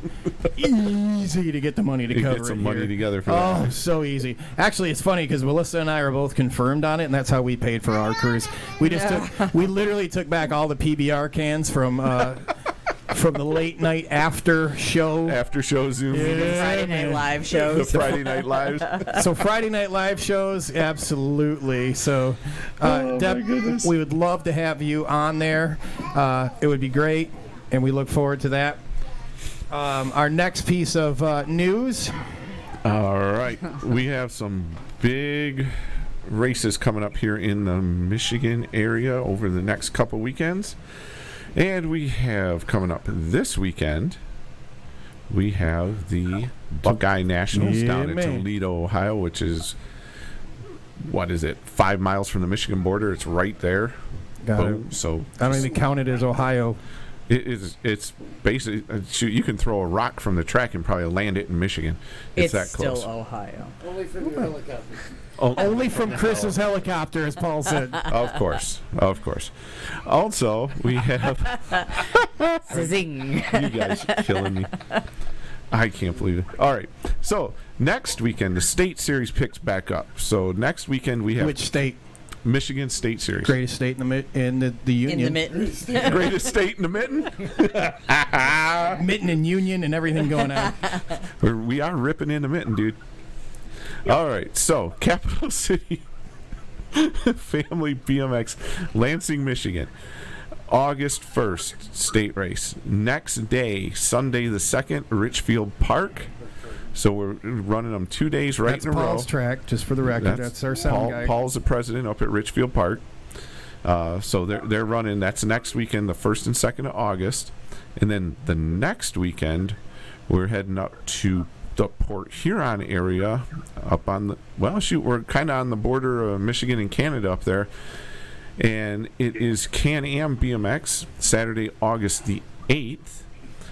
B: to get the money to cover
C: get some
B: it
C: money
B: here.
C: together for that.
B: Oh, so easy. Actually, it's funny because Melissa and I are both confirmed on it, and that's how we paid for our cruise. We we literally took back all the PBR cans from the late night after show Zoom meetings.
M: Friday Night Live shows.
C: The Friday Night Lives.
B: So Friday Night Live shows, absolutely. So, Deb, we would love to have you on there. It would be great, and we look forward to that. Our next piece of news.
C: All right. We have some big races coming up here in the Michigan area over the next couple weekends. And we have coming up this weekend, we have the Buckeye Nationals down in Toledo, Ohio, which is, 5 miles from the Michigan border. It's right there. Boom. So
B: I don't even count it as Ohio.
C: It's basically, you can throw a rock from the track and probably land it in Michigan. It's that close.
M: Still Ohio.
A: Only from your helicopter.
B: Only from Chris's helicopter, as Paul said.
C: Of course. Also, we have...
M: Zing.
C: You guys are killing me. I can't believe it. All right. So, next weekend, the state series picks back up. So, next weekend, we have...
B: Which state?
C: Michigan State Series.
B: Greatest state in the union.
M: In the mitten.
C: Greatest state in the mitten.
B: Mitten and union and everything going on.
C: We are ripping in the mitten, dude. All right, so Capital City Family BMX, Lansing, Michigan, August 1st, state race. Next day, Sunday the 2nd, Richfield Park. So we're running them 2 days right in a row.
B: Paul's track, just for the record. That's our sound guy.
C: Paul's the president up at Richfield Park. So they're running. That's next weekend, the 1st and 2nd of August, and then the next weekend, we're heading up to the Port Huron area, up on the we're kind of on the border of Michigan and Canada up there, and it is Can-Am BMX Saturday, August the 8th.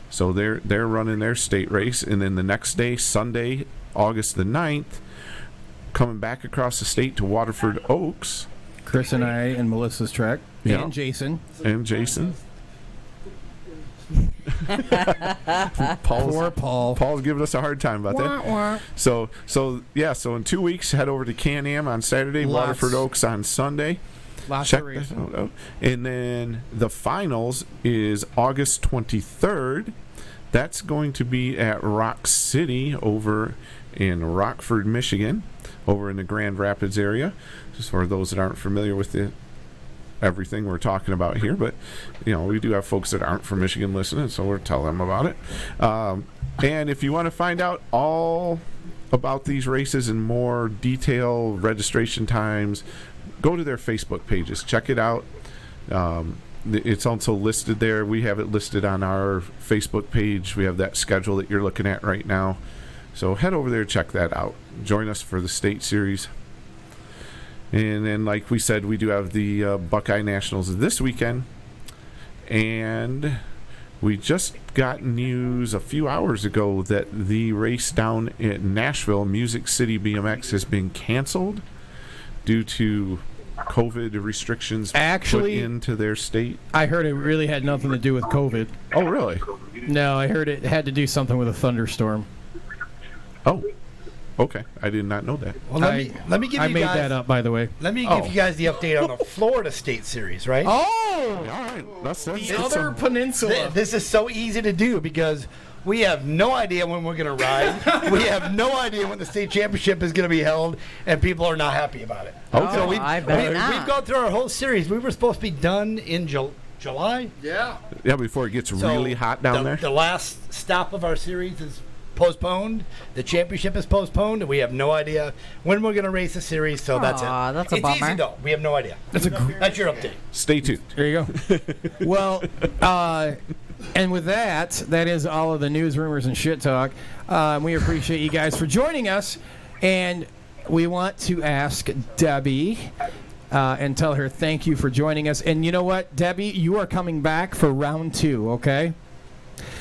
C: So they're running their state race, and then the next day, Sunday, August the 9th, coming back across the state to Waterford Oaks.
B: Chris and I and Melissa's track, and Jason. Poor Paul.
C: Paul's giving us a hard time about that. So in 2 weeks, head over to Can-Am on Saturday, Waterford Oaks on Sunday.
B: Check that out.
C: And then the finals is August 23rd. That's going to be at Rock City over in Rockford, Michigan, over in the Grand Rapids area. Just for those that aren't familiar with everything we're talking about here, but we do have folks that aren't from Michigan listening, so we'll tell them about it. And if you want to find out all about these races in more detail, registration times, go to their Facebook pages. Check it out. It's also listed there. We have it listed on our Facebook page. We have that schedule that you're looking at right now. So head over there, check that out. Join us for the state series. And then, like we said, we do have the Buckeye Nationals this weekend. And we just got news a few hours ago that the race down in Nashville, Music City BMX, has been canceled due to COVID restrictions put into their state.
B: I heard it really had nothing to do with COVID.
C: Oh, really?
B: No, I heard it had to do something with a thunderstorm.
C: Oh, okay. I did not know that.
A: Well, let me give you guys.
B: I made that up, by the way.
A: Let me give you guys the update on the Florida State Series, right?
B: Oh!
C: All right. That's
B: the other peninsula.
A: This is so easy to do because we have no idea when we're going to ride. We have no idea when the state championship is going to be held, and people are not happy about it.
C: Okay.
A: So we've
M: not.
A: gone through our whole series. We were supposed to be done in July.
B: Yeah.
C: Yeah, before it gets really hot down there.
A: The last stop of our series is postponed. The championship is postponed, and we have no idea when we're going to race the series. So that's it.
D: That's a
A: it's
D: bummer.
A: easy though. We have no idea. That's your update.
C: Stay tuned.
B: There you go. Well, and with that is all of the news, rumors, and shit talk. We appreciate you guys for joining us, and we want to ask Debbie and tell her thank you for joining us. And you know what, Debbie, you are coming back for round 2, okay?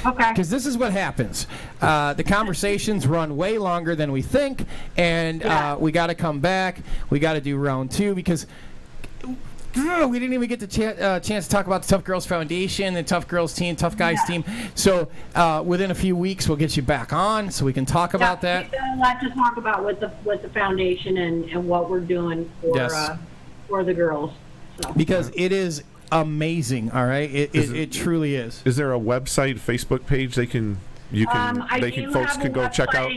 E: Okay.
B: Because this is what happens. The conversations run way longer than we think, and we got to come back. We got to do round 2 because we didn't even get the chance to talk about the Tough Girls Foundation, the Tough Girls team, Tough Guys team. So within a few weeks, we'll get you back on so we can talk about that.
E: We've got a lot to talk about with the foundation and what we're doing for the girls. So.
B: Because it is amazing, all right? It truly is.
C: Is there a website, Facebook page folks can go check out?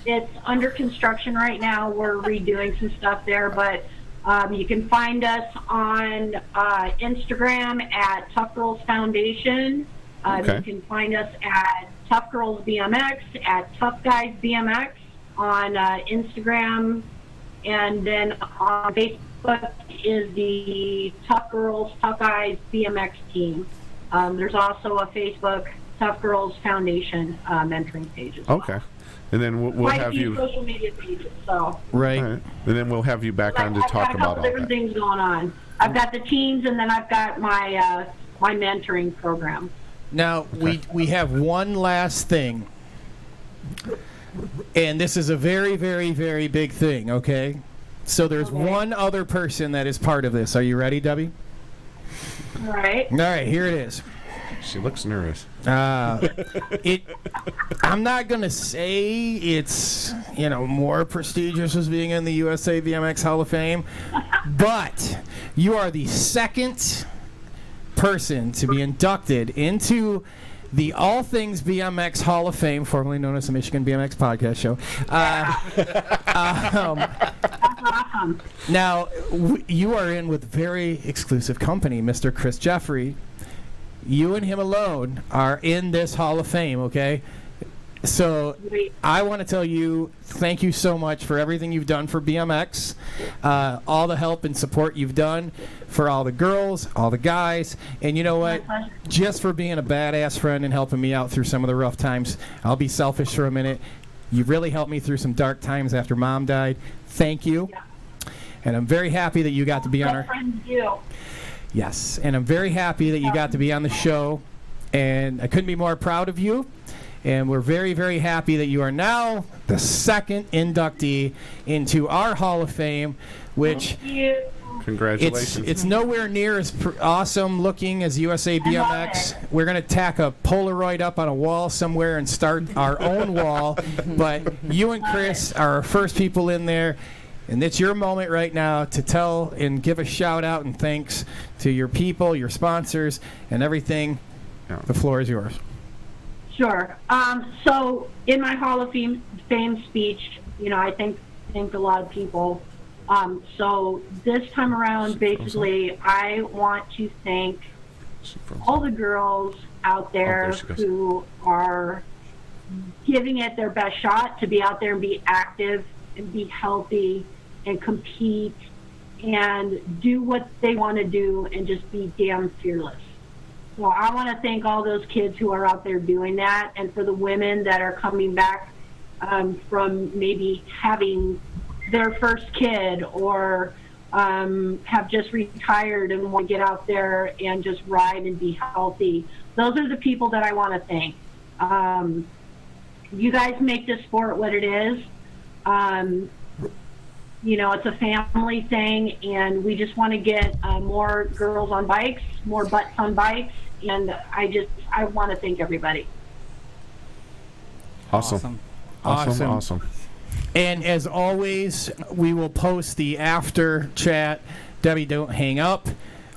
E: It's under construction right now. We're redoing some stuff there, but you can find us on Instagram at Tough Girls Foundation. You can find us at Tough Girls BMX, at Tough Guys BMX on Instagram, and then on Facebook is the Tough Girls, Tough Guys BMX team. There's also a Facebook Tough Girls Foundation mentoring page as well.
C: Okay. And then we'll have you
E: social media pages. So
B: right.
C: And then we'll have you back on to talk about all
E: different
C: that.
E: things going on. I've got the teams, and then I've got my my mentoring program.
B: Now we have one last thing, and this is a very, very, very big thing. Okay, so there's one other person that is part of this. Are you ready, Debbie?
E: All right.
B: All right, here it is.
C: She looks nervous.
B: I'm not gonna say it's more prestigious as being in the USA BMX Hall of Fame, but you are the second person to be inducted into the All Things BMX Hall of Fame, formerly known as the Michigan BMX Podcast Show.
E: Awesome.
B: Now, you are in with very exclusive company, Mr. Chris Jeffrey. You and him alone are in this Hall of Fame, okay? So I want to tell you thank you so much for everything you've done for BMX, all the help and support you've done for all the girls, all the guys, and you know what? Just for being a badass friend and helping me out through some of the rough times. I'll be selfish for a minute. You really helped me through some dark times after Mom died. Thank you. And I'm very happy that you got to be on our... Yes, and I'm very happy that you got to be on the show, and I couldn't be more proud of you. And we're very, very happy that you are now the second inductee into our Hall of Fame, which
C: congratulations.
B: It's nowhere near as awesome looking as USA BMX. We're going to tack a Polaroid up on a wall somewhere and start our own wall. But you and Chris are our first people in there. And it's your moment right now to tell and give a shout out and thanks to your people, your sponsors, and everything. Yeah. The floor is yours.
E: Sure. So in my Hall of Fame speech, I thanked a lot of people. So this time around, basically, I want to thank all the girls out there who are giving it their best shot to be out there and be active and be healthy and compete and do what they want to do and just be damn fearless. So I want to thank all those kids who are out there doing that, and for the women that are coming back from maybe having their first kid or have just retired and want to get out there and just ride and be healthy. Those are the people that I want to thank. You guys make this sport what it is. It's a family thing, and we just want to get more girls on bikes, more butts on bikes, and I want to thank everybody.
C: Awesome.
B: And as always, we will post the after chat. Debbie, don't hang up.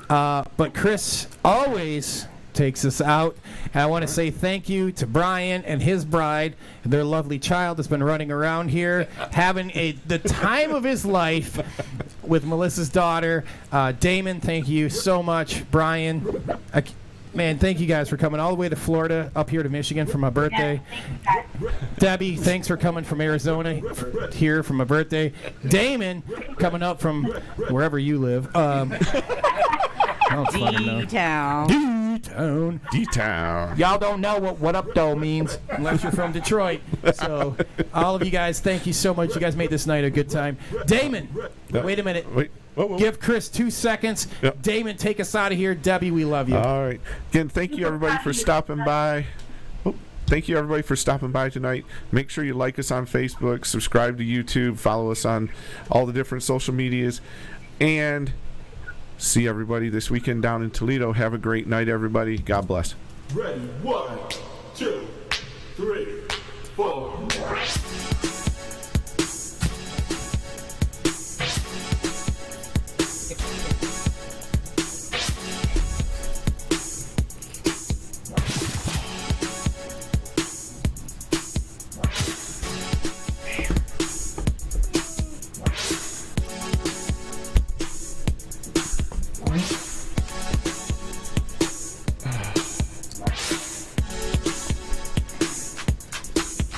B: But Chris always takes us out. And I want to say thank you to Brian and his bride, their lovely child that's been running around here, having the time of his life with Melissa's daughter. Damon, thank you so much. Brian, Man, thank you guys for coming all the way to Florida, up here to Michigan for my birthday. Debbie, thanks for coming from Arizona here for my birthday. Damon, coming up from wherever you live. D-Town.
C: D-Town.
B: Y'all don't know what up though means unless you're from Detroit. So all of you guys, thank you so much. You guys made this night a good time. Damon, wait a minute.
C: Wait. Whoa.
B: Give Chris 2 seconds.
C: Yep.
B: Damon, take us out of here. Debbie, we love you.
C: All right. Again, thank you everybody for stopping by. Thank you everybody for stopping by tonight. Make sure you like us on Facebook, subscribe to YouTube, follow us on all the different social medias, and see everybody this weekend down in Toledo. Have a great night, everybody. God bless.
N: Ready? 1, 2, 3, 4.